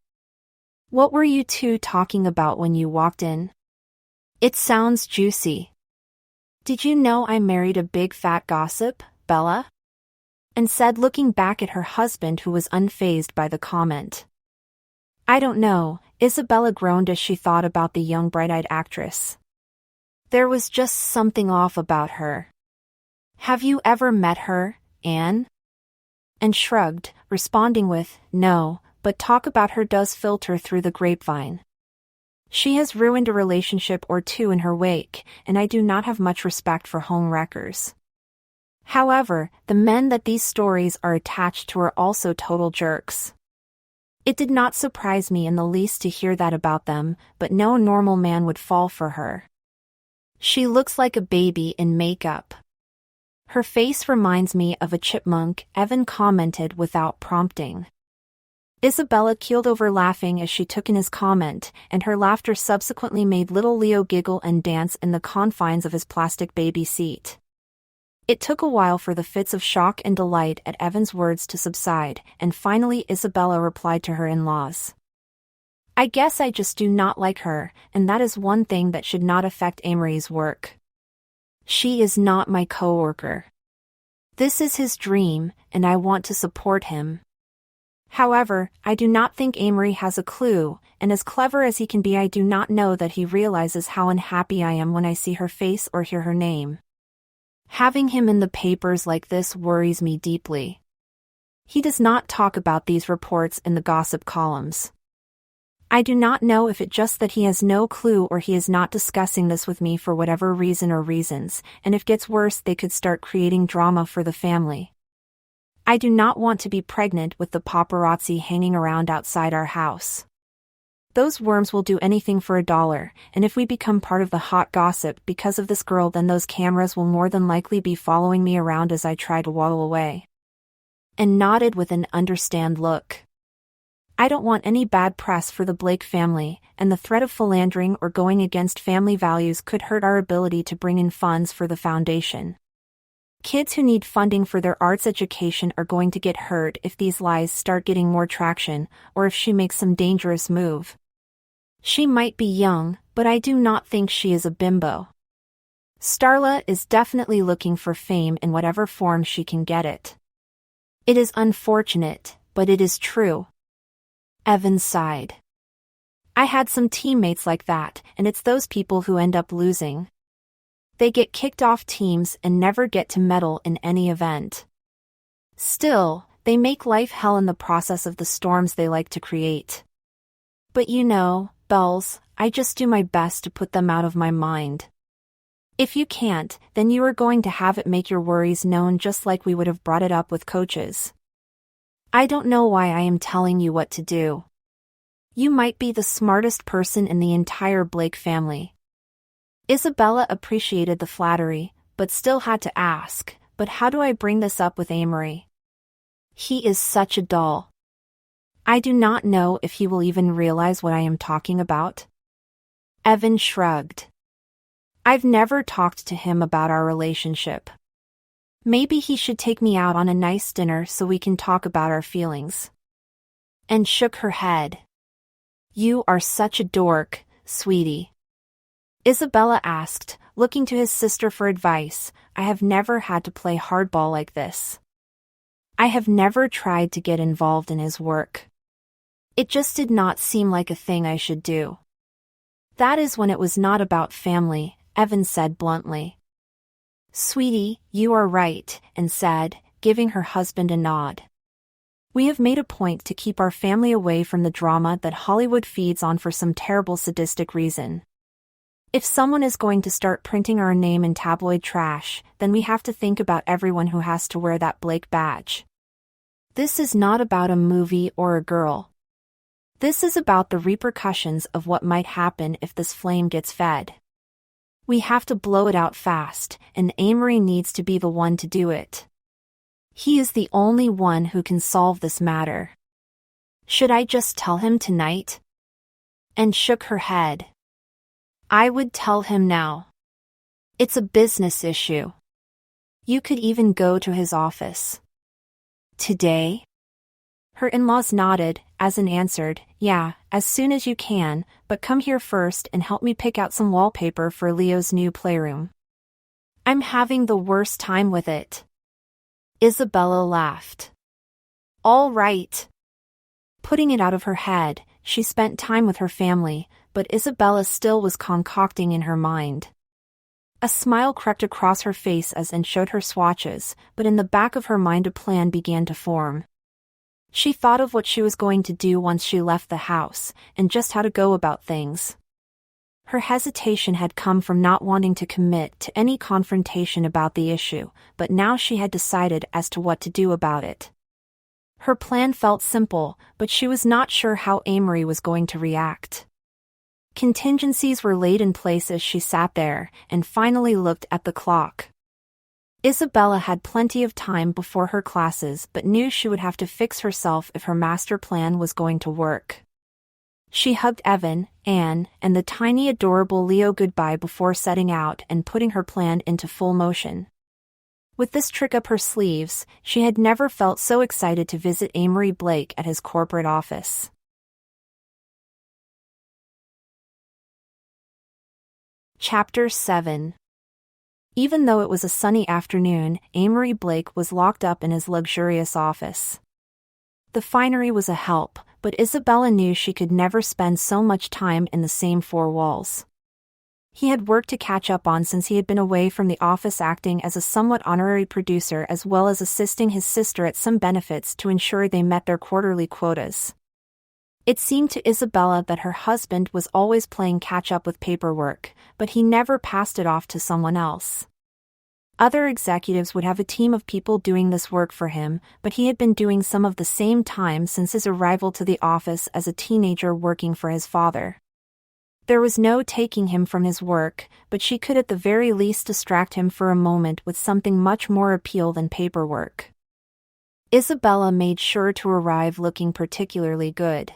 "What were you two talking about when you walked in?" "It sounds juicy." "Did you know I married a big fat gossip, Bella?" and said, looking back at her husband who was unfazed by the comment. "I don't know," Isabella groaned as she thought about the young bright-eyed actress. There was just something off about her. "Have you ever met her, Anne?" and shrugged, responding with, "No, but talk about her does filter through the grapevine. She has ruined a relationship or two in her wake, and I do not have much respect for home wreckers. However, the men that these stories are attached to are also total jerks. It did not surprise me in the least to hear that about them, but no normal man would fall for her. She looks like a baby in makeup. Her face reminds me of a chipmunk," Evan commented without prompting. Isabella keeled over laughing as she took in his comment, and her laughter subsequently made little Leo giggle and dance in the confines of his plastic baby seat. It took a while for the fits of shock and delight at Evan's words to subside, and finally Isabella replied to her in-laws. "I guess I just do not like her, and that is one thing that should not affect Amory's work. She is not my coworker. This is his dream, and I want to support him. However, I do not think Amory has a clue, and as clever as he can be, I do not know that he realizes how unhappy I am when I see her face or hear her name. Having him in the papers like this worries me deeply. He does not talk about these reports in the gossip columns. I do not know if it's just that he has no clue or he is not discussing this with me for whatever reason or reasons, and if it gets worse they could start creating drama for the family. I do not want to be pregnant with the paparazzi hanging around outside our house. Those worms will do anything for $1, and if we become part of the hot gossip because of this girl, then those cameras will more than likely be following me around as I try to waddle away." And nodded with an understand look. "I don't want any bad press for the Blake family, and the threat of philandering or going against family values could hurt our ability to bring in funds for the foundation. Kids who need funding for their arts education are going to get hurt if these lies start getting more traction, or if she makes some dangerous move. She might be young, but I do not think she is a bimbo. Starla is definitely looking for fame in whatever form she can get it. It is unfortunate, but it is true." Evan sighed. "I had some teammates like that, and it's those people who end up losing. They get kicked off teams and never get to medal in any event. Still, they make life hell in the process of the storms they like to create. But you know, Bells, I just do my best to put them out of my mind. If you can't, then you are going to have it make your worries known just like we would have brought it up with coaches. I don't know why I am telling you what to do. You might be the smartest person in the entire Blake family." Isabella appreciated the flattery, but still had to ask, "But how do I bring this up with Amory? He is such a doll. I do not know if he will even realize what I am talking about." Evan shrugged. "I've never talked to him about our relationship. Maybe he should take me out on a nice dinner so we can talk about our feelings." And shook her head. "You are such a dork, sweetie." Isabella asked, looking to his sister for advice. "I have never had to play hardball like this. I have never tried to get involved in his work. It just did not seem like a thing I should do." "That is when it was not about family," Evan said bluntly. "Sweetie, you are right," and said, giving her husband a nod. "We have made a point to keep our family away from the drama that Hollywood feeds on for some terrible sadistic reason. If someone is going to start printing our name in tabloid trash, then we have to think about everyone who has to wear that Blake badge. This is not about a movie or a girl. This is about the repercussions of what might happen if this flame gets fed. We have to blow it out fast, and Amory needs to be the one to do it. He is the only one who can solve this matter. Should I just tell him tonight? Anne shook her head. I would tell him now. It's a business issue. You could even go to his office. Today? Her in-laws nodded, as Anne answered, yeah, as soon as you can, but come here first and help me pick out some wallpaper for Leo's new playroom. I'm having the worst time with it. Isabella laughed. All right. Putting it out of her head, she spent time with her family, but Isabella still was concocting in her mind. A smile crept across her face as Anne showed her swatches, but in the back of her mind a plan began to form. She thought of what she was going to do once she left the house, and just how to go about things. Her hesitation had come from not wanting to commit to any confrontation about the issue, but now she had decided as to what to do about it. Her plan felt simple, but she was not sure how Amory was going to react. Contingencies were laid in place as she sat there, and finally looked at the clock. Isabella had plenty of time before her classes but knew she would have to fix herself if her master plan was going to work. She hugged Evan, Anne, and the tiny adorable Leo goodbye before setting out and putting her plan into full motion. With this trick up her sleeves, she had never felt so excited to visit Amory Blake at his corporate office. Chapter 7. Even though it was a sunny afternoon, Amory Blake was locked up in his luxurious office. The finery was a help, but Isabella knew she could never spend so much time in the same four walls. He had work to catch up on since he had been away from the office acting as a somewhat honorary producer as well as assisting his sister at some benefits to ensure they met their quarterly quotas. It seemed to Isabella that her husband was always playing catch-up with paperwork, but he never passed it off to someone else. Other executives would have a team of people doing this work for him, but he had been doing some of the same time since his arrival to the office as a teenager working for his father. There was no taking him from his work, but she could at the very least distract him for a moment with something much more appeal than paperwork. Isabella made sure to arrive looking particularly good.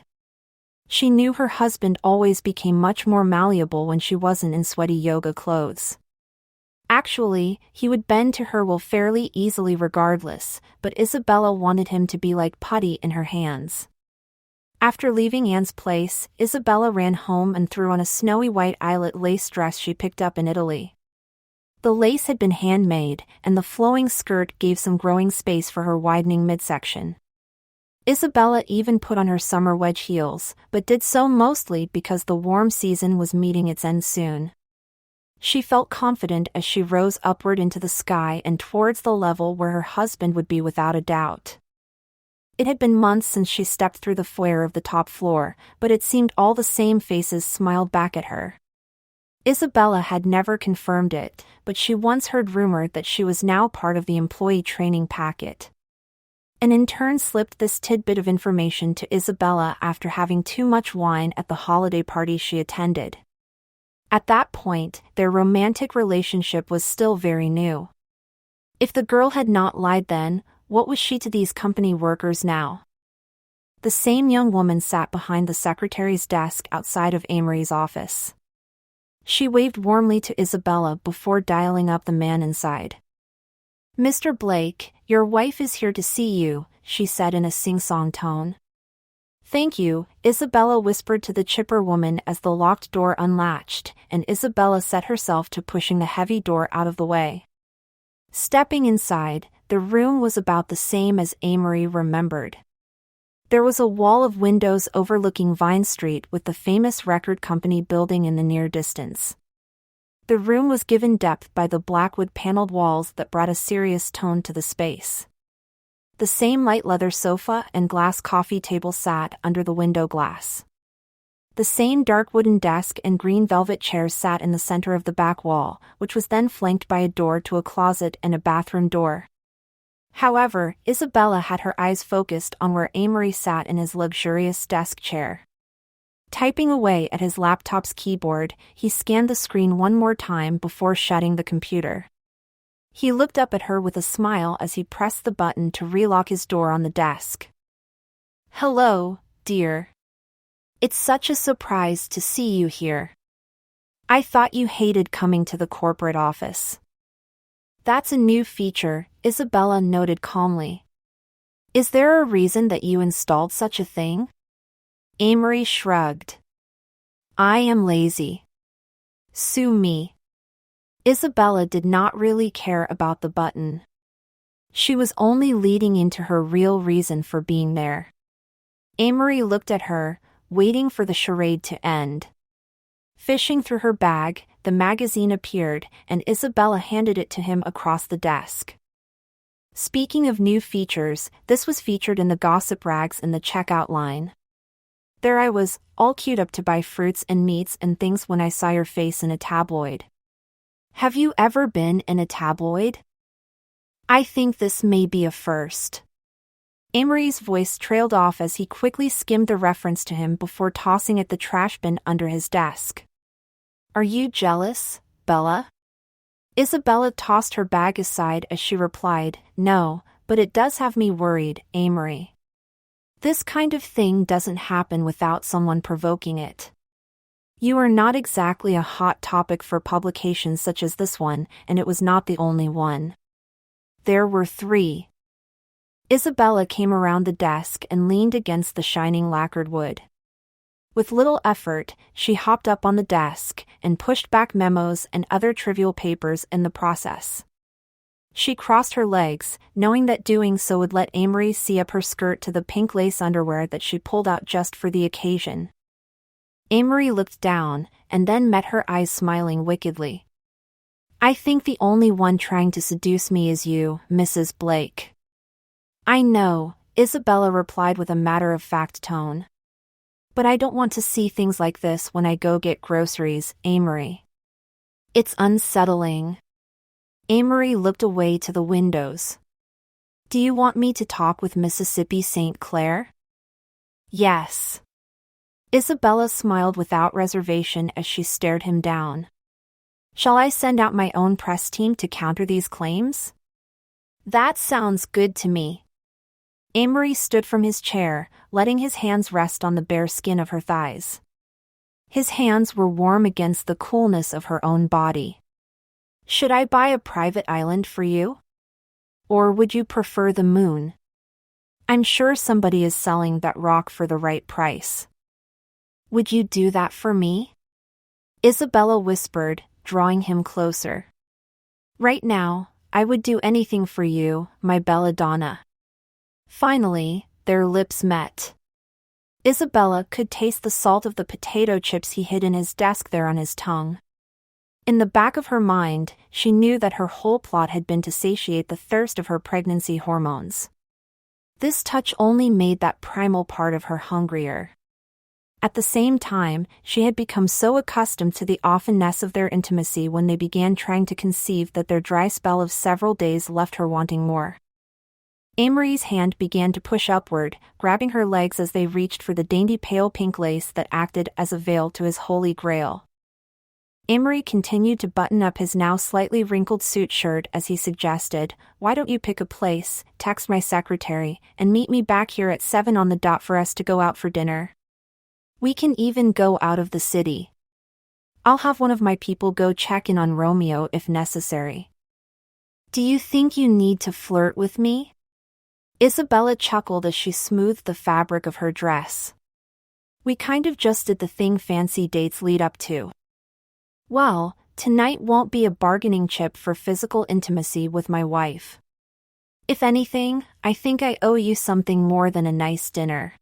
She knew her husband always became much more malleable when she wasn't in sweaty yoga clothes. Actually, he would bend to her will fairly easily regardless, but Isabella wanted him to be like putty in her hands. After leaving Anne's place, Isabella ran home and threw on a snowy white eyelet lace dress she picked up in Italy. The lace had been handmade, and the flowing skirt gave some growing space for her widening midsection. Isabella even put on her summer wedge heels, but did so mostly because the warm season was meeting its end soon. She felt confident as she rose upward into the sky and towards the level where her husband would be without a doubt. It had been months since she stepped through the foyer of the top floor, but it seemed all the same faces smiled back at her. Isabella had never confirmed it, but she once heard rumored that she was now part of the employee training packet. An intern slipped this tidbit of information to Isabella after having too much wine at the holiday party she attended. At that point, their romantic relationship was still very new. If the girl had not lied then, what was she to these company workers now? The same young woman sat behind the secretary's desk outside of Amory's office. She waved warmly to Isabella before dialing up the man inside. "Mr. Blake, your wife is here to see you," she said in a sing-song tone. "Thank you," Isabella whispered to the chipper woman as the locked door unlatched, and Isabella set herself to pushing the heavy door out of the way. Stepping inside, the room was about the same as Amory remembered. There was a wall of windows overlooking Vine Street with the famous record company building in the near distance. The room was given depth by the blackwood paneled walls that brought a serious tone to the space. The same light leather sofa and glass coffee table sat under the window glass. The same dark wooden desk and green velvet chairs sat in the center of the back wall, which was then flanked by a door to a closet and a bathroom door. However, Isabella had her eyes focused on where Amory sat in his luxurious desk chair. Typing away at his laptop's keyboard, he scanned the screen one more time before shutting the computer. He looked up at her with a smile as he pressed the button to relock his door on the desk. "Hello, dear. It's such a surprise to see you here. I thought you hated coming to the corporate office." "That's a new feature," Isabella noted calmly. "Is there a reason that you installed such a thing?" Amory shrugged. "I am lazy. Sue me." Isabella did not really care about the button. She was only leading into her real reason for being there. Amory looked at her, waiting for the charade to end. Fishing through her bag, the magazine appeared, and Isabella handed it to him across the desk. Speaking of new features, this was featured in the gossip rags in the checkout line. There I was, all queued up to buy fruits and meats and things when I saw your face in a tabloid. Have you ever been in a tabloid? I think this may be a first. Amory's voice trailed off as he quickly skimmed the reference to him before tossing it the trash bin under his desk. Are you jealous, Bella? Isabella tossed her bag aside as she replied, No, but it does have me worried, Amory. This kind of thing doesn't happen without someone provoking it. You are not exactly a hot topic for publications such as this one, and it was not the only one. There were 3. Isabella came around the desk and leaned against the shining lacquered wood. With little effort, she hopped up on the desk and pushed back memos and other trivial papers in the process. She crossed her legs, knowing that doing so would let Amory see up her skirt to the pink lace underwear that she pulled out just for the occasion. Amory looked down, and then met her eyes smiling wickedly. I think the only one trying to seduce me is you, Mrs. Blake. I know, Isabella replied with a matter-of-fact tone. But I don't want to see things like this when I go get groceries, Amory. It's unsettling. Amory looked away to the windows. Do you want me to talk with Mississippi St. Clair? Yes. Isabella smiled without reservation as she stared him down. Shall I send out my own press team to counter these claims? That sounds good to me. Amory stood from his chair, letting his hands rest on the bare skin of her thighs. His hands were warm against the coolness of her own body. Should I buy a private island for you? Or would you prefer the moon? I'm sure somebody is selling that rock for the right price. Would you do that for me? Isabella whispered, drawing him closer. Right now, I would do anything for you, my belladonna. Finally, their lips met. Isabella could taste the salt of the potato chips he hid in his desk there on his tongue. In the back of her mind, she knew that her whole plot had been to satiate the thirst of her pregnancy hormones. This touch only made that primal part of her hungrier. At the same time, she had become so accustomed to the offenness of their intimacy when they began trying to conceive that their dry spell of several days left her wanting more. Amory's hand began to push upward, grabbing her legs as they reached for the dainty pale pink lace that acted as a veil to his holy grail. Amory continued to button up his now slightly wrinkled suit shirt as he suggested, Why don't you pick a place, text my secretary, and meet me back here at 7 on the dot for us to go out for dinner? We can even go out of the city. I'll have one of my people go check in on Romeo if necessary. Do you think you need to flirt with me? Isabella chuckled as she smoothed the fabric of her dress. We kind of just did the thing fancy dates lead up to. Well, tonight won't be a bargaining chip for physical intimacy with my wife. If anything, I think I owe you something more than a nice dinner.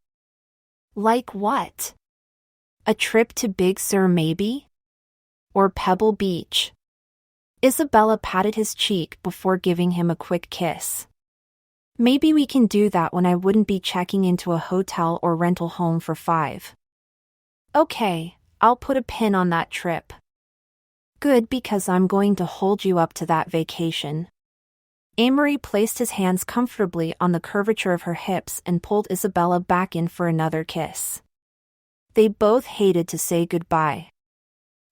Like what? A trip to Big Sur maybe? Or Pebble Beach? Isabella patted his cheek before giving him a quick kiss. Maybe we can do that when I wouldn't be checking into a hotel or rental home for 5. Okay, I'll put a pin on that trip. Good, because I'm going to hold you up to that vacation. Amory placed his hands comfortably on the curvature of her hips and pulled Isabella back in for another kiss. They both hated to say goodbye.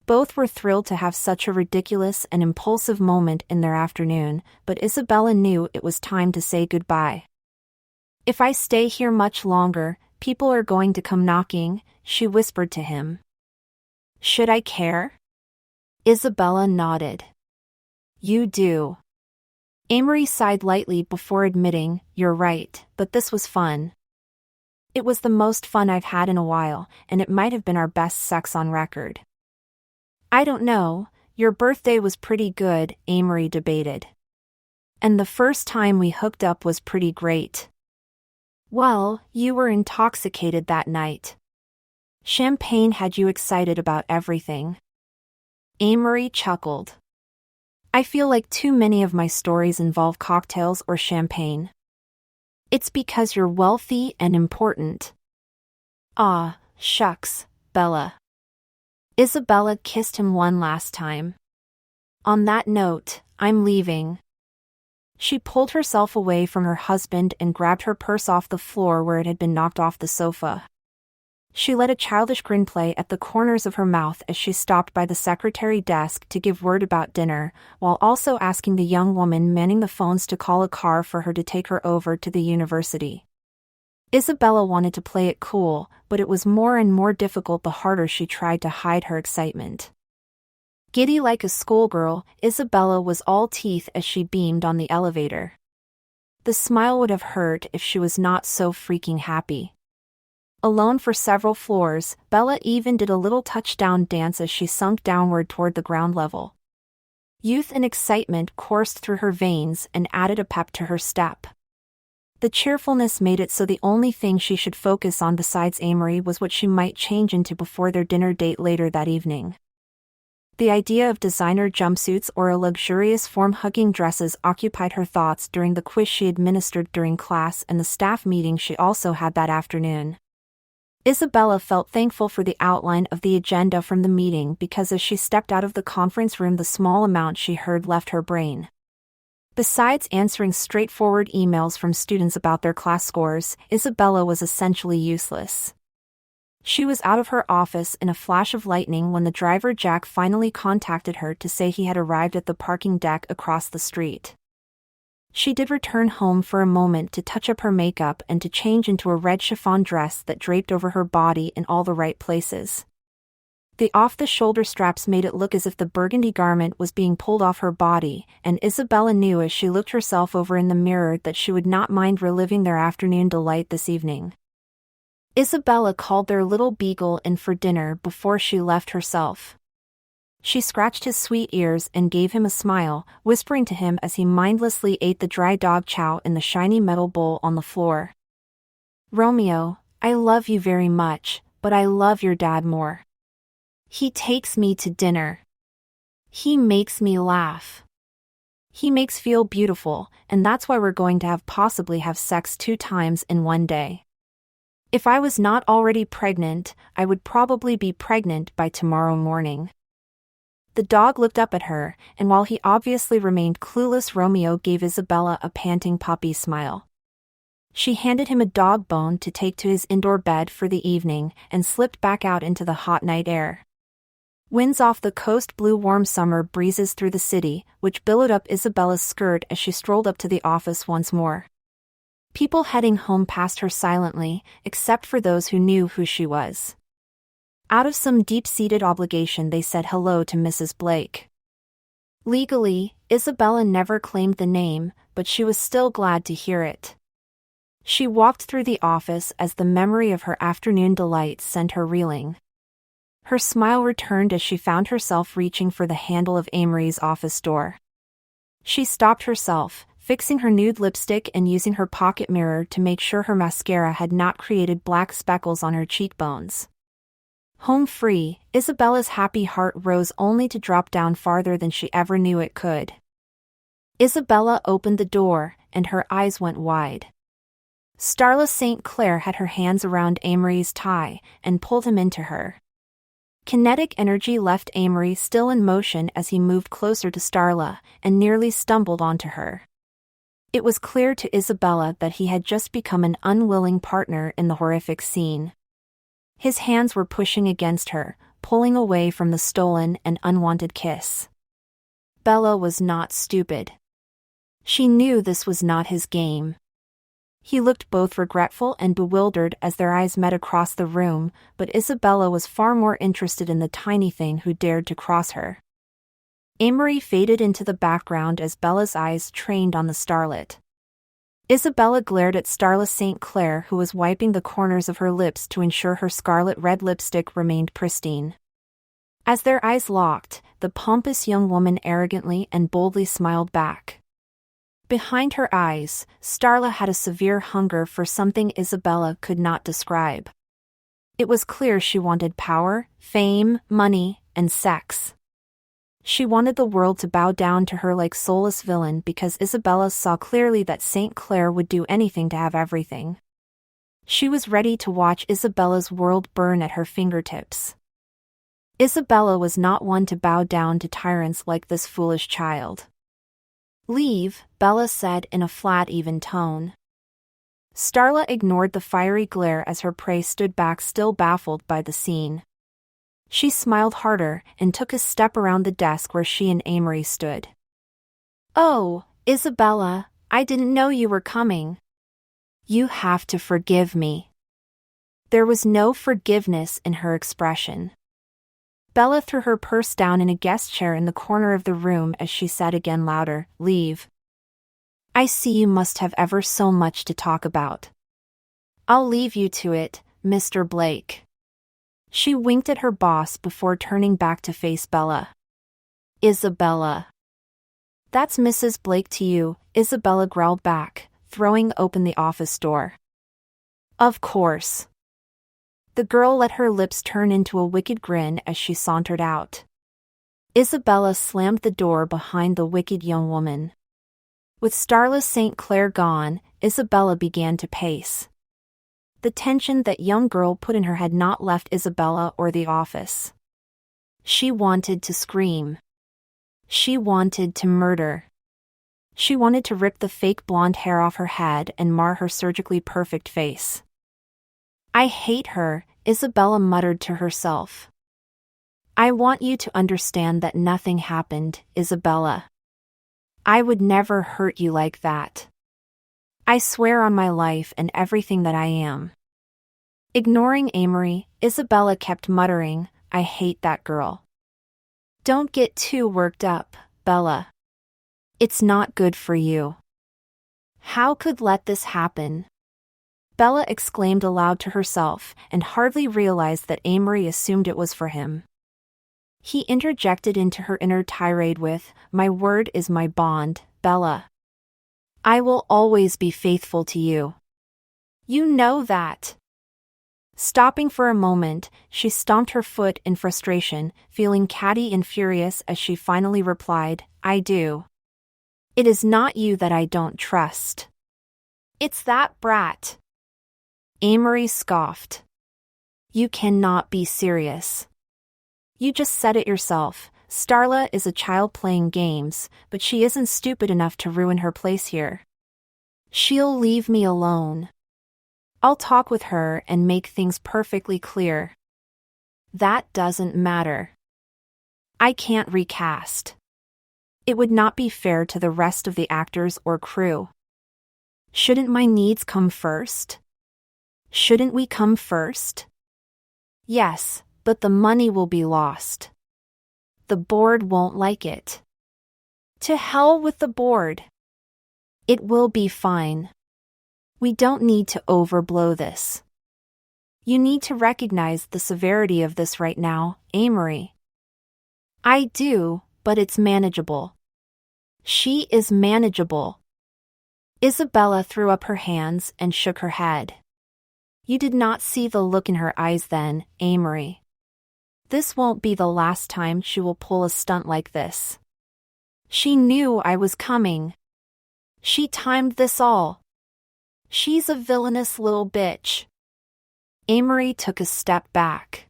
Both were thrilled to have such a ridiculous and impulsive moment in their afternoon, but Isabella knew it was time to say goodbye. "If I stay here much longer, people are going to come knocking," she whispered to him. "Should I care?" Isabella nodded. "You do." Amory sighed lightly before admitting, "You're right, but this was fun. It was the most fun I've had in a while, and it might have been our best sex on record." "I don't know, your birthday was pretty good," Amory debated. "And the first time we hooked up was pretty great." "Well, you were intoxicated that night. Champagne had you excited about everything." Amory chuckled. "I feel like too many of my stories involve cocktails or champagne." "It's because you're wealthy and important." "Aw, shucks, Bella." Isabella kissed him one last time. "On that note, I'm leaving." She pulled herself away from her husband and grabbed her purse off the floor where it had been knocked off the sofa. She let a childish grin play at the corners of her mouth as she stopped by the secretary desk to give word about dinner, while also asking the young woman manning the phones to call a car for her to take her over to the university. Isabella wanted to play it cool, but it was more and more difficult the harder she tried to hide her excitement. Giddy like a schoolgirl, Isabella was all teeth as she beamed on the elevator. The smile would have hurt if she was not so freaking happy. Alone for several floors, Bella even did a little touchdown dance as she sunk downward toward the ground level. Youth and excitement coursed through her veins and added a pep to her step. The cheerfulness made it so the only thing she should focus on besides Amory was what she might change into before their dinner date later that evening. The idea of designer jumpsuits or a luxurious form-hugging dresses occupied her thoughts during the quiz she administered during class and the staff meeting she also had that afternoon. Isabella felt thankful for the outline of the agenda from the meeting because as she stepped out of the conference room the small amount she heard left her brain. Besides answering straightforward emails from students about their class scores, Isabella was essentially useless. She was out of her office in a flash of lightning when the driver Jack finally contacted her to say he had arrived at the parking deck across the street. She did return home for a moment to touch up her makeup and to change into a red chiffon dress that draped over her body in all the right places. The off-the-shoulder straps made it look as if the burgundy garment was being pulled off her body, and Isabella knew as she looked herself over in the mirror that she would not mind reliving their afternoon delight this evening. Isabella called their little beagle in for dinner before she left herself. She scratched his sweet ears and gave him a smile, whispering to him as he mindlessly ate the dry dog chow in the shiny metal bowl on the floor. "Romeo, I love you very much, but I love your dad more. He takes me to dinner. He makes me laugh. He makes me feel beautiful, and that's why we're going to possibly have sex 2 times in one day. If I was not already pregnant, I would probably be pregnant by tomorrow morning." The dog looked up at her, and while he obviously remained clueless, Romeo gave Isabella a panting puppy smile. She handed him a dog bone to take to his indoor bed for the evening and slipped back out into the hot night air. Winds off the coast blew warm summer breezes through the city, which billowed up Isabella's skirt as she strolled up to the office once more. People heading home passed her silently, except for those who knew who she was. Out of some deep-seated obligation they said hello to Mrs. Blake. Legally, Isabella never claimed the name, but she was still glad to hear it. She walked through the office as the memory of her afternoon delight sent her reeling. Her smile returned as she found herself reaching for the handle of Amory's office door. She stopped herself, fixing her nude lipstick and using her pocket mirror to make sure her mascara had not created black speckles on her cheekbones. Home free, Isabella's happy heart rose only to drop down farther than she ever knew it could. Isabella opened the door, and her eyes went wide. Starla St. Clair had her hands around Amory's tie and pulled him into her. Kinetic energy left Amory still in motion as he moved closer to Starla and nearly stumbled onto her. It was clear to Isabella that he had just become an unwilling partner in the horrific scene. His hands were pushing against her, pulling away from the stolen and unwanted kiss. Bella was not stupid. She knew this was not his game. He looked both regretful and bewildered as their eyes met across the room, but Isabella was far more interested in the tiny thing who dared to cross her. Amory faded into the background as Bella's eyes trained on the starlet. Isabella glared at Starla St. Clair, who was wiping the corners of her lips to ensure her scarlet red lipstick remained pristine. As their eyes locked, the pompous young woman arrogantly and boldly smiled back. Behind her eyes, Starla had a severe hunger for something Isabella could not describe. It was clear she wanted power, fame, money, and sex. She wanted the world to bow down to her like soulless villain because Isabella saw clearly that St. Clair would do anything to have everything. She was ready to watch Isabella's world burn at her fingertips. Isabella was not one to bow down to tyrants like this foolish child. "Leave," Bella said in a flat, even tone. Starla ignored the fiery glare as her prey stood back, still baffled by the scene. She smiled harder and took a step around the desk where she and Amory stood. "Oh, Isabella, I didn't know you were coming. You have to forgive me." There was no forgiveness in her expression. Bella threw her purse down in a guest chair in the corner of the room as she said again louder, "Leave. I see you must have ever so much to talk about. I'll leave you to it, Mr. Blake." She winked at her boss before turning back to face Bella. "Isabella." "That's Mrs. Blake to you," Isabella growled back, throwing open the office door. "Of course." The girl let her lips turn into a wicked grin as she sauntered out. Isabella slammed the door behind the wicked young woman. With Starla St. Clair gone, Isabella began to pace. The tension that young girl put in her had not left Isabella or the office. She wanted to scream. She wanted to murder. She wanted to rip the fake blonde hair off her head and mar her surgically perfect face. "I hate her," Isabella muttered to herself. "I want you to understand that nothing happened, Isabella. I would never hurt you like that. I swear on my life and everything that I am." Ignoring Amory, Isabella kept muttering, "I hate that girl. Don't get too worked up, Bella. It's not good for you. How could let this happen?" Bella exclaimed aloud to herself and hardly realized that Amory assumed it was for him. He interjected into her inner tirade with, "My word is my bond, Bella. I will always be faithful to you. You know that." Stopping for a moment, she stomped her foot in frustration, feeling catty and furious as she finally replied, "I do. It is not you that I don't trust. It's that brat." Amory scoffed. "You cannot be serious. You just said it yourself. Starla is a child playing games, but she isn't stupid enough to ruin her place here. She'll leave me alone. I'll talk with her and make things perfectly clear. That doesn't matter. I can't recast. It would not be fair to the rest of the actors or crew. Shouldn't my needs come first? Shouldn't we come first? Yes, but the money will be lost. The board won't like it. To hell with the board. It will be fine. We don't need to overblow this. You need to recognize the severity of this right now, Amory." "I do, but it's manageable." "She is manageable." Isabella threw up her hands and shook her head. "You did not see the look in her eyes then, Amory. This won't be the last time she will pull a stunt like this. She knew I was coming. She timed this all. She's a villainous little bitch." Amory took a step back.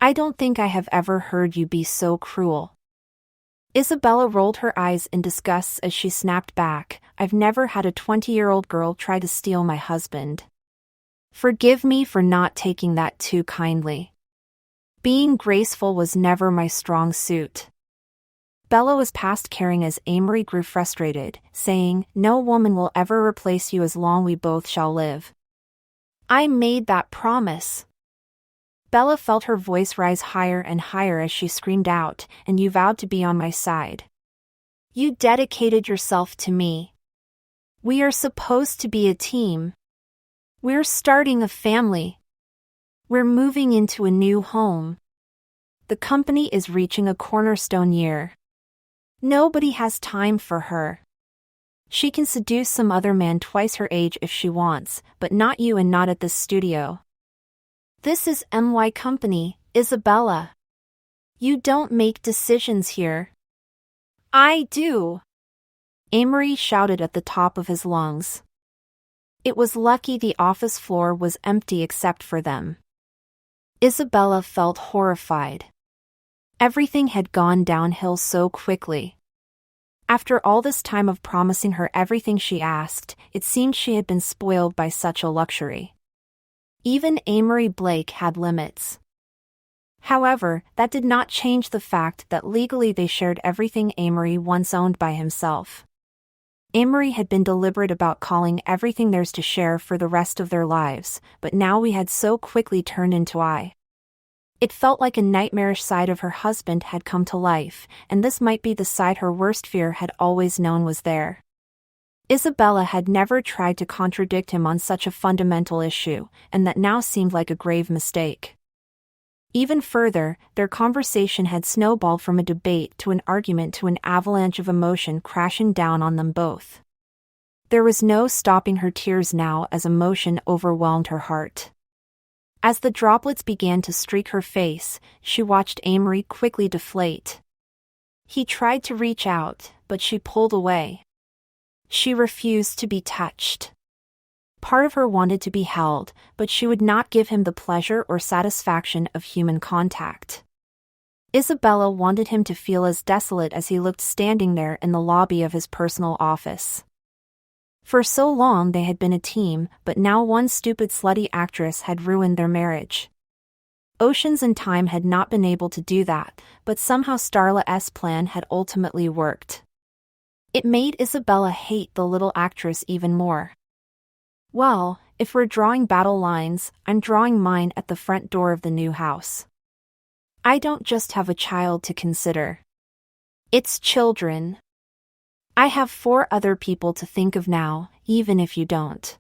"I don't think I have ever heard you be so cruel." Isabella rolled her eyes in disgust as she snapped back, "I've never had a 20-year-old girl try to steal my husband." Forgive me for not taking that too kindly. Being graceful was never my strong suit. Bella was past caring as Amory grew frustrated, saying, "No woman will ever replace you as long we both shall live." I made that promise. Bella felt her voice rise higher and higher as she screamed out, "And you vowed to be on my side. You dedicated yourself to me. We are supposed to be a team. We're starting a family. We're moving into a new home. The company is reaching a cornerstone year. Nobody has time for her. She can seduce some other man twice her age if she wants, but not you and not at this studio. This is MY Company, Isabella. You don't make decisions here." "I do," Amory shouted at the top of his lungs. It was lucky the office floor was empty except for them. Isabella felt horrified. Everything had gone downhill so quickly. After all this time of promising her everything she asked, it seemed she had been spoiled by such a luxury. Even Amory Blake had limits. However, that did not change the fact that legally they shared everything Amory once owned by himself. Amory had been deliberate about calling everything theirs to share for the rest of their lives, but now we had so quickly turned into I. It felt like a nightmarish side of her husband had come to life, and this might be the side her worst fear had always known was there. Isabella had never tried to contradict him on such a fundamental issue, and that now seemed like a grave mistake. Even further, their conversation had snowballed from a debate to an argument to an avalanche of emotion crashing down on them both. There was no stopping her tears now as emotion overwhelmed her heart. As the droplets began to streak her face, she watched Amory quickly deflate. He tried to reach out, but she pulled away. She refused to be touched. Part of her wanted to be held, but she would not give him the pleasure or satisfaction of human contact. Isabella wanted him to feel as desolate as he looked standing there in the lobby of his personal office. For so long they had been a team, but now one stupid slutty actress had ruined their marriage. Oceans and Time had not been able to do that, but somehow Starla's plan had ultimately worked. It made Isabella hate the little actress even more. Well, if we're drawing battle lines, I'm drawing mine at the front door of the new house. I don't just have a child to consider. It's children. I have 4 other people to think of now, even if you don't.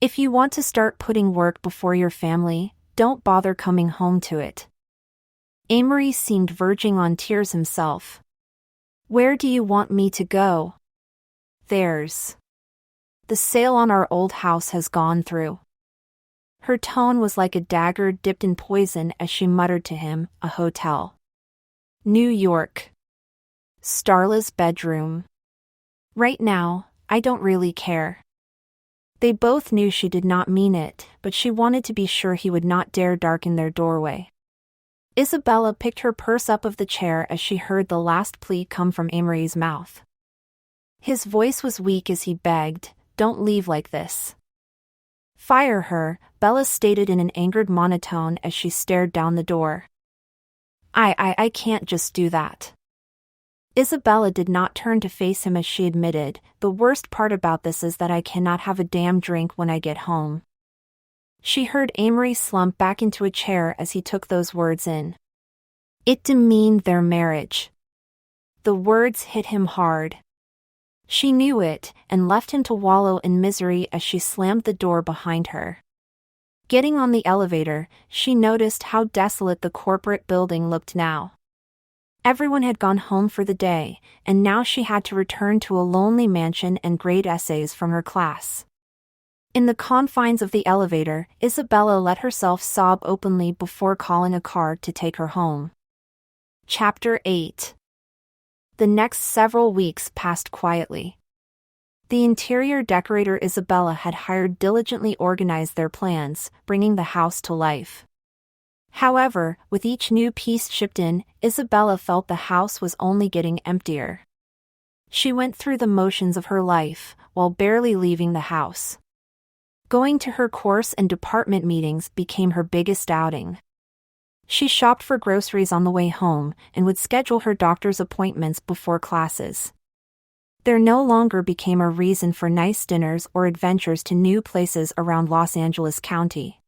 If you want to start putting work before your family, don't bother coming home to it. Amory seemed verging on tears himself. Where do you want me to go? There's. The sale on our old house has gone through. Her tone was like a dagger dipped in poison as she muttered to him, a hotel. New York. Starla's bedroom. Right now, I don't really care. They both knew she did not mean it, but she wanted to be sure he would not dare darken their doorway. Isabella picked her purse up of the chair as she heard the last plea come from Amory's mouth. His voice was weak as he begged, "Don't leave like this." "Fire her," Bella stated in an angered monotone as she stared down the door. I can't just do that." Isabella did not turn to face him as she admitted, "The worst part about this is that I cannot have a damn drink when I get home." She heard Amory slump back into a chair as he took those words in. It demeaned their marriage. The words hit him hard. She knew it, and left him to wallow in misery as she slammed the door behind her. Getting on the elevator, she noticed how desolate the corporate building looked now. Everyone had gone home for the day, and now she had to return to a lonely mansion and grade essays from her class. In the confines of the elevator, Isabella let herself sob openly before calling a car to take her home. Chapter 8. The next several weeks passed quietly. The interior decorator Isabella had hired diligently organized their plans, bringing the house to life. However, with each new piece shipped in, Isabella felt the house was only getting emptier. She went through the motions of her life, while barely leaving the house. Going to her course and department meetings became her biggest outing. She shopped for groceries on the way home and would schedule her doctor's appointments before classes. There no longer became a reason for nice dinners or adventures to new places around Los Angeles County.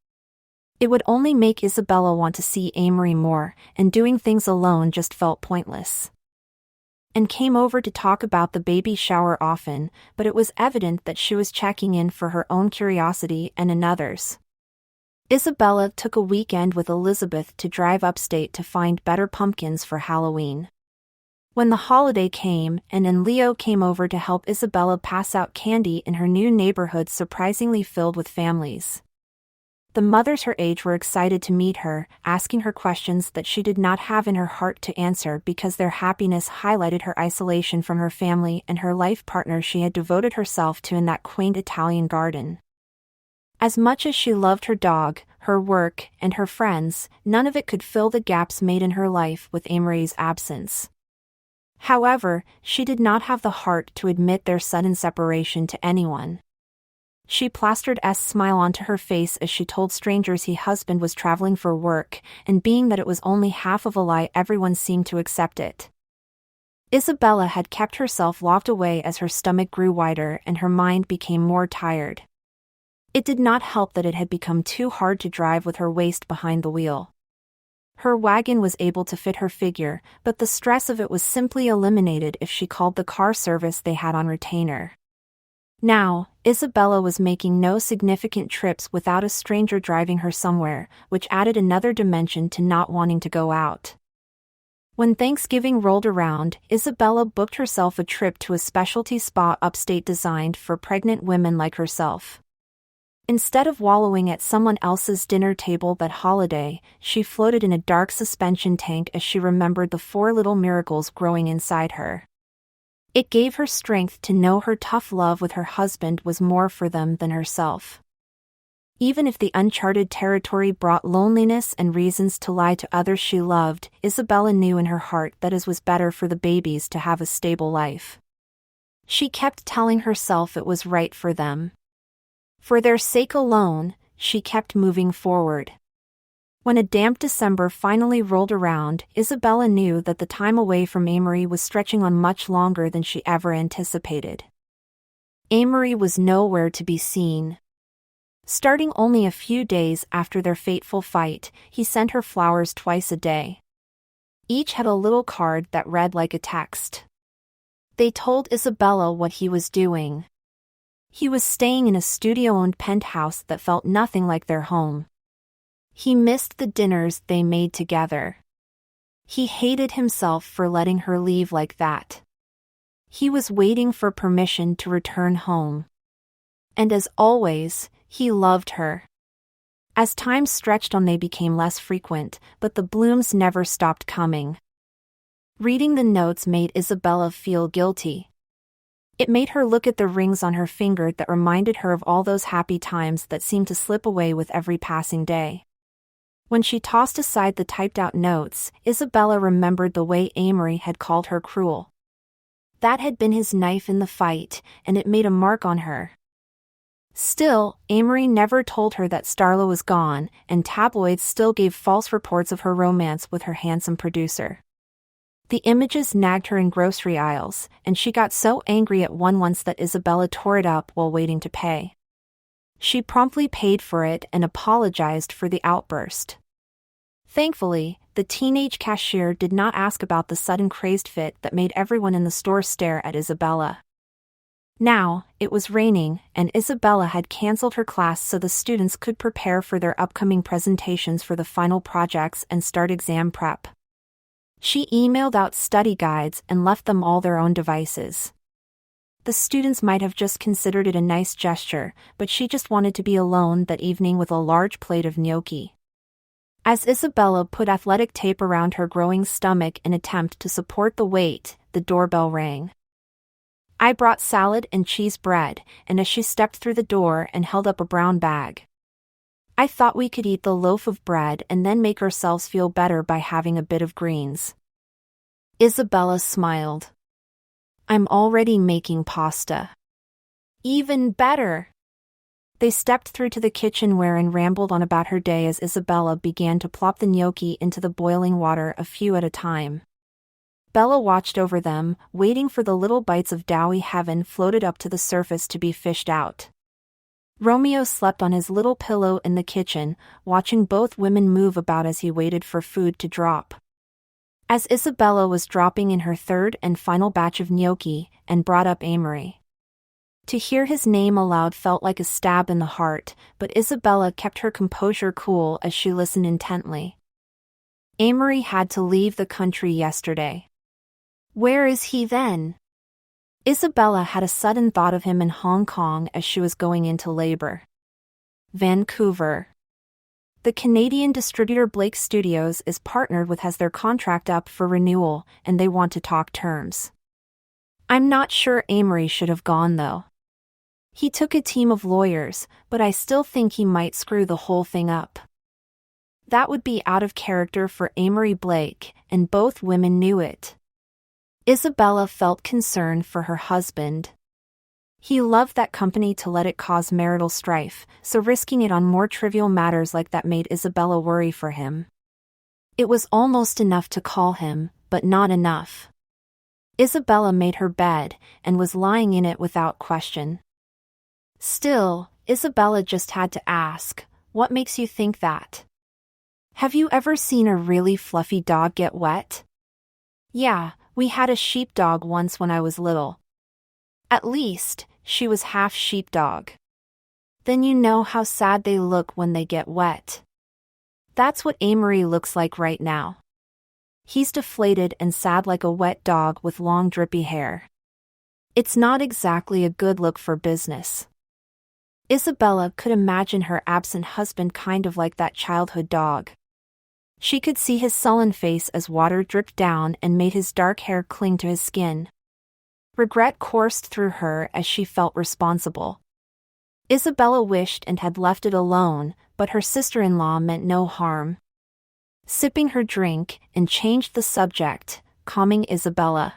It would only make Isabella want to see Amory more, and doing things alone just felt pointless. And came over to talk about the baby shower often, but it was evident that she was checking in for her own curiosity and another's. Isabella took a weekend with Elizabeth to drive upstate to find better pumpkins for Halloween. When the holiday came, and Leo came over to help Isabella pass out candy in her new neighborhood surprisingly filled with families. The mothers her age were excited to meet her, asking her questions that she did not have in her heart to answer because their happiness highlighted her isolation from her family and her life partner she had devoted herself to in that quaint Italian garden. As much as she loved her dog, her work, and her friends, none of it could fill the gaps made in her life with Amory's absence. However, she did not have the heart to admit their sudden separation to anyone. She plastered a smile onto her face as she told strangers her husband was traveling for work, and being that it was only half of a lie, everyone seemed to accept it. Isabella had kept herself locked away as her stomach grew wider and her mind became more tired. It did not help that it had become too hard to drive with her waist behind the wheel. Her wagon was able to fit her figure, but the stress of it was simply eliminated if she called the car service they had on retainer. Now, Isabella was making no significant trips without a stranger driving her somewhere, which added another dimension to not wanting to go out. When Thanksgiving rolled around, Isabella booked herself a trip to a specialty spa upstate designed for pregnant women like herself. Instead of wallowing at someone else's dinner table that holiday, she floated in a dark suspension tank as she remembered the 4 little miracles growing inside her. It gave her strength to know her tough love with her husband was more for them than herself. Even if the uncharted territory brought loneliness and reasons to lie to others she loved, Isabella knew in her heart that it was better for the babies to have a stable life. She kept telling herself it was right for them. For their sake alone, she kept moving forward. When a damp December finally rolled around, Isabella knew that the time away from Amory was stretching on much longer than she ever anticipated. Amory was nowhere to be seen. Starting only a few days after their fateful fight, he sent her flowers twice a day. Each had a little card that read like a text. They told Isabella what he was doing. He was staying in a studio-owned penthouse that felt nothing like their home. He missed the dinners they made together. He hated himself for letting her leave like that. He was waiting for permission to return home. And as always, he loved her. As time stretched on, they became less frequent, but the blooms never stopped coming. Reading the notes made Isabella feel guilty. It made her look at the rings on her finger that reminded her of all those happy times that seemed to slip away with every passing day. When she tossed aside the typed-out notes, Isabella remembered the way Amory had called her cruel. That had been his knife in the fight, and it made a mark on her. Still, Amory never told her that Starla was gone, and tabloids still gave false reports of her romance with her handsome producer. The images nagged her in grocery aisles, and she got so angry at one once that Isabella tore it up while waiting to pay. She promptly paid for it and apologized for the outburst. Thankfully, the teenage cashier did not ask about the sudden crazed fit that made everyone in the store stare at Isabella. Now, it was raining, and Isabella had canceled her class so the students could prepare for their upcoming presentations for the final projects and start exam prep. She emailed out study guides and left them all their own devices. The students might have just considered it a nice gesture, but she just wanted to be alone that evening with a large plate of gnocchi. As Isabella put athletic tape around her growing stomach in an attempt to support the weight, the doorbell rang. I brought salad and cheese bread, and as she stepped through the door and held up a brown bag. I thought we could eat the loaf of bread and then make ourselves feel better by having a bit of greens. Isabella smiled. I'm already making pasta. Even better. They stepped through to the kitchen wherein rambled on about her day as Isabella began to plop the gnocchi into the boiling water a few at a time. Bella watched over them, waiting for the little bites of doughy heaven floated up to the surface to be fished out. Romeo slept on his little pillow in the kitchen, watching both women move about as he waited for food to drop. As Isabella was dropping in her third and final batch of gnocchi, and brought up Amory. To hear his name aloud felt like a stab in the heart, but Isabella kept her composure cool as she listened intently. Amory had to leave the country yesterday. Where is he then? Isabella had a sudden thought of him in Hong Kong as she was going into labor. Vancouver. The Canadian distributor Blake Studios is partnered with has their contract up for renewal, and they want to talk terms. I'm not sure Amory should have gone though. He took a team of lawyers, but I still think he might screw the whole thing up. That would be out of character for Amory Blake, and both women knew it. Isabella felt concern for her husband. He loved that company to let it cause marital strife, so risking it on more trivial matters like that made Isabella worry for him. It was almost enough to call him, but not enough. Isabella made her bed, and was lying in it without question. Still, Isabella just had to ask, what makes you think that? Have you ever seen a really fluffy dog get wet? Yeah, we had a sheepdog once when I was little. At least, she was half sheepdog. Then you know how sad they look when they get wet. That's what Amory looks like right now. He's deflated and sad like a wet dog with long drippy hair. It's not exactly a good look for business. Isabella could imagine her absent husband kind of like that childhood dog. She could see his sullen face as water dripped down and made his dark hair cling to his skin. Regret coursed through her as she felt responsible. Isabella wished and had left it alone, but her sister-in-law meant no harm. Sipping her drink, and changed the subject, calming Isabella.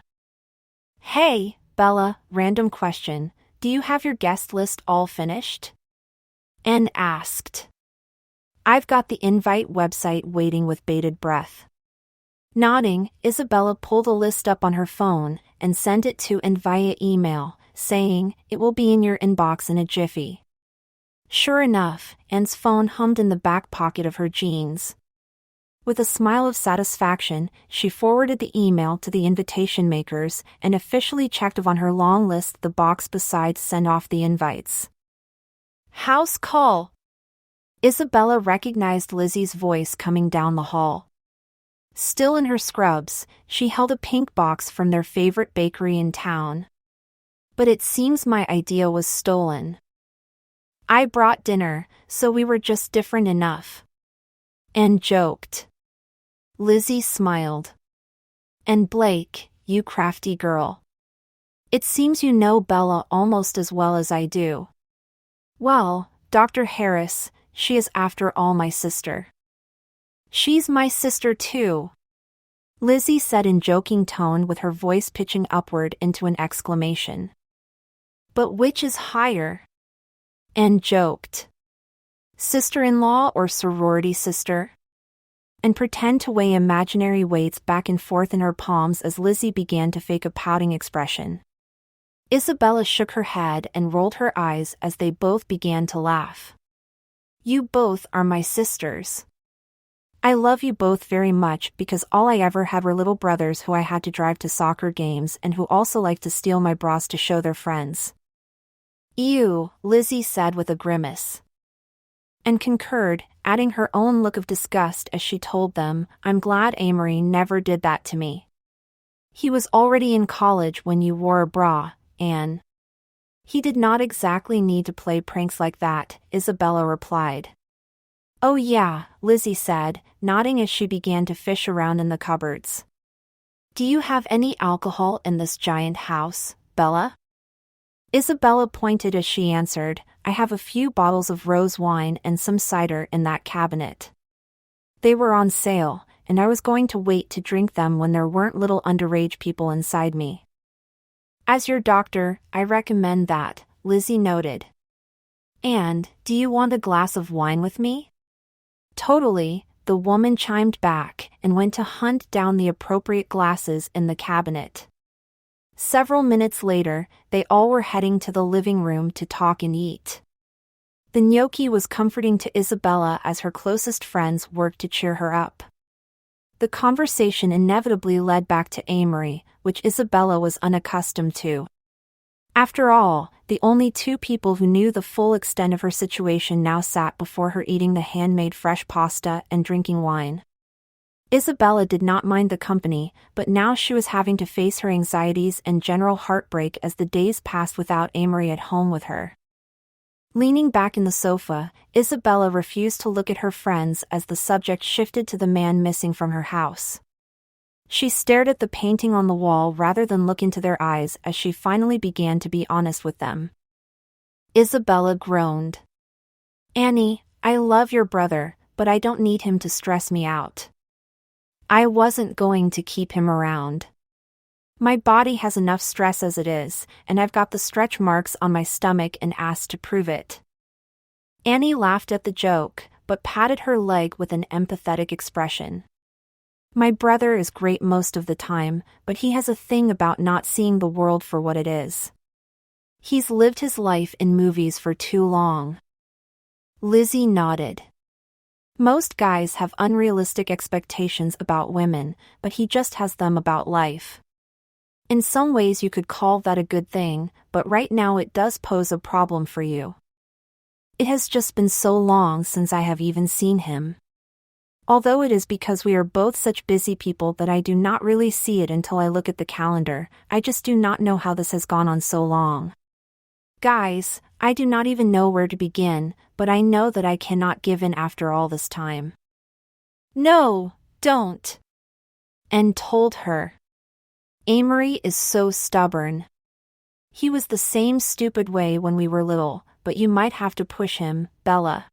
Hey, Bella, random question, do you have your guest list all finished? Anne asked. I've got the invite website waiting with bated breath. Nodding, Isabella pulled a list up on her phone, and sent it to Anne via email, saying, it will be in your inbox in a jiffy. Sure enough, Anne's phone hummed in the back pocket of her jeans. With a smile of satisfaction, she forwarded the email to the invitation makers, and officially checked off on her long list the box beside send off the invites. House call! Isabella recognized Lizzie's voice coming down the hall. Still in her scrubs, she held a pink box from their favorite bakery in town. But it seems my idea was stolen. I brought dinner, so we were just different enough. Anne joked. Lizzie smiled. And Blake, you crafty girl. It seems you know Bella almost as well as I do. Well, Dr. Harris, she is after all my sister. She's my sister too, Lizzie said in joking tone with her voice pitching upward into an exclamation. But which is higher? Anne joked. Sister-in-law or sorority sister? And pretend to weigh imaginary weights back and forth in her palms as Lizzie began to fake a pouting expression. Isabella shook her head and rolled her eyes as they both began to laugh. You both are my sisters. I love you both very much because all I ever had were little brothers who I had to drive to soccer games and who also liked to steal my bras to show their friends. Ew, Lizzie said with a grimace. And concurred, adding her own look of disgust as she told them, I'm glad Amory never did that to me. He was already in college when you wore a bra, Anne. He did not exactly need to play pranks like that, Isabella replied. Oh yeah, Lizzie said, nodding as she began to fish around in the cupboards. Do you have any alcohol in this giant house, Bella? Isabella pointed as she answered, I have a few bottles of rose wine and some cider in that cabinet. They were on sale, and I was going to wait to drink them when there weren't little underage people inside me. As your doctor, I recommend that, Lizzie noted. "And, do you want a glass of wine with me?" "Totally," the woman chimed back and went to hunt down the appropriate glasses in the cabinet. Several minutes later, they all were heading to the living room to talk and eat. The gnocchi was comforting to Isabella as her closest friends worked to cheer her up. The conversation inevitably led back to Amory, which Isabella was unaccustomed to. After all, the only two people who knew the full extent of her situation now sat before her eating the handmade fresh pasta and drinking wine. Isabella did not mind the company, but now she was having to face her anxieties and general heartbreak as the days passed without Amory at home with her. Leaning back in the sofa, Isabella refused to look at her friends as the subject shifted to the man missing from her house. She stared at the painting on the wall rather than look into their eyes as she finally began to be honest with them. Isabella groaned. "Annie, I love your brother, but I don't need him to stress me out. I wasn't going to keep him around. My body has enough stress as it is, and I've got the stretch marks on my stomach and ass to prove it." Annie laughed at the joke, but patted her leg with an empathetic expression. "My brother is great most of the time, but he has a thing about not seeing the world for what it is. He's lived his life in movies for too long." Lizzie nodded. "Most guys have unrealistic expectations about women, but he just has them about life. In some ways you could call that a good thing, but right now it does pose a problem for you. It has just been so long since I have even seen him. Although it is because we are both such busy people that I do not really see it until I look at the calendar, I just do not know how this has gone on so long. Guys, I do not even know where to begin, but I know that I cannot give in after all this time." "No, don't," Anne told her. "Amory is so stubborn. He was the same stupid way when we were little, but you might have to push him, Bella.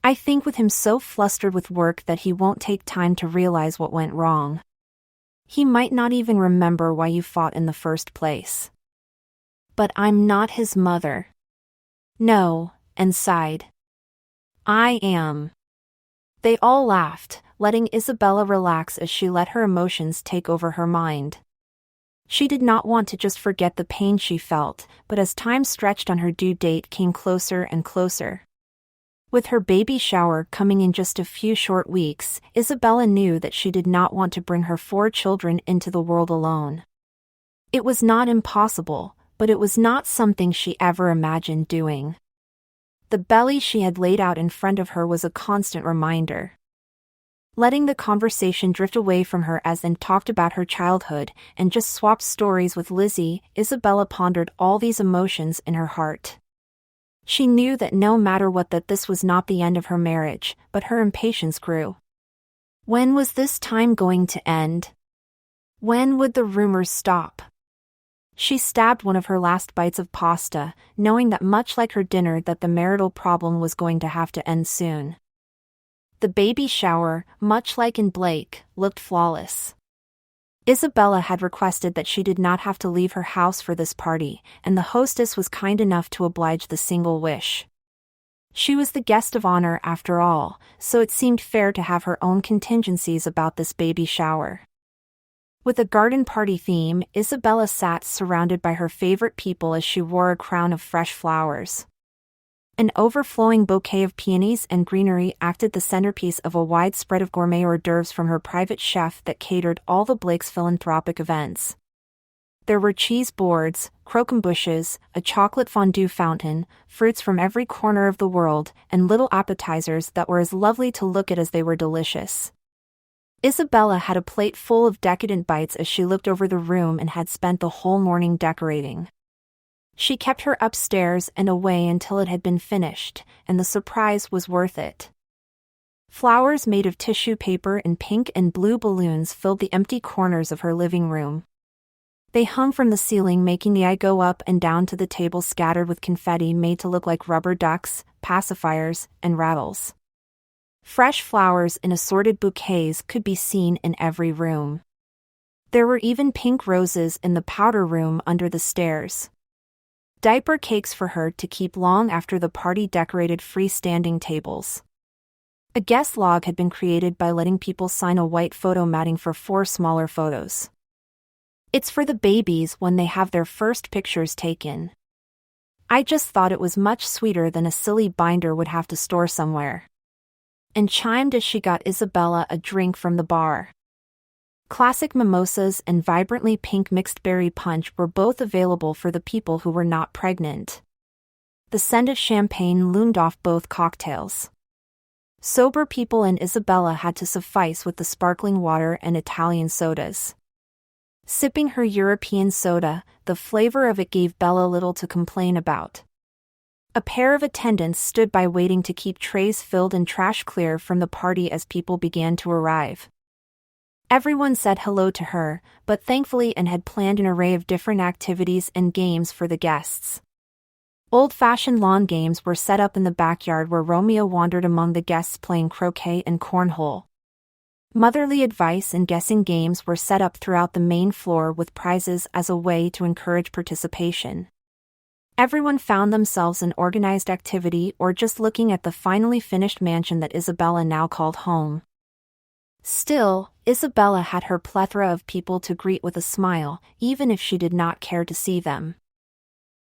I think with him so flustered with work that he won't take time to realize what went wrong. He might not even remember why you fought in the first place." "But I'm not his mother." "No," Anne sighed. "I am." They all laughed, letting Isabella relax as she let her emotions take over her mind. She did not want to just forget the pain she felt, but as time stretched on her due date came closer and closer. With her baby shower coming in just a few short weeks, Isabella knew that she did not want to bring her 4 children into the world alone. It was not impossible, but it was not something she ever imagined doing. The belly she had laid out in front of her was a constant reminder. Letting the conversation drift away from her as Anne talked about her childhood and just swapped stories with Lizzie, Isabella pondered all these emotions in her heart. She knew that no matter what that this was not the end of her marriage, but her impatience grew. When was this time going to end? When would the rumors stop? She stabbed one of her last bites of pasta, knowing that much like her dinner that the marital problem was going to have to end soon. The baby shower, much like in Blake, looked flawless. Isabella had requested that she did not have to leave her house for this party, and the hostess was kind enough to oblige the single wish. She was the guest of honor after all, so it seemed fair to have her own contingencies about this baby shower. With a garden party theme, Isabella sat surrounded by her favorite people as she wore a crown of fresh flowers. An overflowing bouquet of peonies and greenery acted the centerpiece of a wide spread of gourmet hors d'oeuvres from her private chef that catered all the Blake's philanthropic events. There were cheese boards, croquembouches, a chocolate fondue fountain, fruits from every corner of the world, and little appetizers that were as lovely to look at as they were delicious. Isabella had a plate full of decadent bites as she looked over the room and had spent the whole morning decorating. She kept her upstairs and away until it had been finished, and the surprise was worth it. Flowers made of tissue paper and pink and blue balloons filled the empty corners of her living room. They hung from the ceiling, making the eye go up and down to the table scattered with confetti made to look like rubber ducks, pacifiers, and rattles. Fresh flowers in assorted bouquets could be seen in every room. There were even pink roses in the powder room under the stairs. diaper cakes for her to keep long after the party, decorated freestanding tables. A guest log had been created by letting people sign a white photo matting for 4 smaller photos. It's for the babies when they have their first pictures taken. I just thought it was much sweeter than a silly binder would have to store somewhere. And chimed as she got Isabella a drink from the bar. Classic mimosas and vibrantly pink mixed berry punch were both available for the people who were not pregnant. The scent of champagne loomed off both cocktails. Sober people and Isabella had to suffice with the sparkling water and Italian sodas. Sipping her European soda, the flavor of it gave Bella little to complain about. A pair of attendants stood by waiting to keep trays filled and trash clear from the party as people began to arrive. Everyone said hello to her, but thankfully and had planned an array of different activities and games for the guests. Old-fashioned lawn games were set up in the backyard where Romeo wandered among the guests playing croquet and cornhole. Motherly advice and guessing games were set up throughout the main floor with prizes as a way to encourage participation. Everyone found themselves in organized activity or just looking at the finally finished mansion that Isabella now called home. Still, Isabella had her plethora of people to greet with a smile, even if she did not care to see them.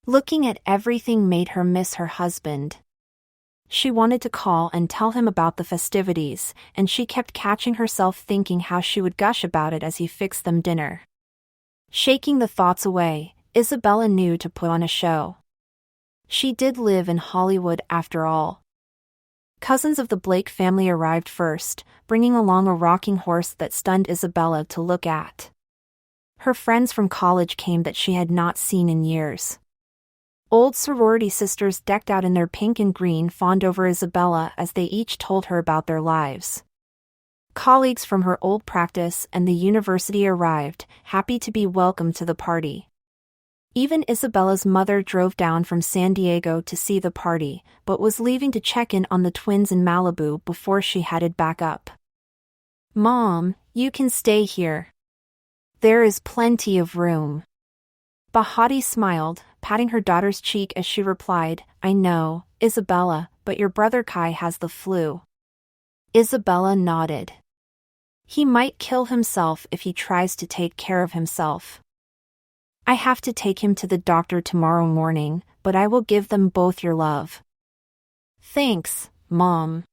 Looking at everything made her miss her husband. She wanted to call and tell him about the festivities, and she kept catching herself thinking how she would gush about it as he fixed them dinner. Shaking the thoughts away, Isabella knew to put on a show. She did live in Hollywood after all. Cousins of the Blake family arrived first, bringing along a rocking horse that stunned Isabella to look at. Her friends from college came that she had not seen in years. Old sorority sisters decked out in their pink and green fawned over Isabella as they each told her about their lives. Colleagues from her old practice and the university arrived, happy to be welcomed to the party. Even Isabella's mother drove down from San Diego to see the party, but was leaving to check in on the twins in Malibu before she headed back up. "Mom, you can stay here. There is plenty of room." Bahati smiled, patting her daughter's cheek as she replied, "I know, Isabella, but your brother Kai has the flu." Isabella nodded. "He might kill himself if he tries to take care of himself. I have to take him to the doctor tomorrow morning, but I will give them both your love." "Thanks, Mom.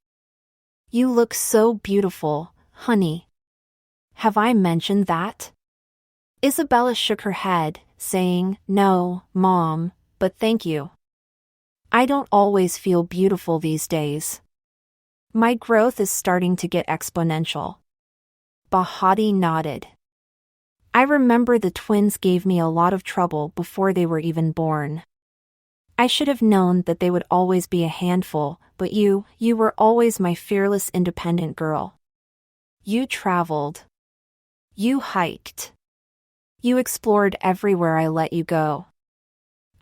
You look so beautiful, honey." "Have I mentioned that?" Isabella shook her head, saying, "No, Mom, but thank you. I don't always feel beautiful these days. My growth is starting to get exponential." Bahati nodded. "I remember the twins gave me a lot of trouble before they were even born. I should have known that they would always be a handful, but you were always my fearless independent girl. You traveled. You hiked. You explored everywhere I let you go.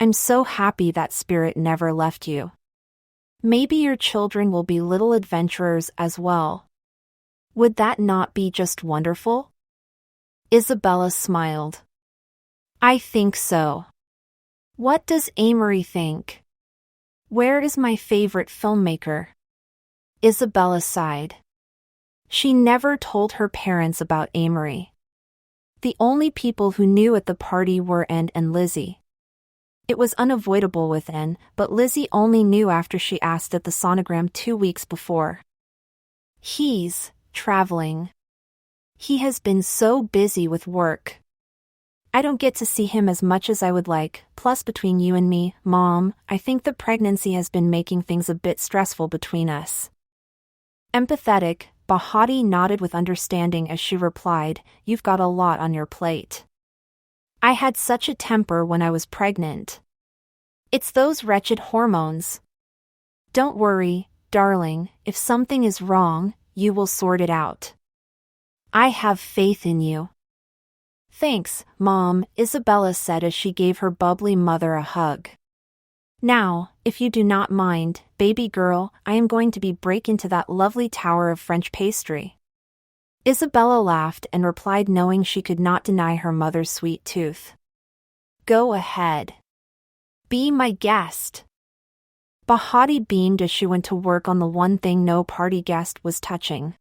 I'm so happy that spirit never left you. Maybe your children will be little adventurers as well. Would that not be just wonderful?" Isabella smiled. "I think so. What does Amory think? Where is my favorite filmmaker?" Isabella sighed. She never told her parents about Amory. The only people who knew at the party were Anne and Lizzie. It was unavoidable with Anne, but Lizzie only knew after she asked at the sonogram 2 weeks before. "He's traveling. He has been so busy with work. I don't get to see him as much as I would like, plus between you and me, Mom, I think the pregnancy has been making things a bit stressful between us." Empathetic, Bahati nodded with understanding as she replied, "You've got a lot on your plate. I had such a temper when I was pregnant. It's those wretched hormones. Don't worry, darling, if something is wrong, you will sort it out. I have faith in you." "Thanks, Mom," Isabella said as she gave her bubbly mother a hug. "Now, if you do not mind, baby girl, I am going to break into that lovely tower of French pastry." Isabella laughed and replied, knowing she could not deny her mother's sweet tooth. "Go ahead. Be my guest." Bahati beamed as she went to work on the one thing no party guest was touching.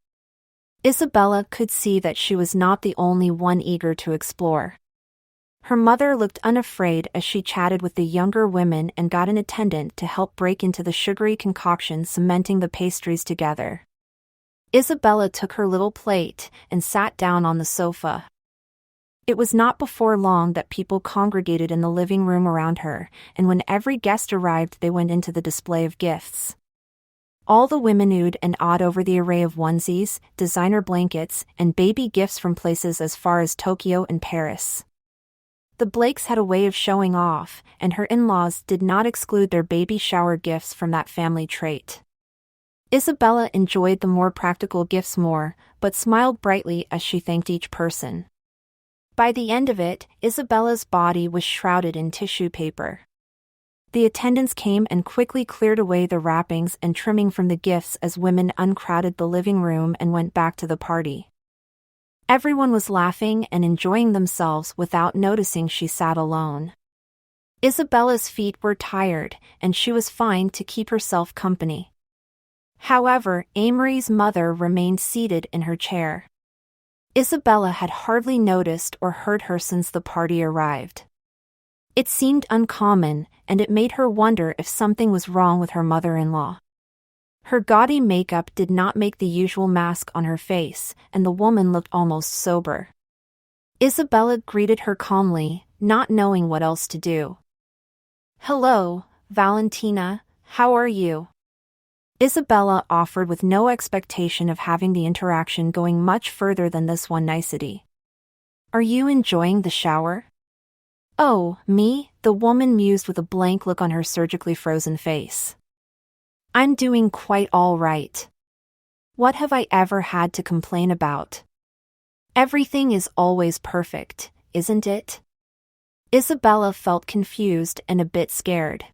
Isabella could see that she was not the only one eager to explore. Her mother looked unafraid as she chatted with the younger women and got an attendant to help break into the sugary concoction cementing the pastries together. Isabella took her little plate and sat down on the sofa. It was not before long that people congregated in the living room around her, and when every guest arrived they went into the display of gifts. All the women oohed and awed over the array of onesies, designer blankets, and baby gifts from places as far as Tokyo and Paris. The Blakes had a way of showing off, and her in-laws did not exclude their baby shower gifts from that family trait. Isabella enjoyed the more practical gifts more, but smiled brightly as she thanked each person. By the end of it, Isabella's body was shrouded in tissue paper. The attendants came and quickly cleared away the wrappings and trimming from the gifts as women uncrowded the living room and went back to the party. Everyone was laughing and enjoying themselves without noticing she sat alone. Isabella's feet were tired, and she was fine to keep herself company. However, Amory's mother remained seated in her chair. Isabella had hardly noticed or heard her since the party arrived. It seemed uncommon, and it made her wonder if something was wrong with her mother-in-law. Her gaudy makeup did not make the usual mask on her face, and the woman looked almost sober. Isabella greeted her calmly, not knowing what else to do. "Hello, Valentina, how are you?" Isabella offered with no expectation of having the interaction going much further than this one nicety. "Are you enjoying the shower?" "Oh, me?" the woman mused with a blank look on her surgically frozen face. "I'm doing quite all right. What have I ever had to complain about? Everything is always perfect, isn't it?" Isabella felt confused and a bit scared.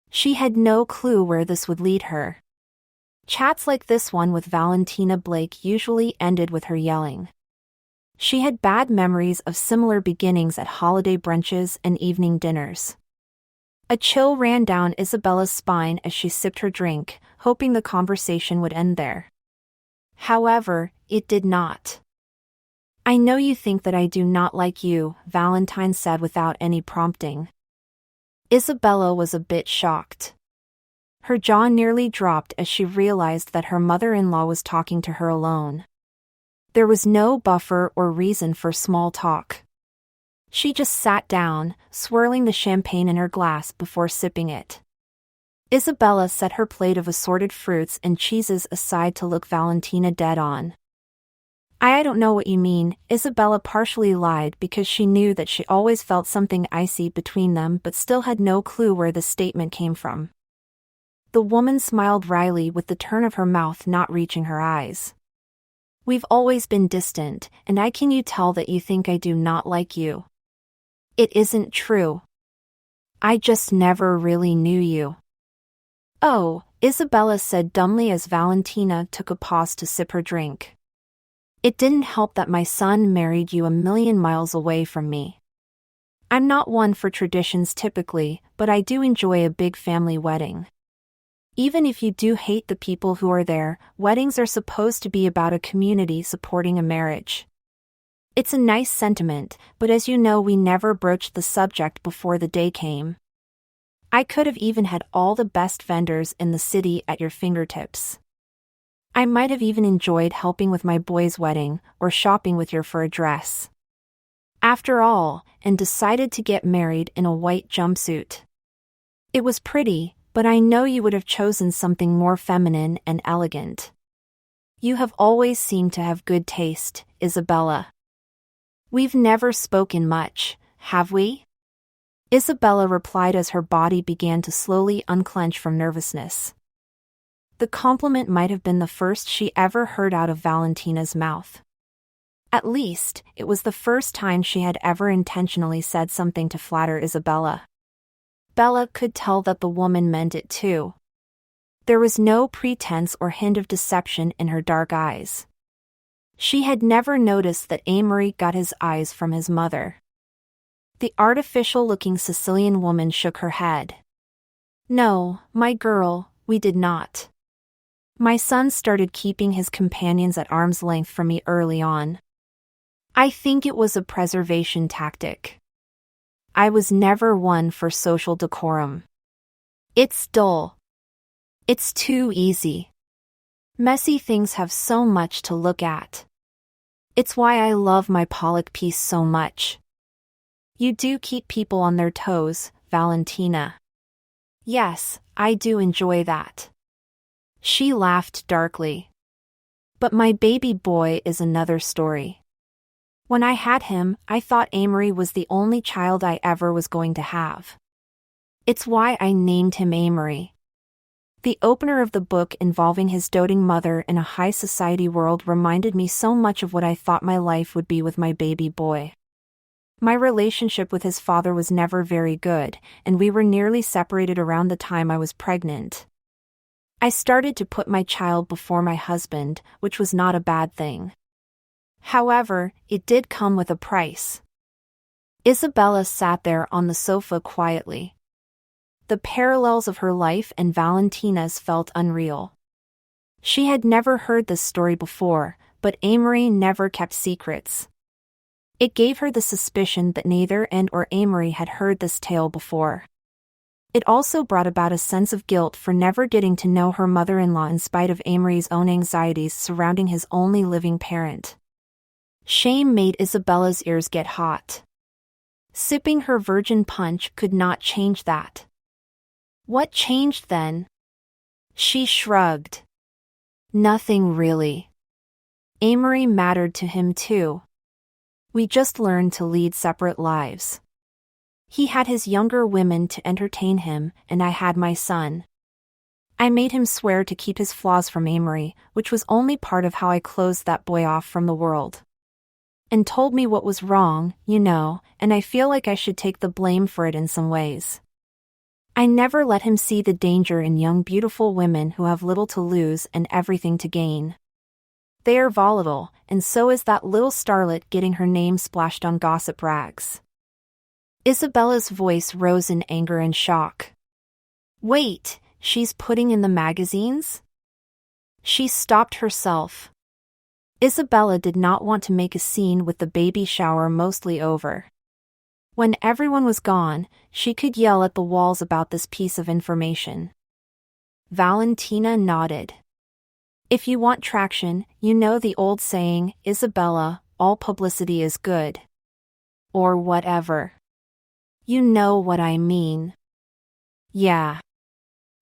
She had no clue where this would lead her. Chats like this one with Valentina Blake usually ended with her yelling. She had bad memories of similar beginnings at holiday brunches and evening dinners. A chill ran down Isabella's spine as she sipped her drink, hoping the conversation would end there. However, it did not. "I know you think that I do not like you," Valentine said without any prompting. Isabella was a bit shocked. Her jaw nearly dropped as she realized that her mother-in-law was talking to her alone. There was no buffer or reason for small talk. She just sat down, swirling the champagne in her glass before sipping it. Isabella set her plate of assorted fruits and cheeses aside to look Valentina dead on. I don't know what you mean," Isabella partially lied because she knew that she always felt something icy between them but still had no clue where the statement came from. The woman smiled wryly with the turn of her mouth not reaching her eyes. "We've always been distant, and can you tell that you think I do not like you? It isn't true. I just never really knew you." "Oh," Isabella said dumbly as Valentina took a pause to sip her drink. "It didn't help that my son married you a million miles away from me. I'm not one for traditions typically, but I do enjoy a big family wedding. Even if you do hate the people who are there, weddings are supposed to be about a community supporting a marriage. It's a nice sentiment, but as you know, we never broached the subject before the day came. I could have even had all the best vendors in the city at your fingertips. I might have even enjoyed helping with my boy's wedding, or shopping with you for a dress. After all, and decided to get married in a white jumpsuit. It was pretty, but I know you would have chosen something more feminine and elegant. You have always seemed to have good taste, Isabella. We've never spoken much, have we?" Isabella replied as her body began to slowly unclench from nervousness. The compliment might have been the first she ever heard out of Valentina's mouth. At least, it was the first time she had ever intentionally said something to flatter Isabella. Bella could tell that the woman meant it too. There was no pretense or hint of deception in her dark eyes. She had never noticed that Amory got his eyes from his mother. The artificial-looking Sicilian woman shook her head. No, my girl, we did not. My son started keeping his companions at arm's length from me early on. I think it was a preservation tactic. I was never one for social decorum. It's dull. It's too easy. Messy things have so much to look at. It's why I love my Pollock piece so much. You do keep people on their toes, Valentina. Yes, I do enjoy that. She laughed darkly. But my baby boy is another story. When I had him, I thought Amory was the only child I ever was going to have. It's why I named him Amory. The opener of the book involving his doting mother in a high society world reminded me so much of what I thought my life would be with my baby boy. My relationship with his father was never very good, and we were nearly separated around the time I was pregnant. I started to put my child before my husband, which was not a bad thing. However, it did come with a price. Isabella sat there on the sofa quietly. The parallels of her life and Valentina's felt unreal. She had never heard this story before, but Amory never kept secrets. It gave her the suspicion that neither and or Amory had heard this tale before. It also brought about a sense of guilt for never getting to know her mother-in-law in spite of Amory's own anxieties surrounding his only living parent. Shame made Isabella's ears get hot. Sipping her virgin punch could not change that. What changed then? She shrugged. Nothing really. Amory mattered to him too. We just learned to lead separate lives. He had his younger women to entertain him, and I had my son. I made him swear to keep his flaws from Amory, which was only part of how I closed that boy off from the world. And told me what was wrong, and I feel like I should take the blame for it in some ways. I never let him see the danger in young beautiful women who have little to lose and everything to gain. They are volatile, and so is that little starlet getting her name splashed on gossip rags. Isabella's voice rose in anger and shock. Wait, she's putting in the magazines? She stopped herself. Isabella did not want to make a scene with the baby shower mostly over. When everyone was gone, she could yell at the walls about this piece of information. Valentina nodded. If you want traction, you know the old saying, Isabella, all publicity is good. Or whatever. You know what I mean. Yeah.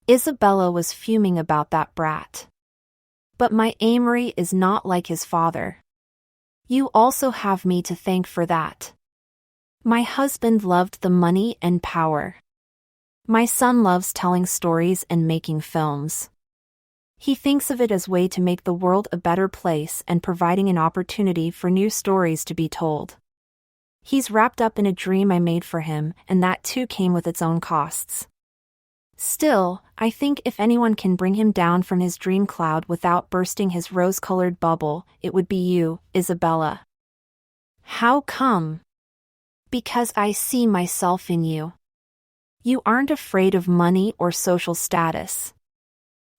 Isabella was fuming about that brat. But my Amory is not like his father. You also have me to thank for that. My husband loved the money and power. My son loves telling stories and making films. He thinks of it as a way to make the world a better place and providing an opportunity for new stories to be told. He's wrapped up in a dream I made for him, and that too came with its own costs. Still, I think if anyone can bring him down from his dream cloud without bursting his rose-colored bubble, it would be you, Isabella. How come? Because I see myself in you. You aren't afraid of money or social status.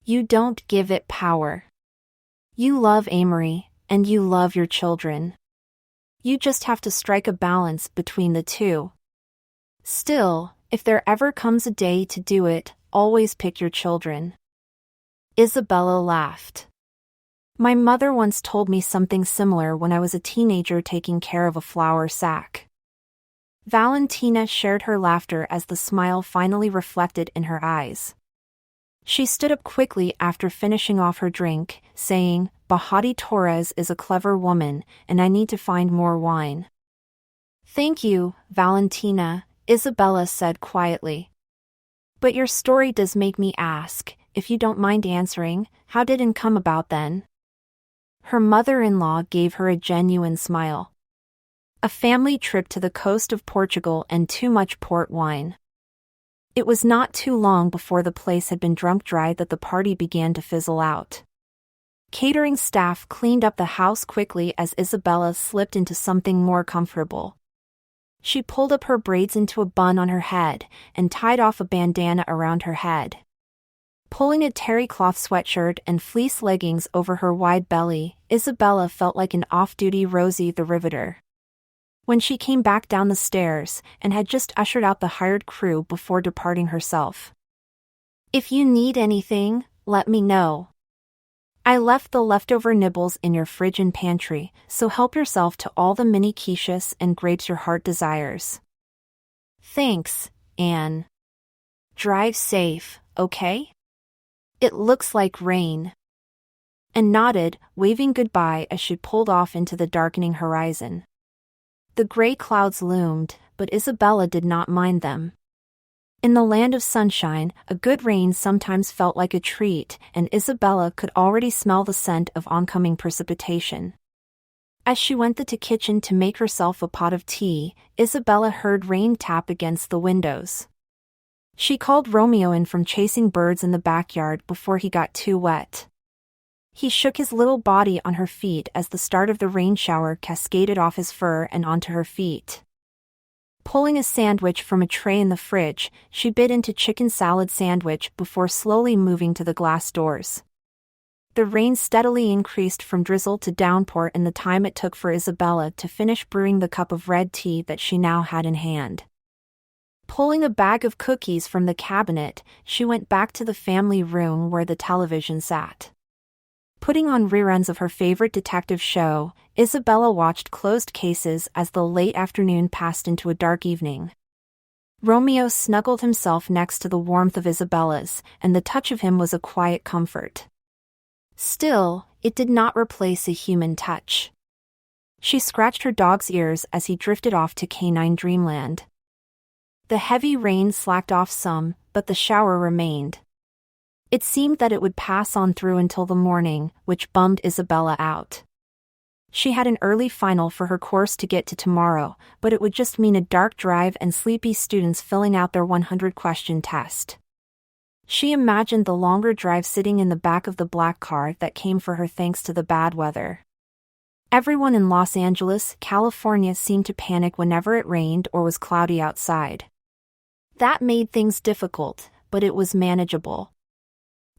You don't give it power. You love Amory, and you love your children. You just have to strike a balance between the two. Still, if there ever comes a day to do it, always pick your children. Isabella laughed. My mother once told me something similar when I was a teenager taking care of a flour sack. Valentina shared her laughter as the smile finally reflected in her eyes. She stood up quickly after finishing off her drink, saying, Bahati Torres is a clever woman, and I need to find more wine. Thank you, Valentina, Isabella said quietly. But your story does make me ask, if you don't mind answering, how did it come about then? Her mother-in-law gave her a genuine smile. A family trip to the coast of Portugal and too much port wine. It was not too long before the place had been drunk dry that the party began to fizzle out. Catering staff cleaned up the house quickly as Isabella slipped into something more comfortable. She pulled up her braids into a bun on her head and tied off a bandana around her head. Pulling a terry cloth sweatshirt and fleece leggings over her wide belly, Isabella felt like an off-duty Rosie the Riveter. When she came back down the stairs and had just ushered out the hired crew before departing herself. "If you need anything, let me know. I left the leftover nibbles in your fridge and pantry, so help yourself to all the mini quiches and grapes your heart desires. Thanks, Anne. Drive safe, okay? It looks like rain." And nodded, waving goodbye as she pulled off into the darkening horizon. The gray clouds loomed, but Isabella did not mind them. In the land of sunshine, a good rain sometimes felt like a treat, and Isabella could already smell the scent of oncoming precipitation. As she went to the kitchen to make herself a pot of tea, Isabella heard rain tap against the windows. She called Romeo in from chasing birds in the backyard before he got too wet. He shook his little body on her feet as the start of the rain shower cascaded off his fur and onto her feet. Pulling a sandwich from a tray in the fridge, she bit into chicken salad sandwich before slowly moving to the glass doors. The rain steadily increased from drizzle to downpour in the time it took for Isabella to finish brewing the cup of red tea that she now had in hand. Pulling a bag of cookies from the cabinet, she went back to the family room where the television sat. Putting on reruns of her favorite detective show, Isabella watched Closed Cases as the late afternoon passed into a dark evening. Romeo snuggled himself next to the warmth of Isabella's, and the touch of him was a quiet comfort. Still, it did not replace a human touch. She scratched her dog's ears as he drifted off to canine dreamland. The heavy rain slacked off some, but the shower remained. It seemed that it would pass on through until the morning, which bummed Isabella out. She had an early final for her course to get to tomorrow, but it would just mean a dark drive and sleepy students filling out their 100-question test. She imagined the longer drive sitting in the back of the black car that came for her thanks to the bad weather. Everyone in Los Angeles, California seemed to panic whenever it rained or was cloudy outside. That made things difficult, but it was manageable.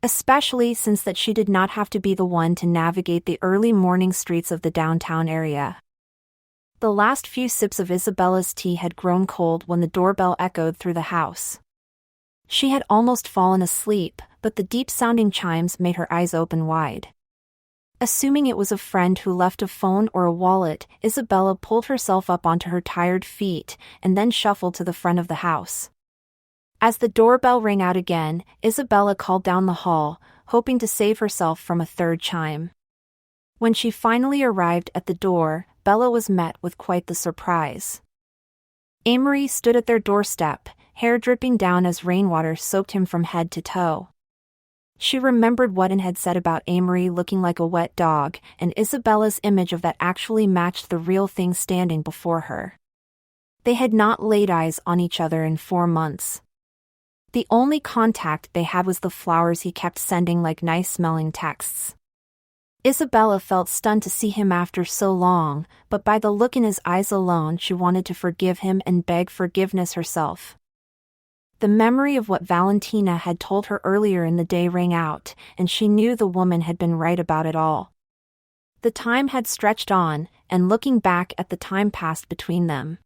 Especially since that she did not have to be the one to navigate the early morning streets of the downtown area. The last few sips of Isabella's tea had grown cold when the doorbell echoed through the house. She had almost fallen asleep, but the deep-sounding chimes made her eyes open wide. Assuming it was a friend who left a phone or a wallet, Isabella pulled herself up onto her tired feet and then shuffled to the front of the house. As the doorbell rang out again, Isabella called down the hall, hoping to save herself from a third chime. When she finally arrived at the door, Bella was met with quite the surprise. Amory stood at their doorstep, hair dripping down as rainwater soaked him from head to toe. She remembered what Anne had said about Amory looking like a wet dog, and Isabella's image of that actually matched the real thing standing before her. They had not laid eyes on each other in 4 months. The only contact they had was the flowers he kept sending like nice-smelling texts. Isabella felt stunned to see him after so long, but by the look in his eyes alone she wanted to forgive him and beg forgiveness herself. The memory of what Valentina had told her earlier in the day rang out, and she knew the woman had been right about it all. The time had stretched on, and looking back at the time passed between them.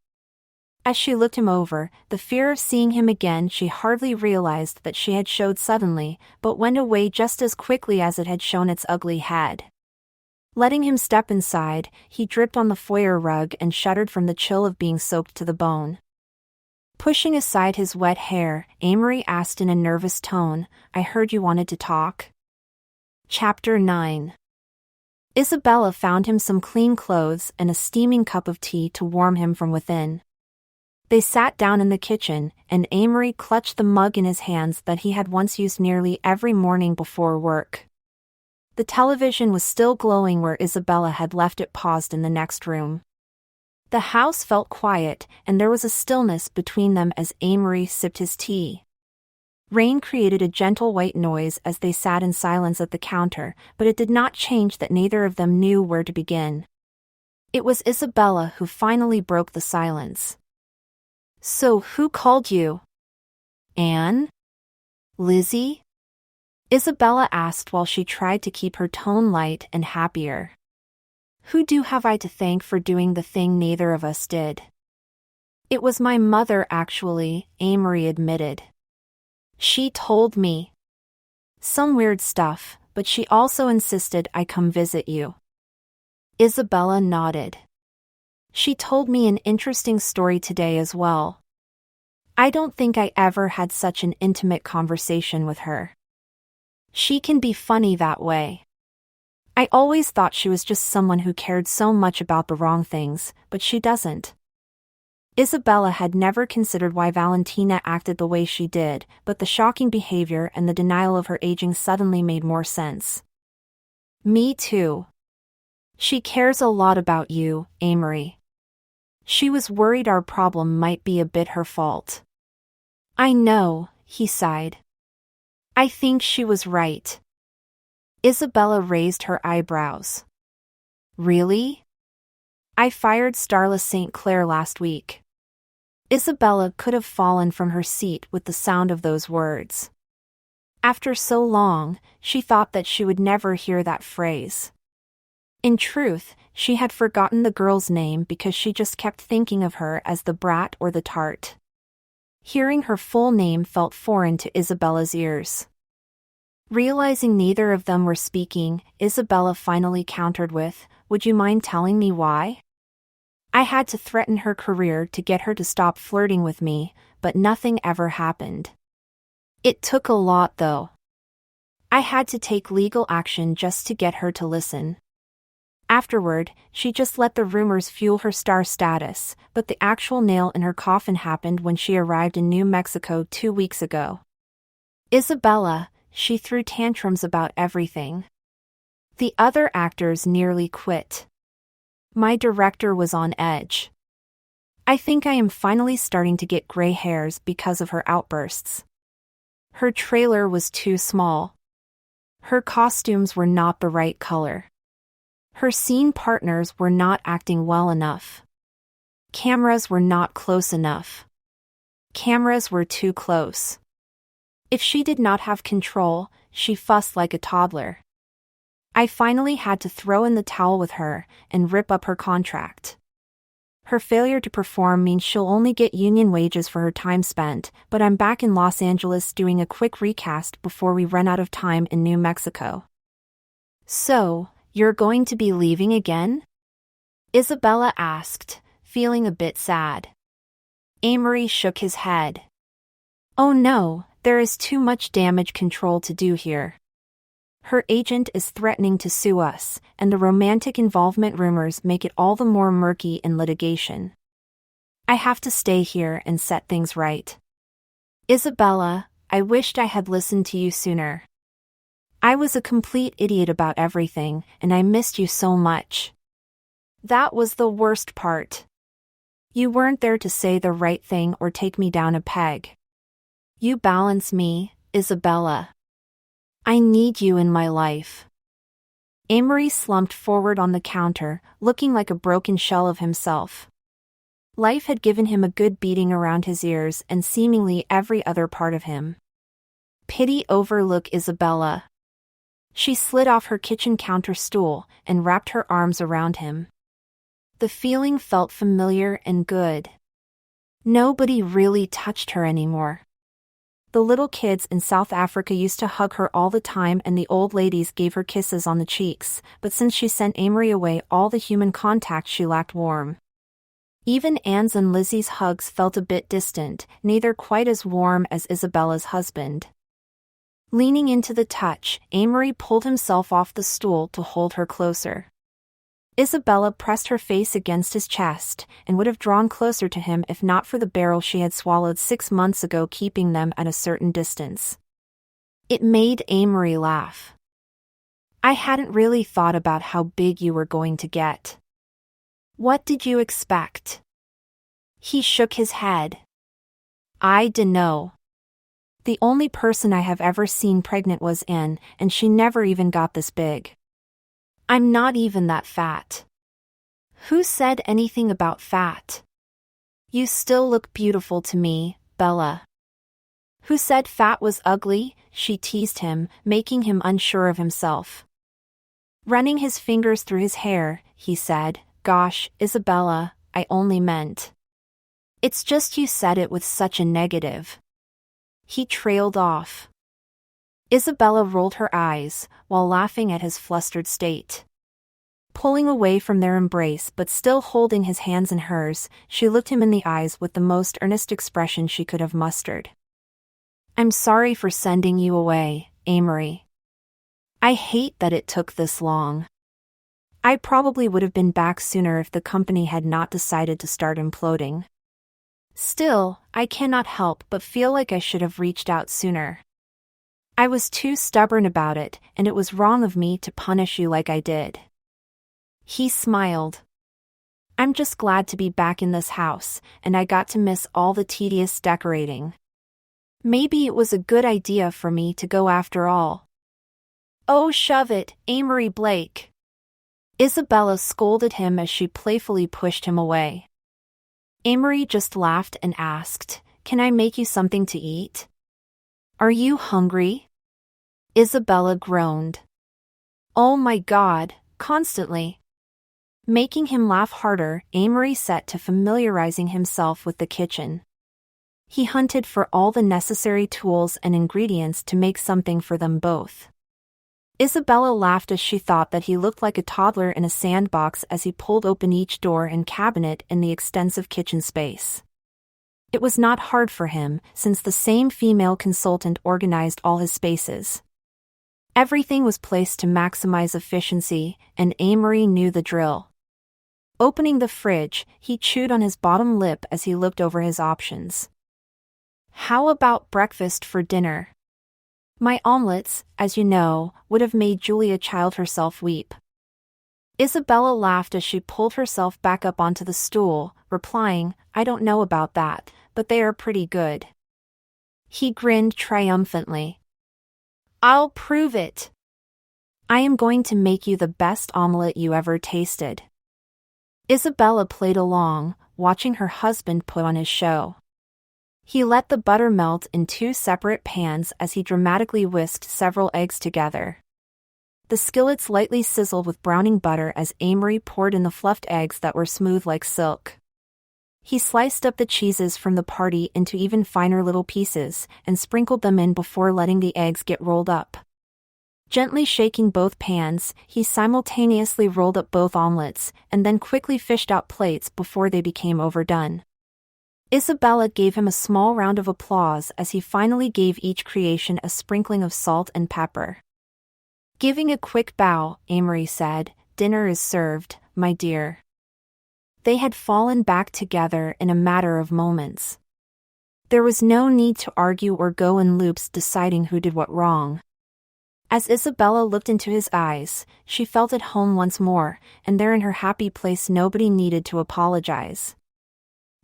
As she looked him over, the fear of seeing him again she hardly realized that she had showed suddenly, but went away just as quickly as it had shown its ugly head. Letting him step inside, he dripped on the foyer rug and shuddered from the chill of being soaked to the bone. Pushing aside his wet hair, Amory asked in a nervous tone, "I heard you wanted to talk?" Chapter 9. Isabella found him some clean clothes and a steaming cup of tea to warm him from within. They sat down in the kitchen, and Amory clutched the mug in his hands that he had once used nearly every morning before work. The television was still glowing where Isabella had left it paused in the next room. The house felt quiet, and there was a stillness between them as Amory sipped his tea. Rain created a gentle white noise as they sat in silence at the counter, but it did not change that neither of them knew where to begin. It was Isabella who finally broke the silence. So who called you? Anne? Lizzie? Isabella asked while she tried to keep her tone light and happier. Who have I to thank for doing the thing neither of us did? It was my mother actually, Amory admitted. She told me some weird stuff, but she also insisted I come visit you. Isabella nodded. She told me an interesting story today as well. I don't think I ever had such an intimate conversation with her. She can be funny that way. I always thought she was just someone who cared so much about the wrong things, but she doesn't. Isabella had never considered why Valentina acted the way she did, but the shocking behavior and the denial of her aging suddenly made more sense. Me too. She cares a lot about you, Amory. She was worried our problem might be a bit her fault. I know, he sighed. I think she was right. Isabella raised her eyebrows. Really? I fired Starla St. Clair last week. Isabella could have fallen from her seat with the sound of those words. After so long, she thought that she would never hear that phrase. In truth, she had forgotten the girl's name because she just kept thinking of her as the brat or the tart. Hearing her full name felt foreign to Isabella's ears. Realizing neither of them were speaking, Isabella finally countered with, "Would you mind telling me why?" I had to threaten her career to get her to stop flirting with me, but nothing ever happened. It took a lot though. I had to take legal action just to get her to listen. Afterward, she just let the rumors fuel her star status, but the actual nail in her coffin happened when she arrived in New Mexico 2 weeks ago. Isabella, she threw tantrums about everything. The other actors nearly quit. My director was on edge. I think I am finally starting to get gray hairs because of her outbursts. Her trailer was too small. Her costumes were not the right color. Her scene partners were not acting well enough. Cameras were not close enough. Cameras were too close. If she did not have control, she fussed like a toddler. I finally had to throw in the towel with her and rip up her contract. Her failure to perform means she'll only get union wages for her time spent, but I'm back in Los Angeles doing a quick recast before we run out of time in New Mexico. So, you're going to be leaving again? Isabella asked, feeling a bit sad. Amory shook his head. Oh no, there is too much damage control to do here. Her agent is threatening to sue us, and the romantic involvement rumors make it all the more murky in litigation. I have to stay here and set things right. Isabella, I wished I had listened to you sooner. I was a complete idiot about everything, and I missed you so much. That was the worst part. You weren't there to say the right thing or take me down a peg. You balance me, Isabella. I need you in my life. Amory slumped forward on the counter, looking like a broken shell of himself. Life had given him a good beating around his ears and seemingly every other part of him. Pity overlook Isabella. She slid off her kitchen counter stool and wrapped her arms around him. The feeling felt familiar and good. Nobody really touched her anymore. The little kids in South Africa used to hug her all the time and the old ladies gave her kisses on the cheeks, but since she sent Amory away, all the human contact she lacked warm. Even Anne's and Lizzie's hugs felt a bit distant, neither quite as warm as Isabella's husband. Leaning into the touch, Amory pulled himself off the stool to hold her closer. Isabella pressed her face against his chest, and would have drawn closer to him if not for the barrel she had swallowed 6 months ago keeping them at a certain distance. It made Amory laugh. I hadn't really thought about how big you were going to get. What did you expect? He shook his head. I dunno. The only person I have ever seen pregnant was Anne, and she never even got this big. I'm not even that fat. Who said anything about fat? You still look beautiful to me, Bella. Who said fat was ugly? She teased him, making him unsure of himself. Running his fingers through his hair, he said, Gosh, Isabella, I only meant. It's just you said it with such a negative. He trailed off. Isabella rolled her eyes, while laughing at his flustered state. Pulling away from their embrace but still holding his hands in hers, she looked him in the eyes with the most earnest expression she could have mustered. I'm sorry for sending you away, Amory. I hate that it took this long. I probably would have been back sooner if the company had not decided to start imploding. Still, I cannot help but feel like I should have reached out sooner. I was too stubborn about it, and it was wrong of me to punish you like I did. He smiled. I'm just glad to be back in this house, and I got to miss all the tedious decorating. Maybe it was a good idea for me to go after all. Oh, shove it, Amory Blake. Isabella scolded him as she playfully pushed him away. Amory just laughed and asked, Can I make you something to eat? Are you hungry? Isabella groaned. Oh my God, constantly. Making him laugh harder, Amory set to familiarizing himself with the kitchen. He hunted for all the necessary tools and ingredients to make something for them both. Isabella laughed as she thought that he looked like a toddler in a sandbox as he pulled open each door and cabinet in the extensive kitchen space. It was not hard for him, since the same female consultant organized all his spaces. Everything was placed to maximize efficiency, and Amory knew the drill. Opening the fridge, he chewed on his bottom lip as he looked over his options. How about breakfast for dinner? My omelets, as you know, would have made Julia Child herself weep. Isabella laughed as she pulled herself back up onto the stool, replying, I don't know about that, but they are pretty good. He grinned triumphantly. I'll prove it. I am going to make you the best omelet you ever tasted. Isabella played along, watching her husband put on his show. He let the butter melt in 2 separate pans as he dramatically whisked several eggs together. The skillets lightly sizzled with browning butter as Amory poured in the fluffed eggs that were smooth like silk. He sliced up the cheeses from the party into even finer little pieces and sprinkled them in before letting the eggs get rolled up. Gently shaking both pans, he simultaneously rolled up both omelets and then quickly fished out plates before they became overdone. Isabella gave him a small round of applause as he finally gave each creation a sprinkling of salt and pepper. Giving a quick bow, Amory said, Dinner is served, my dear. They had fallen back together in a matter of moments. There was no need to argue or go in loops deciding who did what wrong. As Isabella looked into his eyes, she felt at home once more, and there in her happy place nobody needed to apologize.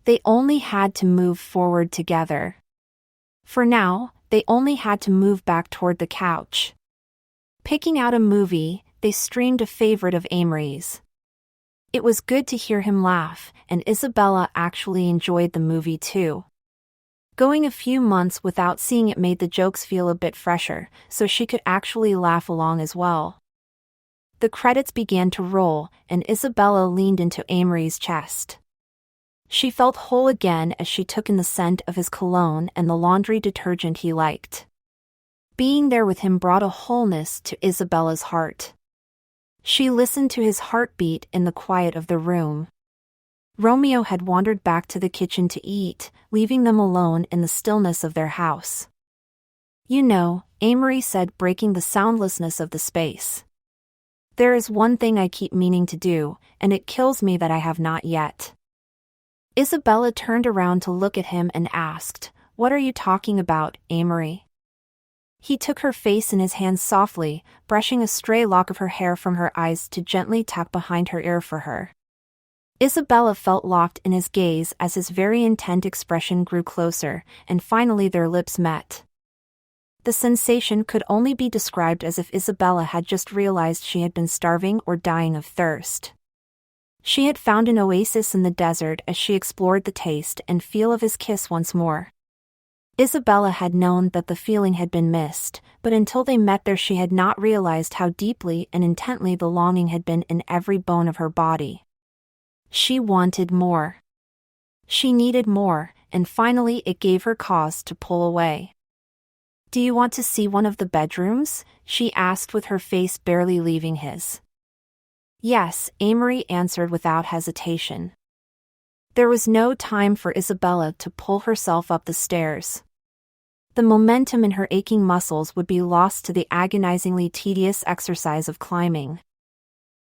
They only had to move forward together. For now, they only had to move back toward the couch. Picking out a movie, they streamed a favorite of Amory's. It was good to hear him laugh, and Isabella actually enjoyed the movie too. Going a few months without seeing it made the jokes feel a bit fresher, so she could actually laugh along as well. The credits began to roll, and Isabella leaned into Amory's chest. She felt whole again as she took in the scent of his cologne and the laundry detergent he liked. Being there with him brought a wholeness to Isabella's heart. She listened to his heartbeat in the quiet of the room. Romeo had wandered back to the kitchen to eat, leaving them alone in the stillness of their house. You know, Amory said, breaking the soundlessness of the space. There is one thing I keep meaning to do, and it kills me that I have not yet. Isabella turned around to look at him and asked, What are you talking about, Amory? He took her face in his hands softly, brushing a stray lock of her hair from her eyes to gently tap behind her ear for her. Isabella felt locked in his gaze as his very intent expression grew closer, and finally their lips met. The sensation could only be described as if Isabella had just realized she had been starving or dying of thirst. She had found an oasis in the desert as she explored the taste and feel of his kiss once more. Isabella had known that the feeling had been missed, but until they met there she had not realized how deeply and intently the longing had been in every bone of her body. She wanted more. She needed more, and finally it gave her cause to pull away. "Do you want to see one of the bedrooms?" she asked with her face barely leaving his. "Yes," Amory answered without hesitation. There was no time for Isabella to pull herself up the stairs. The momentum in her aching muscles would be lost to the agonizingly tedious exercise of climbing.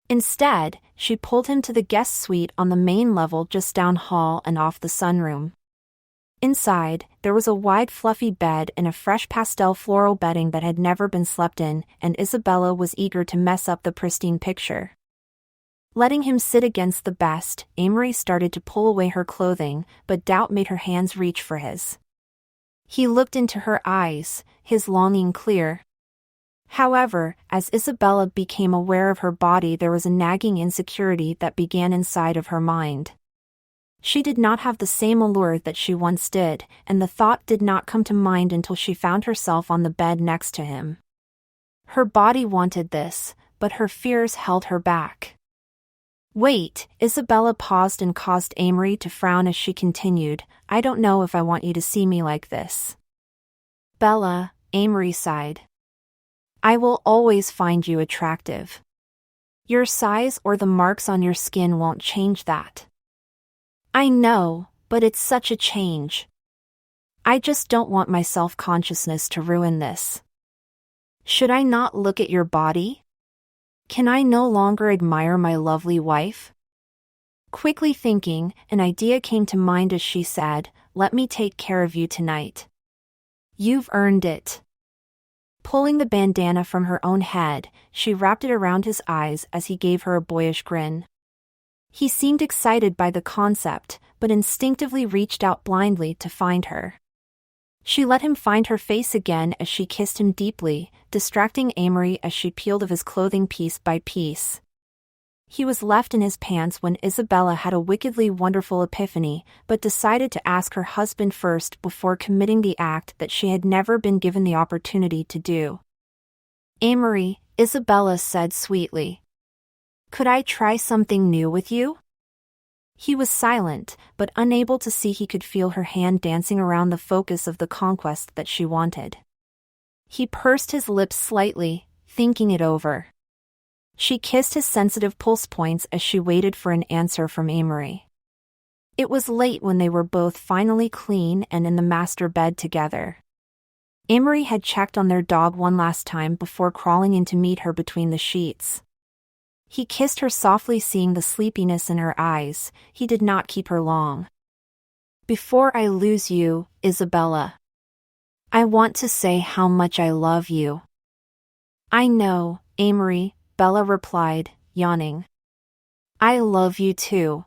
Instead, she pulled him to the guest suite on the main level just down hall and off the sunroom. Inside, there was a wide fluffy bed and a fresh pastel floral bedding that had never been slept in, and Isabella was eager to mess up the pristine picture. Letting him sit against the best, Amory started to pull away her clothing, but doubt made her hands reach for his. He looked into her eyes, his longing clear. However, as Isabella became aware of her body, there was a nagging insecurity that began inside of her mind. She did not have the same allure that she once did, and the thought did not come to mind until she found herself on the bed next to him. Her body wanted this, but her fears held her back. "Wait," Isabella paused and caused Amory to frown as she continued, "I don't know if I want you to see me like this." "Bella," Amory sighed. "I will always find you attractive. Your size or the marks on your skin won't change that." "I know, but it's such a change. I just don't want my self-consciousness to ruin this. Should I not look at your body? Can I no longer admire my lovely wife?" Quickly thinking, an idea came to mind as she said, "Let me take care of you tonight. You've earned it." Pulling the bandana from her own head, she wrapped it around his eyes as he gave her a boyish grin. He seemed excited by the concept, but instinctively reached out blindly to find her. She let him find her face again as she kissed him deeply, distracting Amory as she peeled of his clothing piece by piece. He was left in his pants when Isabella had a wickedly wonderful epiphany, but decided to ask her husband first before committing the act that she had never been given the opportunity to do. "Amory," Isabella said sweetly, "could I try something new with you?" He was silent, but unable to see he could feel her hand dancing around the focus of the conquest that she wanted. He pursed his lips slightly, thinking it over. She kissed his sensitive pulse points as she waited for an answer from Amory. It was late when they were both finally clean and in the master bed together. Amory had checked on their dog one last time before crawling in to meet her between the sheets. He kissed her softly, seeing the sleepiness in her eyes. He did not keep her long. "Before I lose you, Isabella, I want to say how much I love you." "I know, Amory," Bella replied, yawning. "I love you too.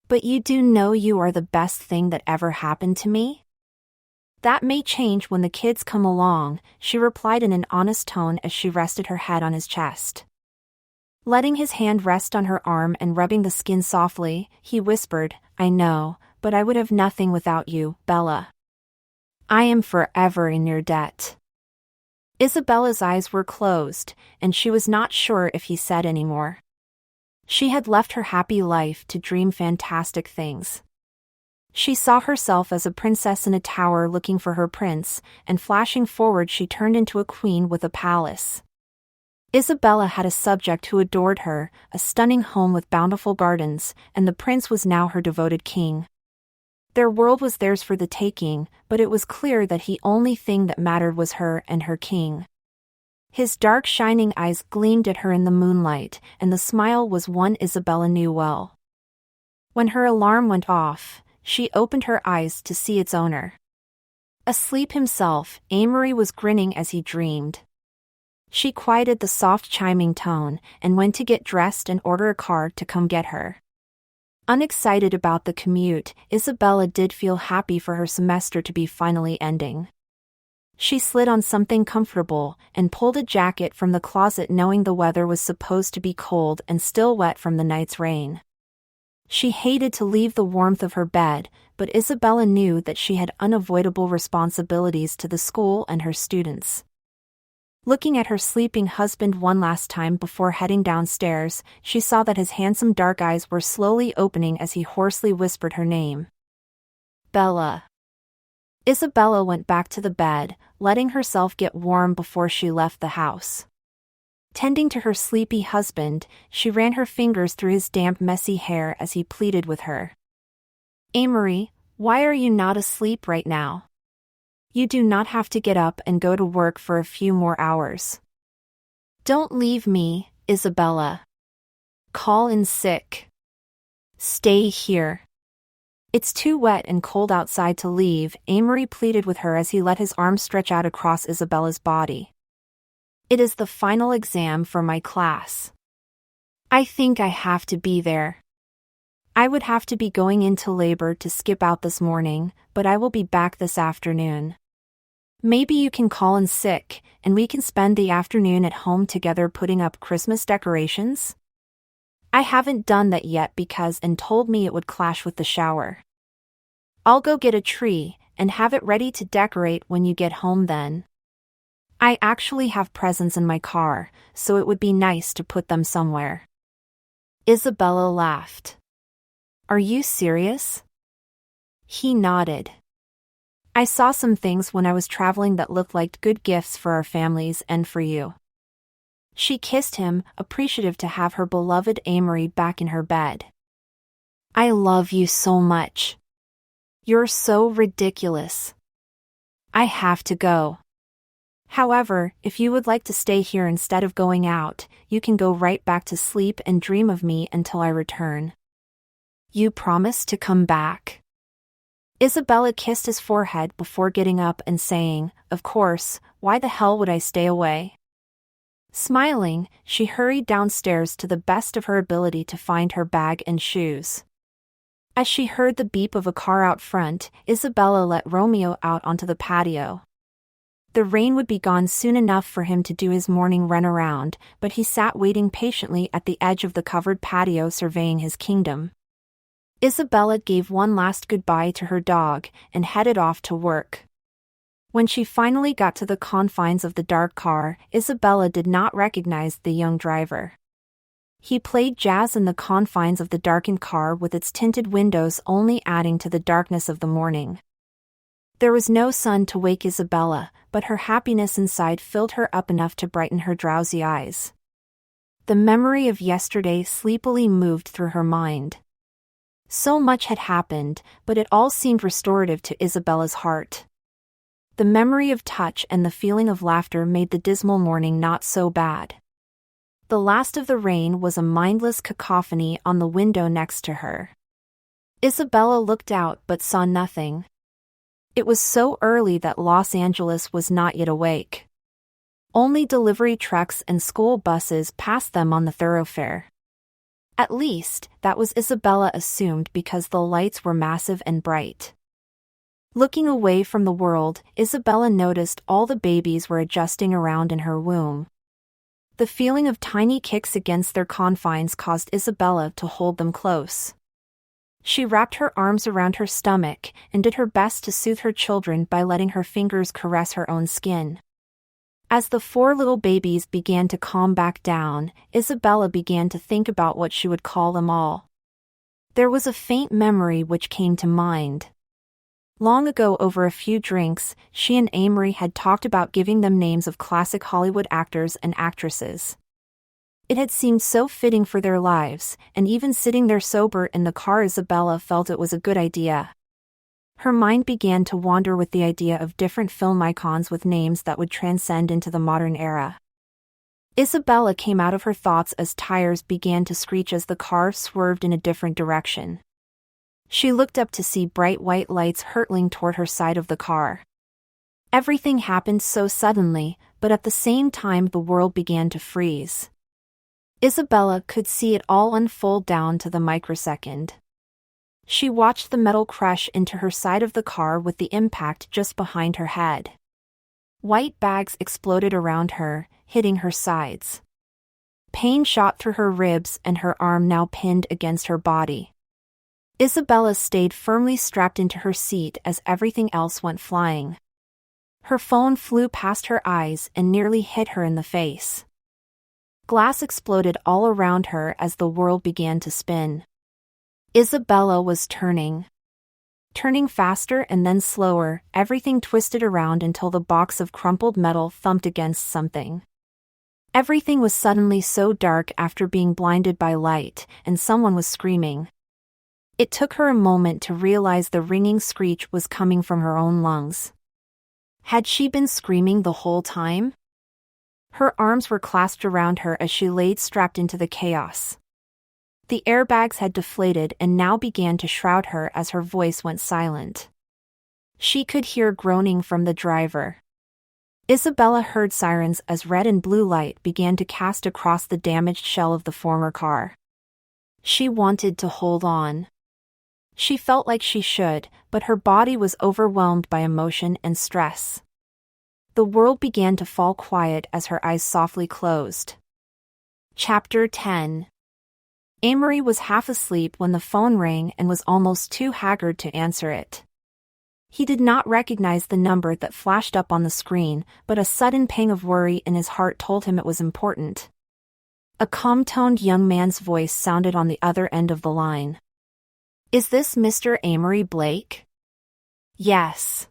But you do know you are the best thing that ever happened to me?" "That may change when the kids come along," she replied in an honest tone as she rested her head on his chest. Letting his hand rest on her arm and rubbing the skin softly, he whispered, "I know, but I would have nothing without you, Bella. I am forever in your debt." Isabella's eyes were closed, and she was not sure if he said any more. She had left her happy life to dream fantastic things. She saw herself as a princess in a tower looking for her prince, and flashing forward she turned into a queen with a palace. Isabella had a subject who adored her, a stunning home with bountiful gardens, and the prince was now her devoted king. Their world was theirs for the taking, but it was clear that the only thing that mattered was her and her king. His dark shining eyes gleamed at her in the moonlight, and the smile was one Isabella knew well. When her alarm went off, she opened her eyes to see its owner. Asleep himself, Amory was grinning as he dreamed. She quieted the soft chiming tone, and went to get dressed and order a car to come get her. Unexcited about the commute, Isabella did feel happy for her semester to be finally ending. She slid on something comfortable, and pulled a jacket from the closet knowing the weather was supposed to be cold and still wet from the night's rain. She hated to leave the warmth of her bed, but Isabella knew that she had unavoidable responsibilities to the school and her students. Looking at her sleeping husband one last time before heading downstairs, she saw that his handsome dark eyes were slowly opening as he hoarsely whispered her name. Bella. Isabella went back to the bed, letting herself get warm before she left the house. Tending to her sleepy husband, she ran her fingers through his damp, messy hair as he pleaded with her. Amory, why are you not asleep right now? You do not have to get up and go to work for a few more hours. Don't leave me, Isabella. Call in sick. Stay here. It's too wet and cold outside to leave, Amory pleaded with her as he let his arms stretch out across Isabella's body. It is the final exam for my class. I think I have to be there. I would have to be going into labor to skip out this morning, but I will be back this afternoon. Maybe you can call in sick, and we can spend the afternoon at home together putting up Christmas decorations? I haven't done that yet because Ann told me it would clash with the shower. I'll go get a tree, and have it ready to decorate when you get home then. I actually have presents in my car, so it would be nice to put them somewhere. Isabella laughed. Are you serious? He nodded. I saw some things when I was traveling that looked like good gifts for our families and for you. She kissed him, appreciative to have her beloved Amory back in her bed. I love you so much. You're so ridiculous. I have to go. However, if you would like to stay here instead of going out, you can go right back to sleep and dream of me until I return. You promise to come back? Isabella kissed his forehead before getting up and saying, Of course, why the hell would I stay away? Smiling, she hurried downstairs to the best of her ability to find her bag and shoes. As she heard the beep of a car out front, Isabella let Romeo out onto the patio. The rain would be gone soon enough for him to do his morning run around, but he sat waiting patiently at the edge of the covered patio surveying his kingdom. Isabella gave one last goodbye to her dog and headed off to work. When she finally got to the confines of the dark car, Isabella did not recognize the young driver. He played jazz in the confines of the darkened car with its tinted windows only adding to the darkness of the morning. There was no sun to wake Isabella, but her happiness inside filled her up enough to brighten her drowsy eyes. The memory of yesterday sleepily moved through her mind. So much had happened, but it all seemed restorative to Isabella's heart. The memory of touch and the feeling of laughter made the dismal morning not so bad. The last of the rain was a mindless cacophony on the window next to her. Isabella looked out but saw nothing. It was so early that Los Angeles was not yet awake. Only delivery trucks and school buses passed them on the thoroughfare. At least, that was Isabella assumed because the lights were massive and bright. Looking away from the world, Isabella noticed all the babies were adjusting around in her womb. The feeling of tiny kicks against their confines caused Isabella to hold them close. She wrapped her arms around her stomach and did her best to soothe her children by letting her fingers caress her own skin. As the 4 little babies began to calm back down, Isabella began to think about what she would call them all. There was a faint memory which came to mind. Long ago, over a few drinks, she and Amory had talked about giving them names of classic Hollywood actors and actresses. It had seemed so fitting for their lives, and even sitting there sober in the car, Isabella felt it was a good idea. Her mind began to wander with the idea of different film icons with names that would transcend into the modern era. Isabella came out of her thoughts as tires began to screech as the car swerved in a different direction. She looked up to see bright white lights hurtling toward her side of the car. Everything happened so suddenly, but at the same time the world began to freeze. Isabella could see it all unfold down to the microsecond. She watched the metal crush into her side of the car with the impact just behind her head. White bags exploded around her, hitting her sides. Pain shot through her ribs and her arm now pinned against her body. Isabella stayed firmly strapped into her seat as everything else went flying. Her phone flew past her eyes and nearly hit her in the face. Glass exploded all around her as the world began to spin. Isabella was turning faster and then slower, everything twisted around until the box of crumpled metal thumped against something. Everything was suddenly so dark after being blinded by light, and someone was screaming. It took her a moment to realize the ringing screech was coming from her own lungs. Had she been screaming the whole time? Her arms were clasped around her as she laid strapped into the chaos. The airbags had deflated and now began to shroud her as her voice went silent. She could hear groaning from the driver. Isabella heard sirens as red and blue light began to cast across the damaged shell of the former car. She wanted to hold on. She felt like she should, but her body was overwhelmed by emotion and stress. The world began to fall quiet as her eyes softly closed. Chapter 10. Amory was half asleep when the phone rang and was almost too haggard to answer it. He did not recognize the number that flashed up on the screen, but a sudden pang of worry in his heart told him it was important. A calm-toned young man's voice sounded on the other end of the line. "Is this Mr. Amory Blake?" "Yes."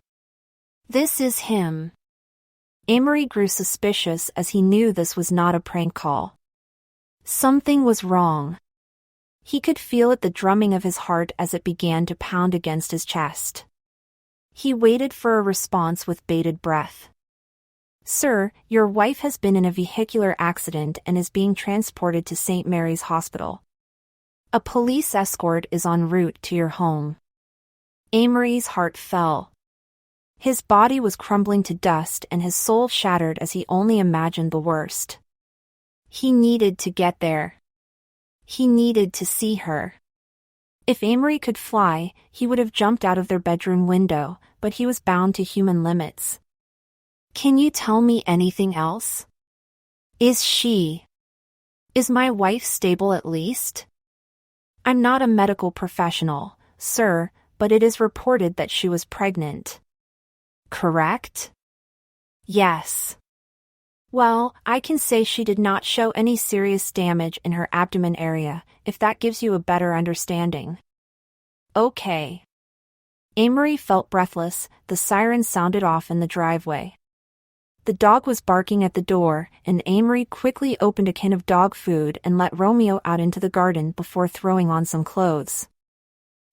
"This is him." Amory grew suspicious as he knew this was not a prank call. Something was wrong. He could feel it, the drumming of his heart as it began to pound against his chest. He waited for a response with bated breath. "Sir, your wife has been in a vehicular accident and is being transported to St. Mary's Hospital. A police escort is en route to your home." Amory's heart fell. His body was crumbling to dust and his soul shattered as he only imagined the worst. He needed to get there. He needed to see her. If Amory could fly, he would have jumped out of their bedroom window, but he was bound to human limits. "Can you tell me anything else? Is my wife stable at least?" "I'm not a medical professional, sir, but it is reported that she was pregnant." "Correct?" "Yes." "Well, I can say she did not show any serious damage in her abdomen area, if that gives you a better understanding." "Okay." Amory felt breathless. The siren sounded off in the driveway. The dog was barking at the door, and Amory quickly opened a can of dog food and let Romeo out into the garden before throwing on some clothes.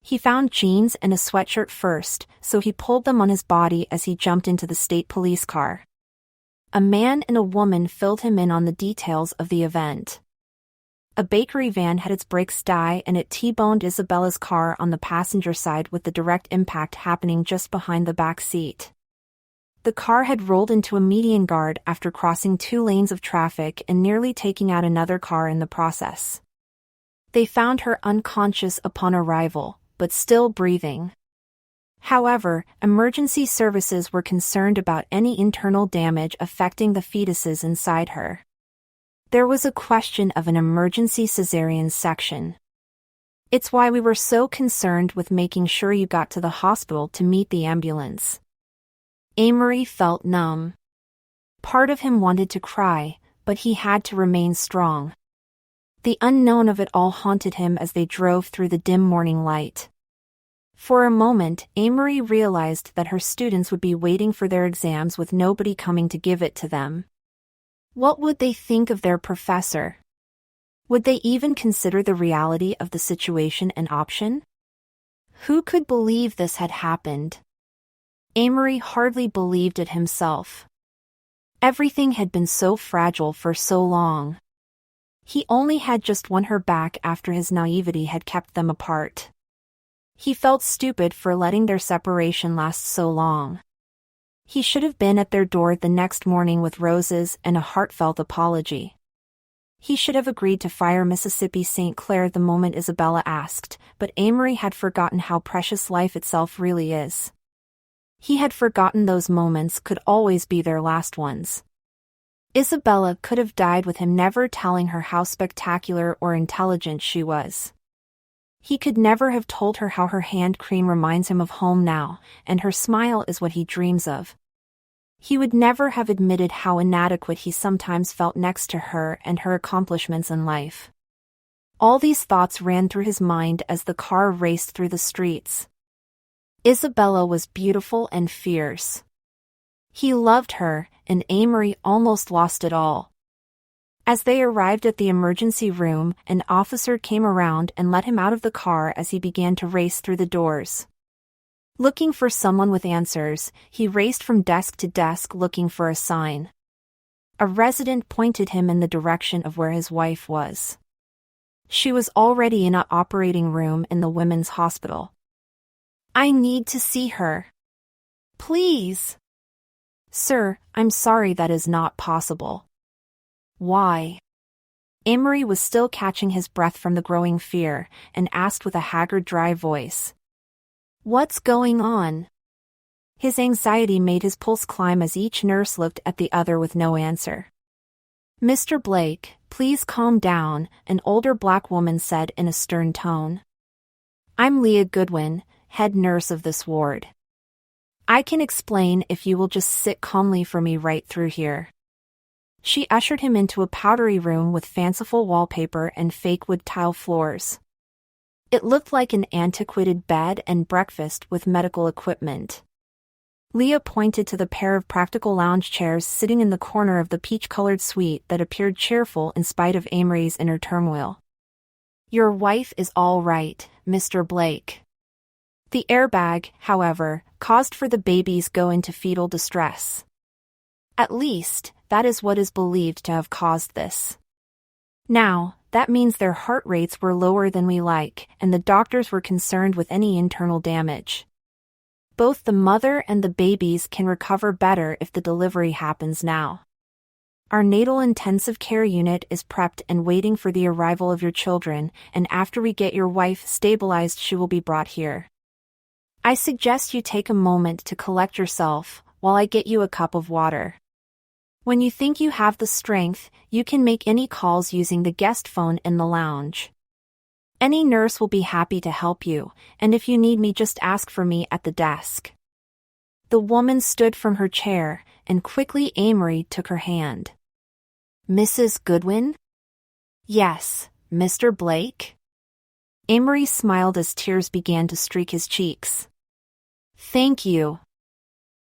He found jeans and a sweatshirt first, so he pulled them on his body as he jumped into the state police car. A man and a woman filled him in on the details of the event. A bakery van had its brakes die and it T-boned Isabella's car on the passenger side, with the direct impact happening just behind the back seat. The car had rolled into a median guard after crossing 2 lanes of traffic and nearly taking out another car in the process. They found her unconscious upon arrival, but still breathing. However, emergency services were concerned about any internal damage affecting the fetuses inside her. There was a question of an emergency cesarean section. "It's why we were so concerned with making sure you got to the hospital to meet the ambulance." Amory felt numb. Part of him wanted to cry, but he had to remain strong. The unknown of it all haunted him as they drove through the dim morning light. For a moment, Amory realized that her students would be waiting for their exams with nobody coming to give it to them. What would they think of their professor? Would they even consider the reality of the situation an option? Who could believe this had happened? Amory hardly believed it himself. Everything had been so fragile for so long. He only had just won her back after his naivety had kept them apart. He felt stupid for letting their separation last so long. He should have been at their door the next morning with roses and a heartfelt apology. He should have agreed to fire Mississippi St. Clair the moment Isabella asked, but Amory had forgotten how precious life itself really is. He had forgotten those moments could always be their last ones. Isabella could have died with him never telling her how spectacular or intelligent she was. He could never have told her how her hand cream reminds him of home now, and her smile is what he dreams of. He would never have admitted how inadequate he sometimes felt next to her and her accomplishments in life. All these thoughts ran through his mind as the car raced through the streets. Isabella was beautiful and fierce. He loved her, and Amory almost lost it all. As they arrived at the emergency room, an officer came around and let him out of the car as he began to race through the doors. Looking for someone with answers, he raced from desk to desk looking for a sign. A resident pointed him in the direction of where his wife was. She was already in an operating room in the women's hospital. "I need to see her. Please." "Sir, I'm sorry, that is not possible." "Why?" Amory was still catching his breath from the growing fear, and asked with a haggard, dry voice. "What's going on?" His anxiety made his pulse climb as each nurse looked at the other with no answer. "Mr. Blake, please calm down," an older black woman said in a stern tone. "I'm Leah Goodwin, head nurse of this ward. I can explain if you will just sit calmly for me right through here." She ushered him into a powdery room with fanciful wallpaper and fake wood tile floors. It looked like an antiquated bed and breakfast with medical equipment. Leah pointed to the pair of practical lounge chairs sitting in the corner of the peach-colored suite that appeared cheerful in spite of Amory's inner turmoil. "Your wife is all right, Mr. Blake." The airbag, however, caused for the babies go into fetal distress. At least, that is what is believed to have caused this. Now, that means their heart rates were lower than we like, and the doctors were concerned with any internal damage. Both the mother and the babies can recover better if the delivery happens now. Our natal intensive care unit is prepped and waiting for the arrival of your children, and after we get your wife stabilized, she will be brought here. I suggest you take a moment to collect yourself, while I get you a cup of water. When you think you have the strength, you can make any calls using the guest phone in the lounge. Any nurse will be happy to help you, and if you need me, just ask for me at the desk. The woman stood from her chair, and quickly Amory took her hand. "Mrs. Goodwin?" "Yes, Mr. Blake?" Amory smiled as tears began to streak his cheeks. "Thank you."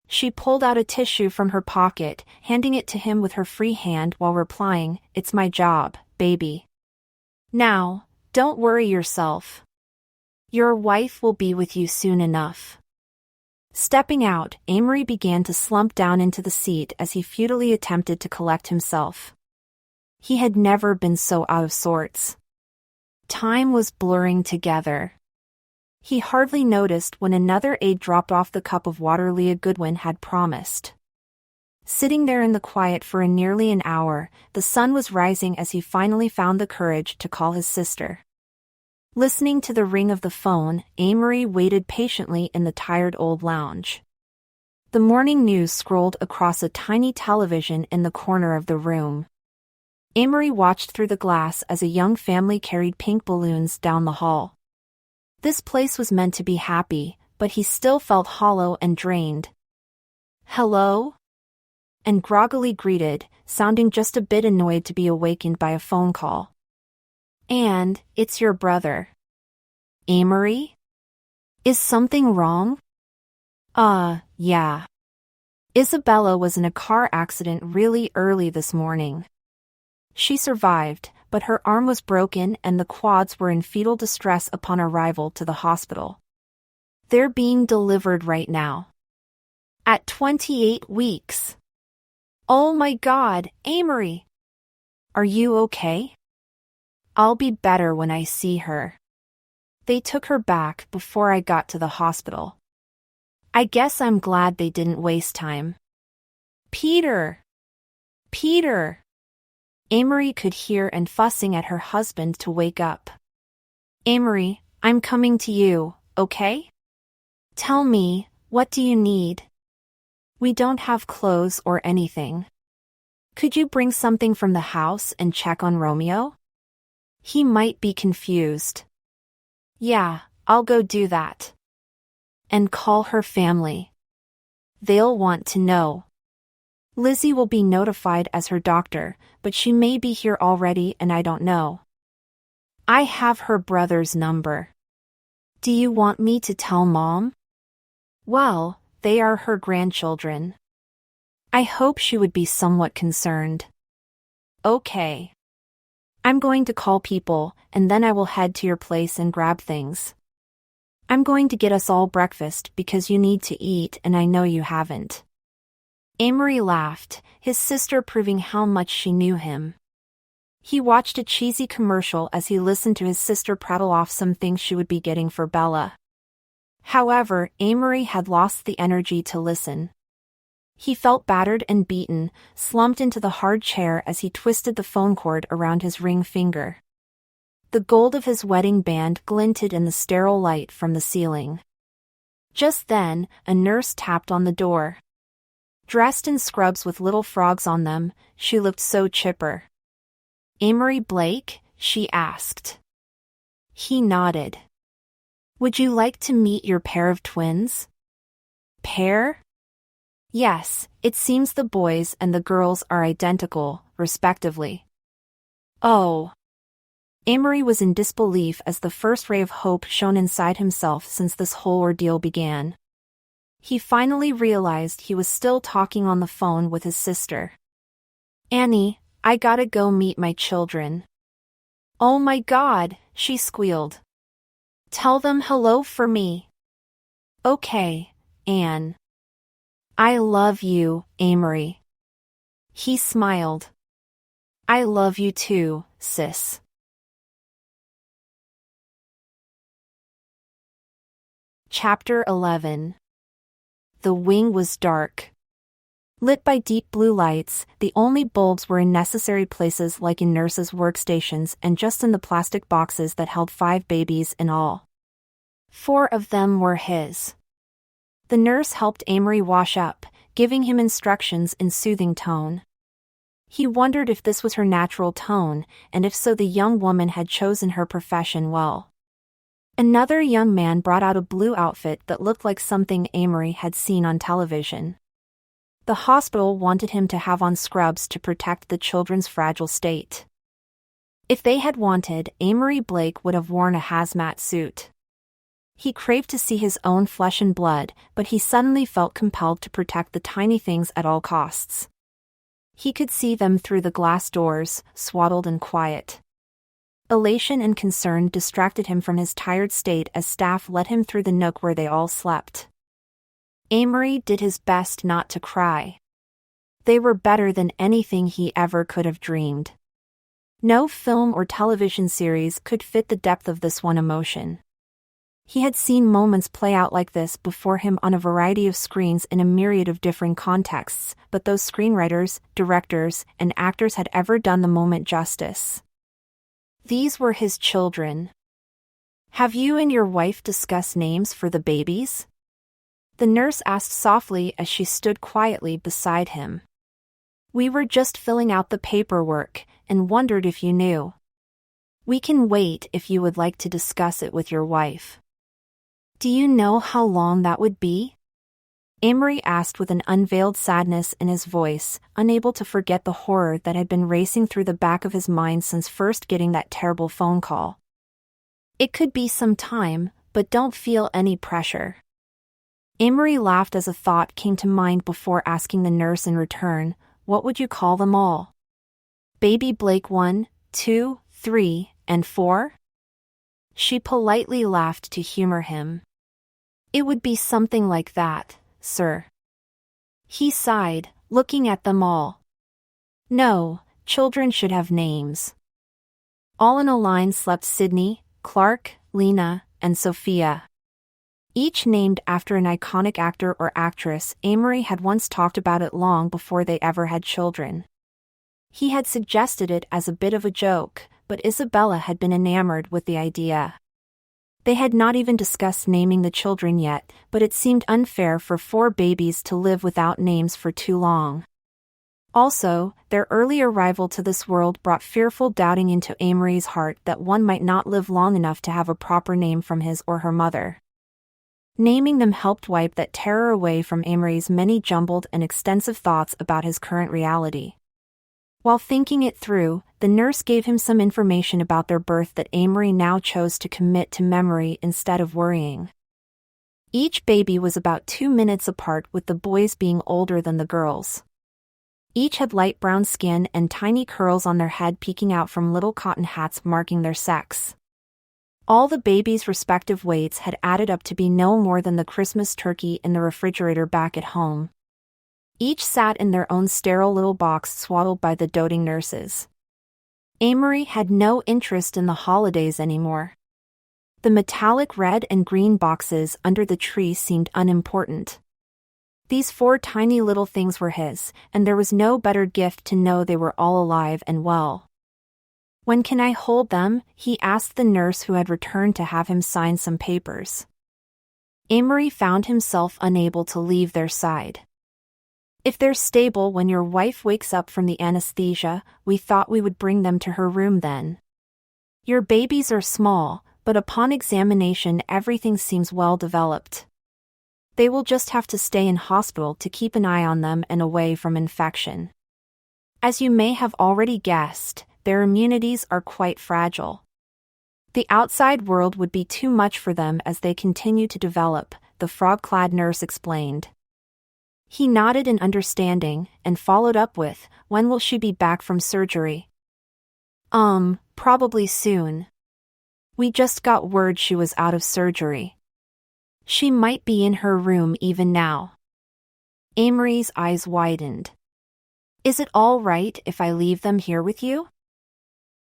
She pulled out a tissue from her pocket, handing it to him with her free hand while replying, "It's my job, baby. Now, don't worry yourself. Your wife will be with you soon enough." Stepping out, Amory began to slump down into the seat as he futilely attempted to collect himself. He had never been so out of sorts. Time was blurring together. He hardly noticed when another aide dropped off the cup of water Leah Goodwin had promised. Sitting there in the quiet for nearly an hour, the sun was rising as he finally found the courage to call his sister. Listening to the ring of the phone, Amory waited patiently in the tired old lounge. The morning news scrolled across a tiny television in the corner of the room. Amory watched through the glass as a young family carried pink balloons down the hall. This place was meant to be happy, but he still felt hollow and drained. "Hello?" And groggily greeted, sounding just a bit annoyed to be awakened by a phone call. "And, it's your brother." "Amory? Is something wrong?" Yeah. Isabella was in a car accident really early this morning. She survived, but her arm was broken and the quads were in fetal distress upon arrival to the hospital. They're being delivered right now. At 28 weeks. Oh my God, Amory! Are you okay? I'll be better when I see her. They took her back before I got to the hospital. I guess I'm glad they didn't waste time. Peter! Peter! Amory could hear and fussing at her husband to wake up. Amory, I'm coming to you, okay? Tell me, what do you need? We don't have clothes or anything. Could you bring something from the house and check on Romeo? He might be confused. Yeah, I'll go do that. And call her family. They'll want to know. Lizzie will be notified as her doctor, but she may be here already and I don't know. I have her brother's number. Do you want me to tell Mom? Well, they are her grandchildren. I hope she would be somewhat concerned. Okay. I'm going to call people, and then I will head to your place and grab things. I'm going to get us all breakfast because you need to eat and I know you haven't. Amory laughed, his sister proving how much she knew him. He watched a cheesy commercial as he listened to his sister prattle off some things she would be getting for Bella. However, Amory had lost the energy to listen. He felt battered and beaten, slumped into the hard chair as he twisted the phone cord around his ring finger. The gold of his wedding band glinted in the sterile light from the ceiling. Just then, a nurse tapped on the door. Dressed in scrubs with little frogs on them, she looked so chipper. Amory Blake? She asked. He nodded. Would you like to meet your pair of twins? Pair? Yes, it seems the boys and the girls are identical, respectively. Oh. Amory was in disbelief as the first ray of hope shone inside himself since this whole ordeal began. He finally realized he was still talking on the phone with his sister. Annie, I gotta go meet my children. Oh my God, she squealed. Tell them hello for me. Okay, Anne. I love you, Amory. He smiled. I love you too, sis. Chapter 11. The wing was dark. Lit by deep blue lights, the only bulbs were in necessary places like in nurses' workstations and just in the plastic boxes that held 5 babies in all. 4 of them were his. The nurse helped Amory wash up, giving him instructions in soothing tone. He wondered if this was her natural tone, and if so the young woman had chosen her profession well. Another young man brought out a blue outfit that looked like something Amory had seen on television. The hospital wanted him to have on scrubs to protect the children's fragile state. If they had wanted, Amory Blake would have worn a hazmat suit. He craved to see his own flesh and blood, but he suddenly felt compelled to protect the tiny things at all costs. He could see them through the glass doors, swaddled and quiet. Elation and concern distracted him from his tired state as staff led him through the nook where they all slept. Amory did his best not to cry. They were better than anything he ever could have dreamed. No film or television series could fit the depth of this one emotion. He had seen moments play out like this before him on a variety of screens in a myriad of different contexts, but those screenwriters, directors, and actors had ever done the moment justice. These were his children. Have you and your wife discussed names for the babies? The nurse asked softly as she stood quietly beside him. We were just filling out the paperwork, and wondered if you knew. We can wait if you would like to discuss it with your wife. Do you know how long that would be? Amory asked with an unveiled sadness in his voice, unable to forget the horror that had been racing through the back of his mind since first getting that terrible phone call. It could be some time, but don't feel any pressure. Amory laughed as a thought came to mind before asking the nurse in return, what would you call them all? Baby Blake 1, 2, 3, and 4? She politely laughed to humor him. It would be something like that, sir. He sighed, looking at them all. No, children should have names. All in a line slept Sydney, Clark, Lena, and Sophia. Each named after an iconic actor or actress. Amory had once talked about it long before they ever had children. He had suggested it as a bit of a joke, but Isabella had been enamored with the idea. They had not even discussed naming the children yet, but it seemed unfair for 4 babies to live without names for too long. Also, their early arrival to this world brought fearful doubting into Amory's heart that one might not live long enough to have a proper name from his or her mother. Naming them helped wipe that terror away from Amory's many jumbled and extensive thoughts about his current reality. While thinking it through, the nurse gave him some information about their birth that Amory now chose to commit to memory instead of worrying. Each baby was about 2 minutes apart, with the boys being older than the girls. Each had light brown skin and tiny curls on their head peeking out from little cotton hats marking their sex. All the babies' respective weights had added up to be no more than the Christmas turkey in the refrigerator back at home. Each sat in their own sterile little box swaddled by the doting nurses. Amory had no interest in the holidays anymore. The metallic red and green boxes under the tree seemed unimportant. These 4 tiny little things were his, and there was no better gift to know they were all alive and well. "When can I hold them?" he asked the nurse who had returned to have him sign some papers. Amory found himself unable to leave their side. "If they're stable when your wife wakes up from the anesthesia, we thought we would bring them to her room then. Your babies are small, but upon examination everything seems well developed. They will just have to stay in hospital to keep an eye on them and away from infection. As you may have already guessed, their immunities are quite fragile. The outside world would be too much for them as they continue to develop," the frog-clad nurse explained. He nodded in understanding, and followed up with, "When will she be back from surgery?" Probably soon. We just got word she was out of surgery. She might be in her room even now." Amory's eyes widened. "Is it all right if I leave them here with you?"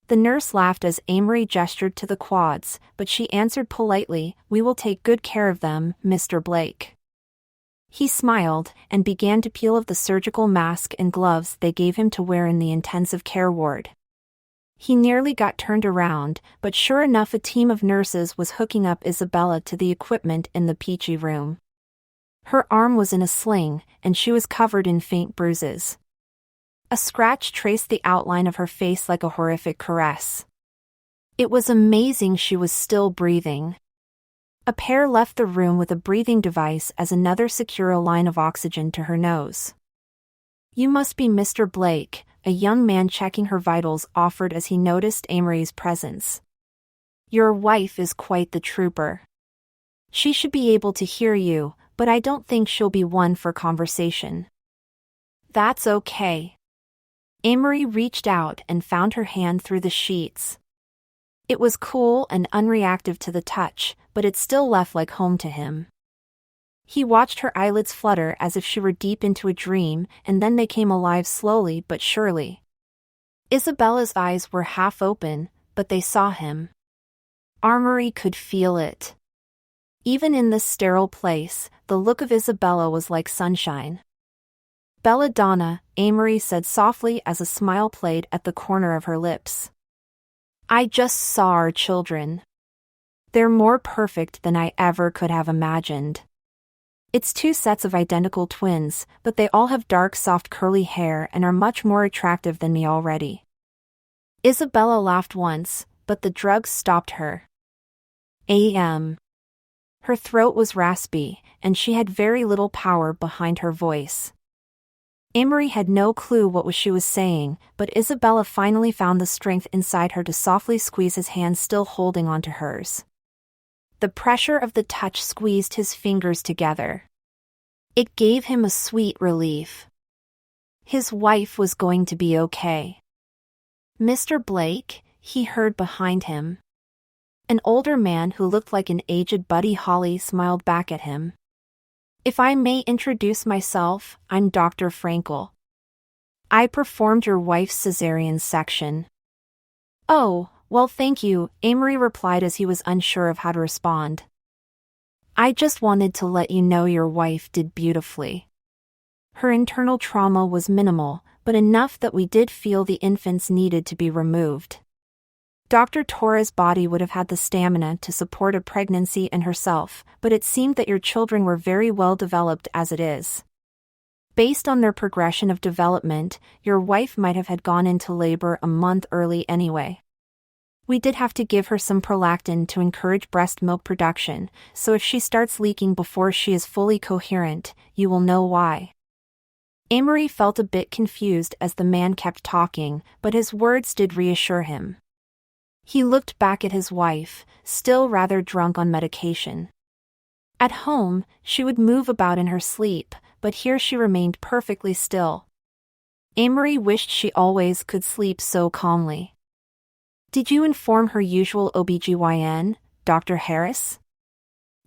The nurse laughed as Amory gestured to the quads, but she answered politely, "We will take good care of them, Mr. Blake." He smiled, and began to peel off the surgical mask and gloves they gave him to wear in the intensive care ward. He nearly got turned around, but sure enough a team of nurses was hooking up Isabella to the equipment in the peachy room. Her arm was in a sling, and she was covered in faint bruises. A scratch traced the outline of her face like a horrific caress. It was amazing she was still breathing. A pair left the room with a breathing device as another secured a line of oxygen to her nose. "You must be Mr. Blake," a young man checking her vitals offered as he noticed Amory's presence. "Your wife is quite the trooper. She should be able to hear you, but I don't think she'll be one for conversation." "That's okay." Amory reached out and found her hand through the sheets. It was cool and unreactive to the touch, but it still left like home to him. He watched her eyelids flutter as if she were deep into a dream, and then they came alive slowly but surely. Isabella's eyes were half open, but they saw him. Amory could feel it. Even in this sterile place, the look of Isabella was like sunshine. "Belladonna," Amory said softly as a smile played at the corner of her lips. "I just saw our children. They're more perfect than I ever could have imagined. It's 2 sets of identical twins, but they all have dark soft curly hair and are much more attractive than me already." Isabella laughed once, but the drugs stopped her. Her throat was raspy, and she had very little power behind her voice. Amory had no clue what she was saying, but Isabella finally found the strength inside her to softly squeeze his hand still holding onto hers. The pressure of the touch squeezed his fingers together. It gave him a sweet relief. His wife was going to be okay. "Mr. Blake," he heard behind him. An older man who looked like an aged Buddy Holly smiled back at him. "If I may introduce myself, I'm Dr. Frankel. I performed your wife's cesarean section." "Oh, well thank you," Amory replied as he was unsure of how to respond. "I just wanted to let you know your wife did beautifully. Her internal trauma was minimal, but enough that we did feel the infants needed to be removed. Dr. Torres' body would have had the stamina to support a pregnancy and herself, but it seemed that your children were very well developed as it is." Based on their progression of development, your wife might have had gone into labor a month early anyway. We did have to give her some prolactin to encourage breast milk production, so if she starts leaking before she is fully coherent, you will know why. Amory felt a bit confused as the man kept talking, but his words did reassure him. He looked back at his wife, still rather drunk on medication. At home, she would move about in her sleep, but here she remained perfectly still. Amory wished she always could sleep so calmly. Did you inform her usual OBGYN, Dr. Harris?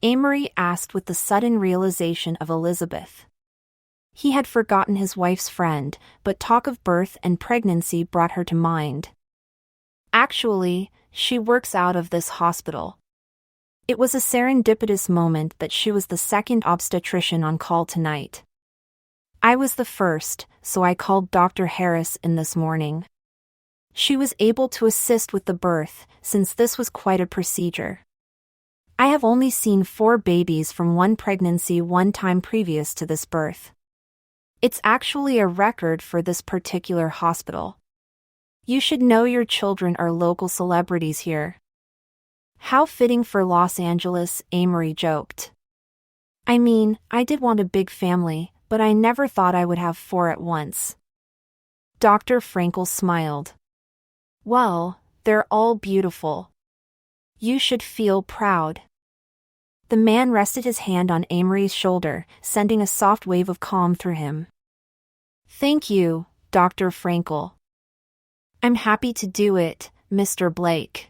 Amory asked with the sudden realization of Elizabeth. He had forgotten his wife's friend, but talk of birth and pregnancy brought her to mind. Actually, she works out of this hospital. It was a serendipitous moment that she was the second obstetrician on call tonight. I was the first, so I called Dr. Harris in this morning. She was able to assist with the birth, since this was quite a procedure. I have only seen 4 babies from one pregnancy one time previous to this birth. It's actually a record for this particular hospital. You should know your children are local celebrities here. How fitting for Los Angeles, Amory joked. I mean, I did want a big family, but I never thought I would have 4 at once. Dr. Frankel smiled. Well, they're all beautiful. You should feel proud. The man rested his hand on Amory's shoulder, sending a soft wave of calm through him. Thank you, Dr. Frankel. I'm happy to do it, Mr. Blake.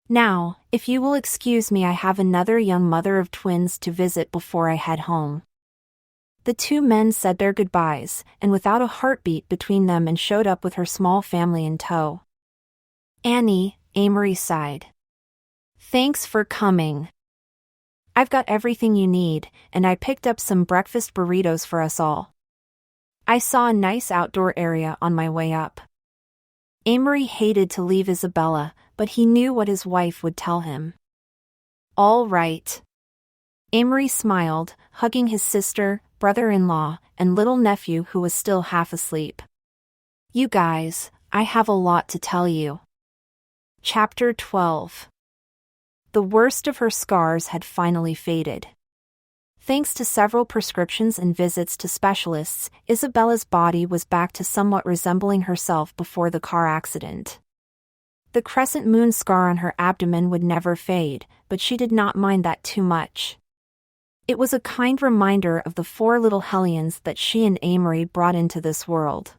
Now, if you will excuse me, I have another young mother of twins to visit before I head home. The 2 men said their goodbyes, and without a heartbeat between them, and showed up with her small family in tow. Annie, Amory sighed. Thanks for coming. I've got everything you need, and I picked up some breakfast burritos for us all. I saw a nice outdoor area on my way up. Amory hated to leave Isabella, but he knew what his wife would tell him. All right. Amory smiled, hugging his sister, brother-in-law, and little nephew who was still half asleep. You guys, I have a lot to tell you. Chapter 12. The worst of her scars had finally faded. Thanks to several prescriptions and visits to specialists, Isabella's body was back to somewhat resembling herself before the car accident. The crescent moon scar on her abdomen would never fade, but she did not mind that too much. It was a kind reminder of the 4 little hellions that she and Amory brought into this world.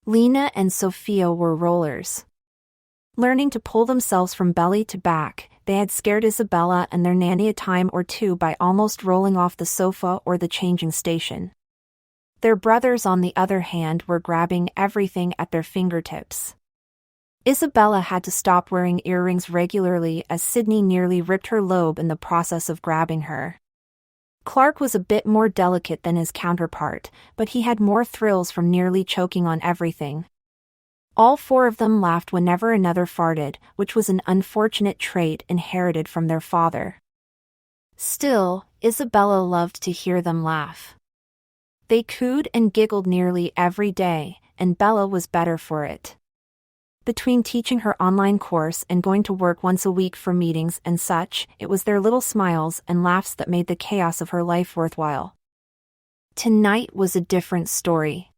Lena and Sophia were rollers. Learning to pull themselves from belly to back, they had scared Isabella and their nanny a time or 2 by almost rolling off the sofa or the changing station. Their brothers, on the other hand, were grabbing everything at their fingertips. Isabella had to stop wearing earrings regularly as Sydney nearly ripped her lobe in the process of grabbing her. Clark was a bit more delicate than his counterpart, but he had more thrills from nearly choking on everything. All 4 of them laughed whenever another farted, which was an unfortunate trait inherited from their father. Still, Isabella loved to hear them laugh. They cooed and giggled nearly every day, and Bella was better for it. Between teaching her online course and going to work once a week for meetings and such, it was their little smiles and laughs that made the chaos of her life worthwhile. Tonight was a different story.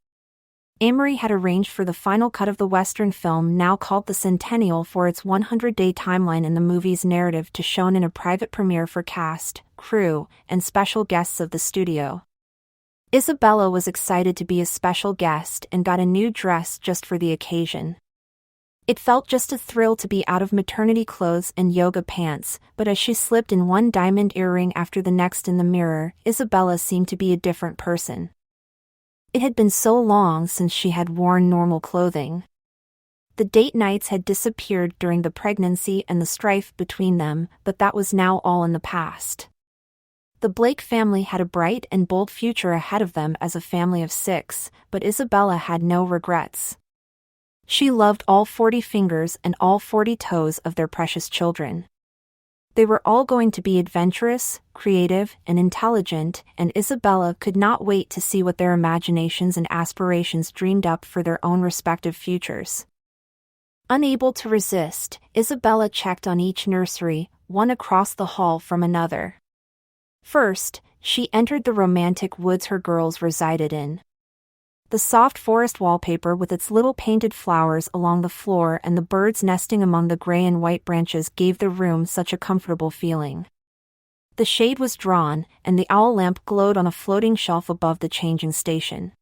Amory had arranged for the final cut of the Western film now called The Centennial for its 100-day timeline in the movie's narrative to shown in a private premiere for cast, crew, and special guests of the studio. Isabella was excited to be a special guest and got a new dress just for the occasion. It felt just a thrill to be out of maternity clothes and yoga pants, but as she slipped in one diamond earring after the next in the mirror, Isabella seemed to be a different person. It had been so long since she had worn normal clothing. The date nights had disappeared during the pregnancy and the strife between them, but that was now all in the past. The Blake family had a bright and bold future ahead of them as a family of 6, but Isabella had no regrets. She loved all 40 fingers and all 40 toes of their precious children. They were all going to be adventurous, creative, and intelligent, and Isabella could not wait to see what their imaginations and aspirations dreamed up for their own respective futures. Unable to resist, Isabella checked on each nursery, one across the hall from another. First, she entered the romantic woods her girls resided in. The soft forest wallpaper with its little painted flowers along the floor and the birds nesting among the gray and white branches gave the room such a comfortable feeling. The shade was drawn, and the owl lamp glowed on a floating shelf above the changing station.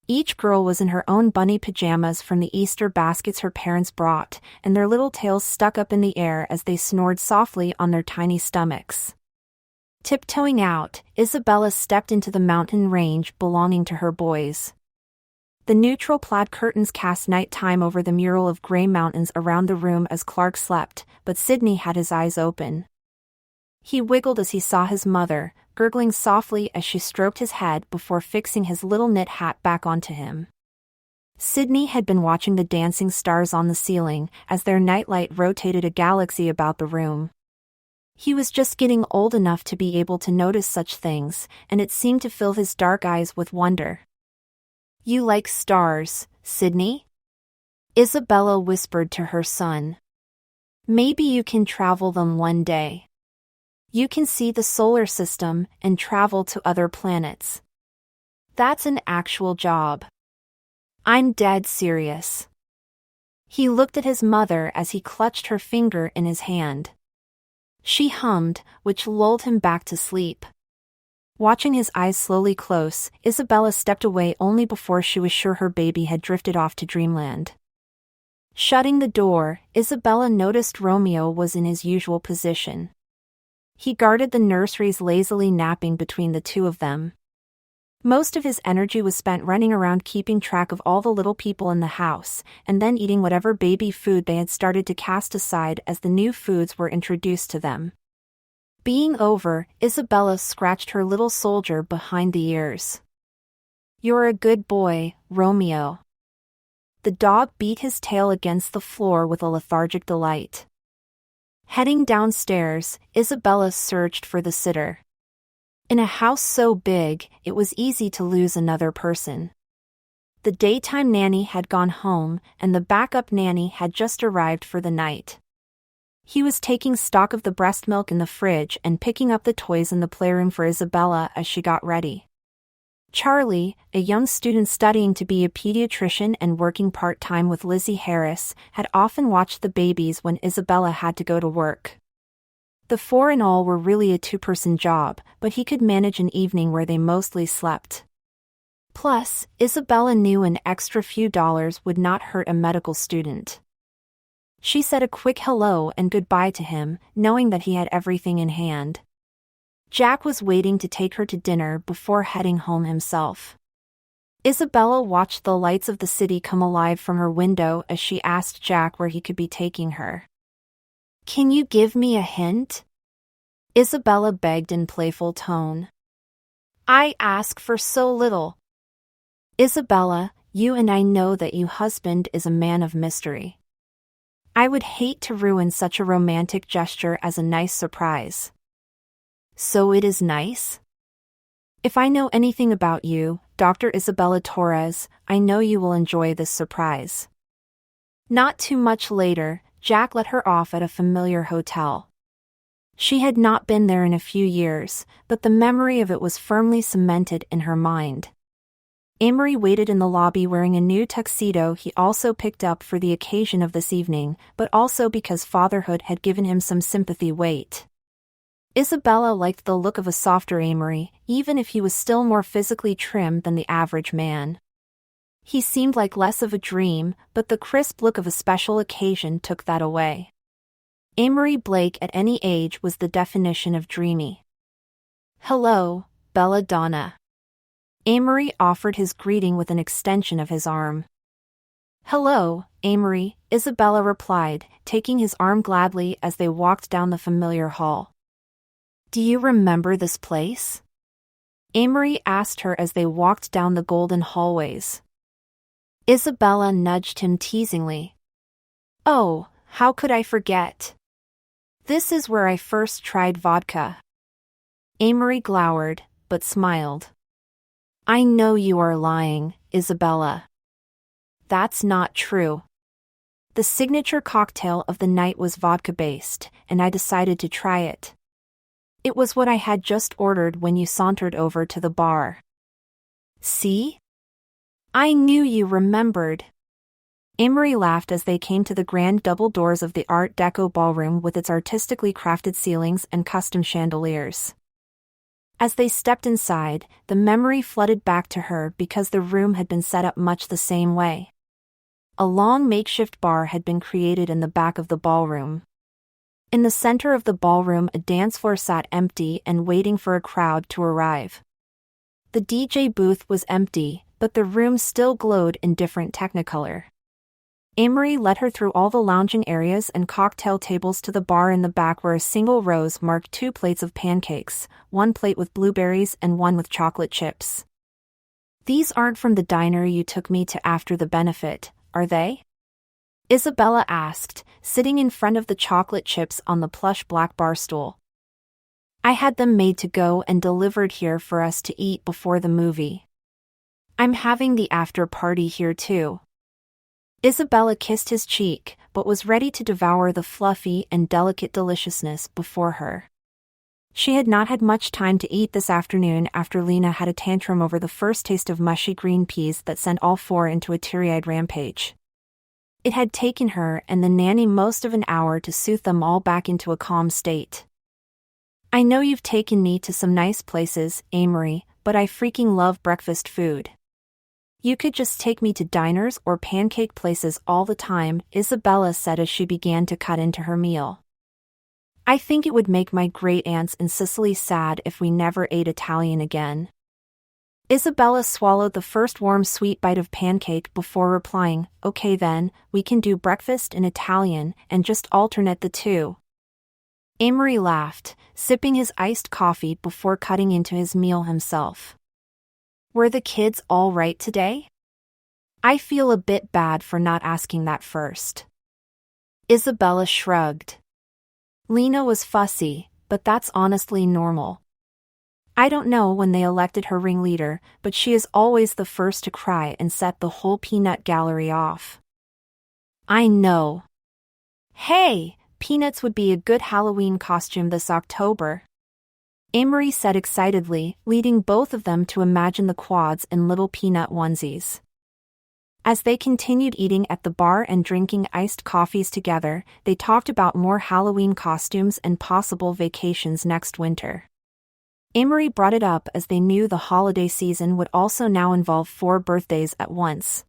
Each girl was in her own bunny pajamas from the Easter baskets her parents brought, and their little tails stuck up in the air as they snored softly on their tiny stomachs. Tiptoeing out, Isabella stepped into the mountain range belonging to her boys. The neutral plaid curtains cast nighttime over the mural of gray mountains around the room as Clark slept, but Sidney had his eyes open. He wiggled as he saw his mother, gurgling softly as she stroked his head before fixing his little knit hat back onto him. Sidney had been watching the dancing stars on the ceiling as their nightlight rotated a galaxy about the room. He was just getting old enough to be able to notice such things, and it seemed to fill his dark eyes with wonder. "You like stars, Sidney?" Isabella whispered to her son. "Maybe you can travel them one day. You can see the solar system and travel to other planets. That's an actual job. I'm dead serious." He looked at his mother as he clutched her finger in his hand. She hummed, which lulled him back to sleep. Watching his eyes slowly close, Isabella stepped away only before she was sure her baby had drifted off to dreamland. Shutting the door, Isabella noticed Romeo was in his usual position. He guarded the nurseries, lazily napping between the two of them. Most of his energy was spent running around keeping track of all the little people in the house, and then eating whatever baby food they had started to cast aside as the new foods were introduced to them. Being over, Isabella scratched her little soldier behind the ears. "You're a good boy, Romeo." The dog beat his tail against the floor with a lethargic delight. Heading downstairs, Isabella searched for the sitter. In a house so big, it was easy to lose another person. The daytime nanny had gone home, and the backup nanny had just arrived for the night. He was taking stock of the breast milk in the fridge and picking up the toys in the playroom for Isabella as she got ready. Charlie, a young student studying to be a pediatrician and working part-time with Lizzie Harris, had often watched the babies when Isabella had to go to work. The four in all were really a two-person job, but he could manage an evening where they mostly slept. Plus, Isabella knew an extra few dollars would not hurt a medical student. She said a quick hello and goodbye to him, knowing that he had everything in hand. Jack was waiting to take her to dinner before heading home himself. Isabella watched the lights of the city come alive from her window as she asked Jack where he could be taking her. "Can you give me a hint?" Isabella begged in playful tone. "I ask for so little." "Isabella, you and I know that your husband is a man of mystery. I would hate to ruin such a romantic gesture as a nice surprise." "So it is nice?" "If I know anything about you, Dr. Isabella Torres, I know you will enjoy this surprise." Not too much later, Jack let her off at a familiar hotel. She had not been there in a few years, but the memory of it was firmly cemented in her mind. Amory waited in the lobby wearing a new tuxedo he also picked up for the occasion of this evening, but also because fatherhood had given him some sympathy weight. Isabella liked the look of a softer Amory, even if he was still more physically trim than the average man. He seemed like less of a dream, but the crisp look of a special occasion took that away. Amory Blake at any age was the definition of dreamy. "Hello, Belladonna." Amory offered his greeting with an extension of his arm. "Hello, Amory," Isabella replied, taking his arm gladly as they walked down the familiar hall. "Do you remember this place?" Amory asked her as they walked down the golden hallways. Isabella nudged him teasingly. "Oh, how could I forget? This is where I first tried vodka. Amory glowered, but smiled. I know you are lying, Isabella. That's not true. The signature cocktail of the night was vodka-based, and I decided to try it. It was what I had just ordered when you sauntered over to the bar. See? I knew you remembered. Amory laughed as they came to the grand double doors of the Art Deco ballroom with its artistically crafted ceilings and custom chandeliers. As they stepped inside, the memory flooded back to her because the room had been set up much the same way. A long makeshift bar had been created in the back of the ballroom. In the center of the ballroom, a dance floor sat empty and waiting for a crowd to arrive. The DJ booth was empty, but the room still glowed in different technicolor. Amory led her through all the lounging areas and cocktail tables to the bar in the back where a single rose marked 2 plates of pancakes, 1 plate with blueberries and 1 with chocolate chips. These aren't from the diner you took me to after the benefit, are they? Isabella asked, sitting in front of the chocolate chips on the plush black bar stool. I had them made to go and delivered here for us to eat before the movie. I'm having the after party here too. Isabella kissed his cheek, but was ready to devour the fluffy and delicate deliciousness before her. She had not had much time to eat this afternoon after Lena had a tantrum over the first taste of mushy green peas that sent all 4 into a teary-eyed rampage. It had taken her and the nanny most of an hour to soothe them all back into a calm state. I know you've taken me to some nice places, Amory, but I freaking love breakfast food. You could just take me to diners or pancake places all the time, Isabella said as she began to cut into her meal. I think it would make my great-aunts in Sicily sad if we never ate Italian again. Isabella swallowed the first warm sweet bite of pancake before replying, okay then, we can do breakfast in Italian and just alternate the two. Amory laughed, sipping his iced coffee before cutting into his meal himself. Were the kids all right today? I feel a bit bad for not asking that first. Isabella shrugged. Lena was fussy, but that's honestly normal. I don't know when they elected her ringleader, but she is always the first to cry and set the whole peanut gallery off. I know. Hey, Peanuts would be a good Halloween costume this October. Amory said excitedly, leading both of them to imagine the quads in little peanut onesies. As they continued eating at the bar and drinking iced coffees together, they talked about more Halloween costumes and possible vacations next winter. Amory brought it up as they knew the holiday season would also now involve 4 birthdays at once.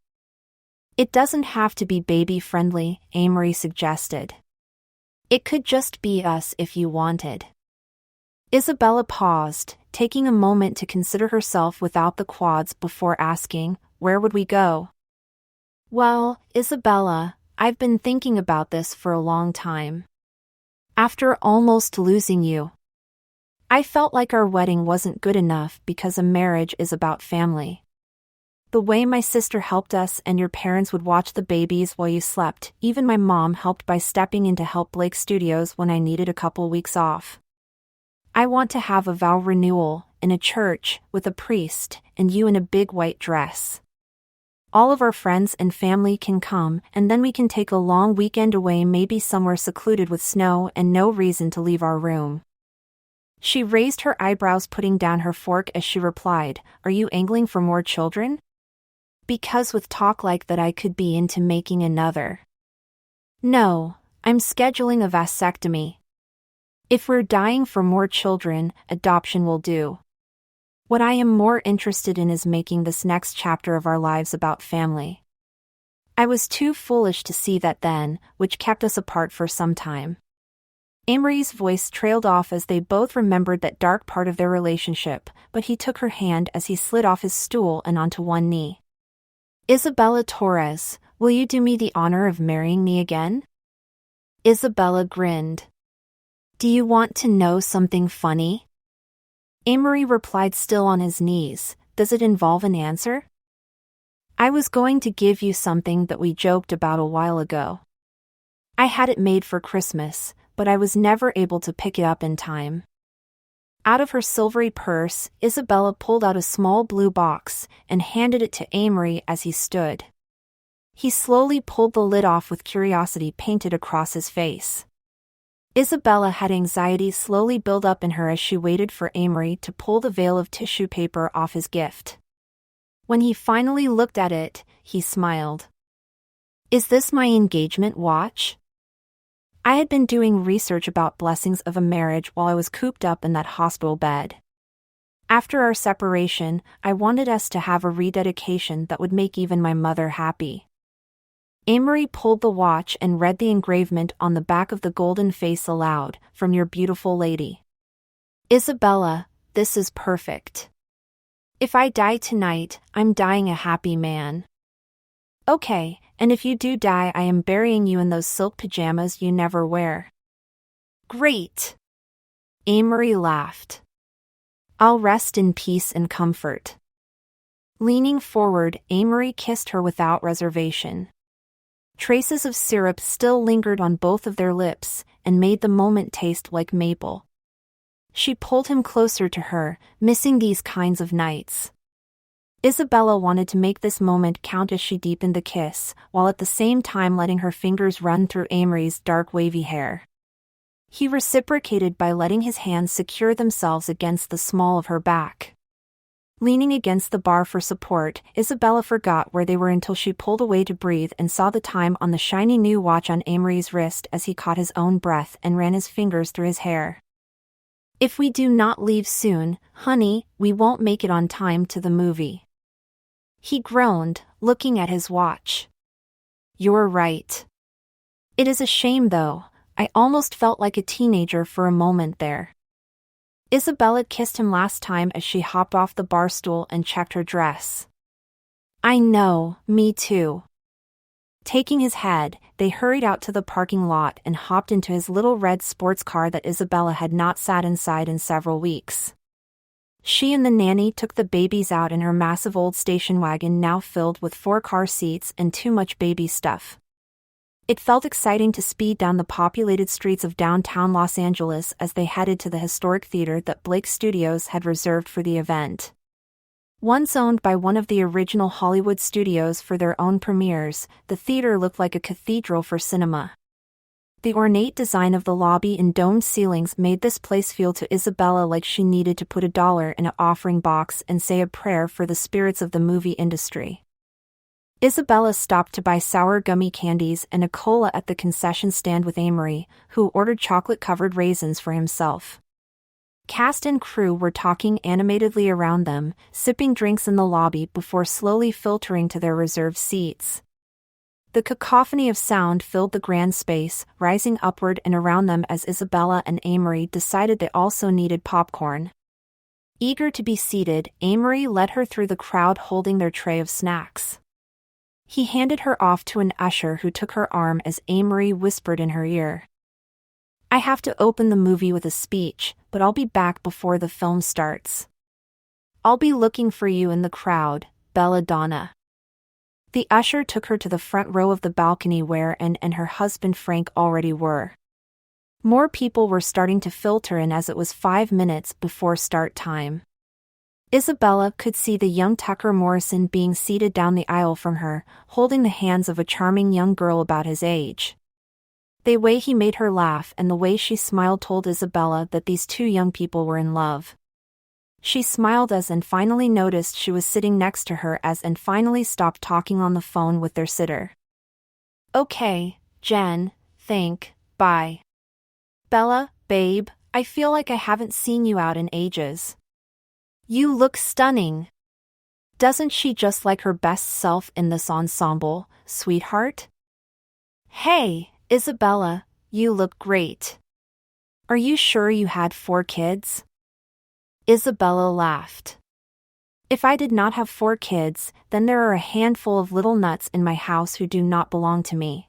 It doesn't have to be baby-friendly, Amory suggested. It could just be us if you wanted. Isabella paused, taking a moment to consider herself without the quads before asking, where would we go? Well, Isabella, I've been thinking about this for a long time. After almost losing you, I felt like our wedding wasn't good enough because a marriage is about family. The way my sister helped us and your parents would watch the babies while you slept, even my mom helped by stepping in to help Blake Studios when I needed a couple weeks off. I want to have a vow renewal, in a church, with a priest, and you in a big white dress. All of our friends and family can come, and then we can take a long weekend away, maybe somewhere secluded with snow and no reason to leave our room. She raised her eyebrows, putting down her fork as she replied, Are you angling for more children? Because with talk like that I could be into making another. No, I'm scheduling a vasectomy. If we're dying for more children, adoption will do. What I am more interested in is making this next chapter of our lives about family. I was too foolish to see that then, which kept us apart for some time. Amory's voice trailed off as they both remembered that dark part of their relationship, but he took her hand as he slid off his stool and onto one knee. Isabella Torres, will you do me the honor of marrying me again? Isabella grinned. Do you want to know something funny? Amory replied, still on his knees, Does it involve an answer? I was going to give you something that we joked about a while ago. I had it made for Christmas, but I was never able to pick it up in time. Out of her silvery purse, Isabella pulled out a small blue box and handed it to Amory as he stood. He slowly pulled the lid off with curiosity painted across his face. Isabella had anxiety slowly build up in her as she waited for Amory to pull the veil of tissue paper off his gift. When he finally looked at it, he smiled. "Is this my engagement watch?" I had been doing research about blessings of a marriage while I was cooped up in that hospital bed. After our separation, I wanted us to have a rededication that would make even my mother happy. Amory pulled the watch and read the engravement on the back of the golden face aloud, "From your beautiful lady." "Isabella, this is perfect. If I die tonight, I'm dying a happy man." "Okay, and if you do die, I am burying you in those silk pajamas you never wear." "Great!" Amory laughed. "I'll rest in peace and comfort." Leaning forward, Amory kissed her without reservation. Traces of syrup still lingered on both of their lips and made the moment taste like maple. She pulled him closer to her, missing these kinds of nights. Isabella wanted to make this moment count as she deepened the kiss, while at the same time letting her fingers run through Amory's dark wavy hair. He reciprocated by letting his hands secure themselves against the small of her back. Leaning against the bar for support, Isabella forgot where they were until she pulled away to breathe and saw the time on the shiny new watch on Amory's wrist as he caught his own breath and ran his fingers through his hair. "If we do not leave soon, honey, we won't make it on time to the movie." He groaned, looking at his watch. "You're right. It is a shame though, I almost felt like a teenager for a moment there." Isabella kissed him last time as she hopped off the bar stool and checked her dress. "I know, me too." Taking his head, they hurried out to the parking lot and hopped into his little red sports car that Isabella had not sat inside in several weeks. She and the nanny took the babies out in her massive old station wagon now filled with 4 car seats and too much baby stuff. It felt exciting to speed down the populated streets of downtown Los Angeles as they headed to the historic theater that Blake Studios had reserved for the event. Once owned by one of the original Hollywood studios for their own premieres, the theater looked like a cathedral for cinema. The ornate design of the lobby and domed ceilings made this place feel to Isabella like she needed to put $1 in an offering box and say a prayer for the spirits of the movie industry. Isabella stopped to buy sour gummy candies and a cola at the concession stand with Amory, who ordered chocolate-covered raisins for himself. Cast and crew were talking animatedly around them, sipping drinks in the lobby before slowly filtering to their reserved seats. The cacophony of sound filled the grand space, rising upward and around them as Isabella and Amory decided they also needed popcorn. Eager to be seated, Amory led her through the crowd holding their tray of snacks. He handed her off to an usher who took her arm as Amory whispered in her ear. "I have to open the movie with a speech, but I'll be back before the film starts. I'll be looking for you in the crowd, Belladonna." The usher took her to the front row of the balcony where Anne and her husband Frank already were. More people were starting to filter in as it was 5 minutes before start time. Isabella could see the young Tucker Morrison being seated down the aisle from her, holding the hands of a charming young girl about his age. The way he made her laugh and the way she smiled told Isabella that these 2 young people were in love. She smiled as Anne finally noticed she was sitting next to her as Anne finally stopped talking on the phone with their sitter. "Okay, Jen, bye. Bella, babe, I feel like I haven't seen you out in ages. You look stunning. Doesn't she just like her best self in this ensemble, sweetheart? Hey, Isabella, you look great. Are you sure you had 4 kids? Isabella laughed. "If I did not have 4 kids, then there are a handful of little nuts in my house who do not belong to me.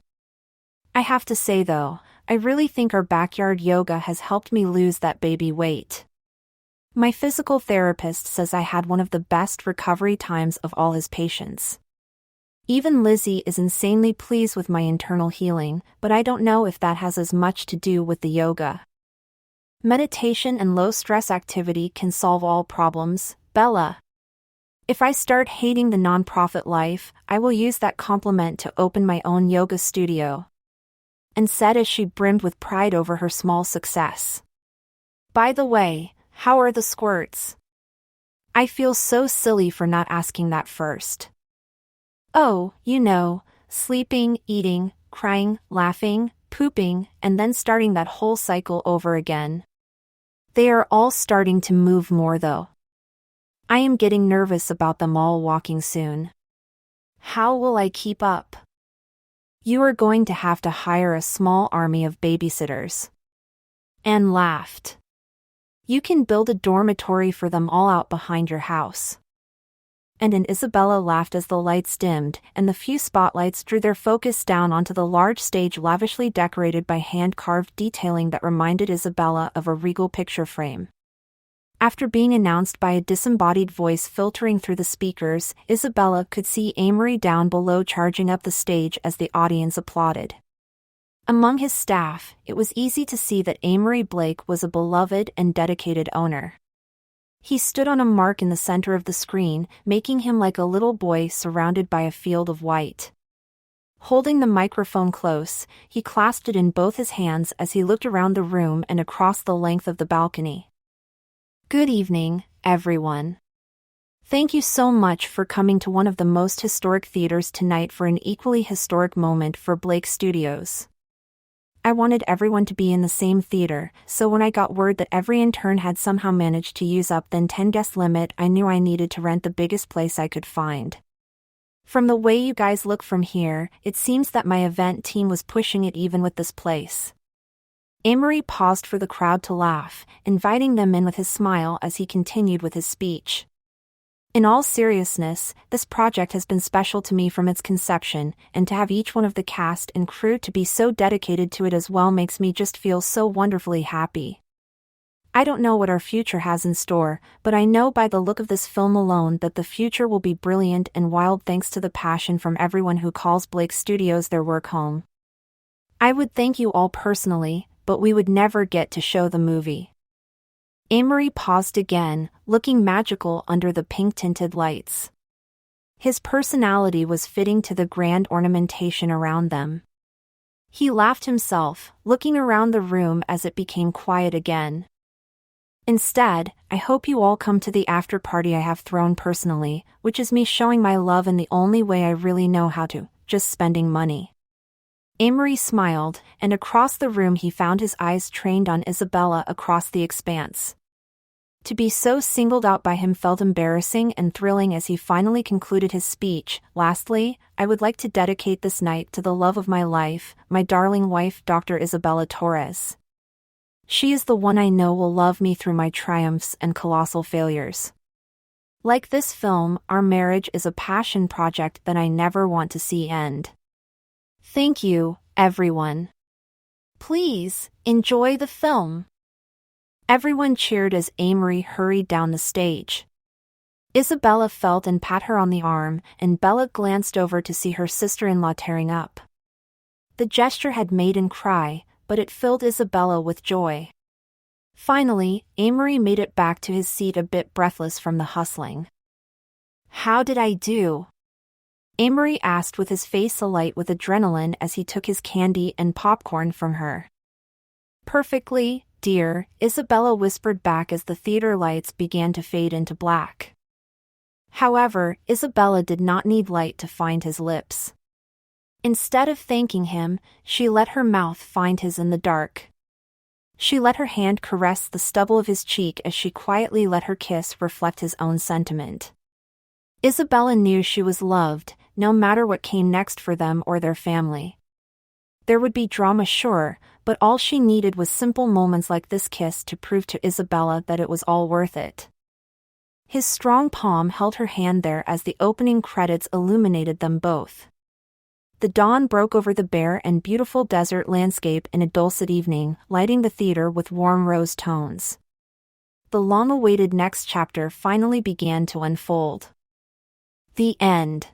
I have to say though, I really think our backyard yoga has helped me lose that baby weight. My physical therapist says I had one of the best recovery times of all his patients." Even Lizzie is insanely pleased with my internal healing, but I don't know if that has as much to do with the yoga. Meditation and low-stress activity can solve all problems, Bella. If I start hating the nonprofit life, I will use that compliment to open my own yoga studio. And said as she brimmed with pride over her small success. By the way, how are the squirts? I feel so silly for not asking that first. Oh, you know, sleeping, eating, crying, laughing, pooping, and then starting that whole cycle over again. They are all starting to move more though. I am getting nervous about them all walking soon. How will I keep up? You are going to have to hire a small army of babysitters. Anne laughed. You can build a dormitory for them all out behind your house. And Isabella laughed as the lights dimmed, and the few spotlights drew their focus down onto the large stage lavishly decorated by hand-carved detailing that reminded Isabella of a regal picture frame. After being announced by a disembodied voice filtering through the speakers, Isabella could see Amory down below charging up the stage as the audience applauded. Among his staff, it was easy to see that Amory Blake was a beloved and dedicated owner. He stood on a mark in the center of the screen, making him like a little boy surrounded by a field of white. Holding the microphone close, he clasped it in both his hands as he looked around the room and across the length of the balcony. Good evening, everyone. Thank you so much for coming to one of the most historic theaters tonight for an equally historic moment for Blake Studios. I wanted everyone to be in the same theater, so when I got word that every intern had somehow managed to use up the 10 guest limit, I knew I needed to rent the biggest place I could find. From the way you guys look from here, it seems that my event team was pushing it even with this place. Amory paused for the crowd to laugh, inviting them in with his smile as he continued with his speech. In all seriousness, this project has been special to me from its conception, and to have each one of the cast and crew to be so dedicated to it as well makes me just feel so wonderfully happy. I don't know what our future has in store, but I know by the look of this film alone that the future will be brilliant and wild thanks to the passion from everyone who calls Blake Studios their work home. I would thank you all personally, but we would never get to show the movie. Amory paused again, looking magical under the pink-tinted lights. His personality was fitting to the grand ornamentation around them. He laughed himself, looking around the room as it became quiet again. Instead, I hope you all come to the after-party I have thrown personally, which is me showing my love in the only way I really know how to, just spending money. Amory smiled, and across the room he found his eyes trained on Isabella across the expanse. To be so singled out by him felt embarrassing and thrilling as he finally concluded his speech. Lastly, I would like to dedicate this night to the love of my life, my darling wife, Dr. Isabella Torres. She is the one I know will love me through my triumphs and colossal failures. Like this film, our marriage is a passion project that I never want to see end. Thank you, everyone. Please, enjoy the film. Everyone cheered as Amory hurried down the stage. Isabella felt and pat her on the arm, and Bella glanced over to see her sister-in-law tearing up. The gesture had made Anne cry, but it filled Isabella with joy. Finally, Amory made it back to his seat a bit breathless from the hustling. How did I do? Amory asked with his face alight with adrenaline as he took his candy and popcorn from her. Perfectly, dear, Isabella whispered back as the theater lights began to fade into black. However, Isabella did not need light to find his lips. Instead of thanking him, she let her mouth find his in the dark. She let her hand caress the stubble of his cheek as she quietly let her kiss reflect his own sentiment. Isabella knew she was loved, no matter what came next for them or their family. There would be drama sure, but all she needed was simple moments like this kiss to prove to Isabella that it was all worth it. His strong palm held her hand there as the opening credits illuminated them both. The dawn broke over the bare and beautiful desert landscape in a dulcet evening, lighting the theater with warm rose tones. The long-awaited next chapter finally began to unfold. The end.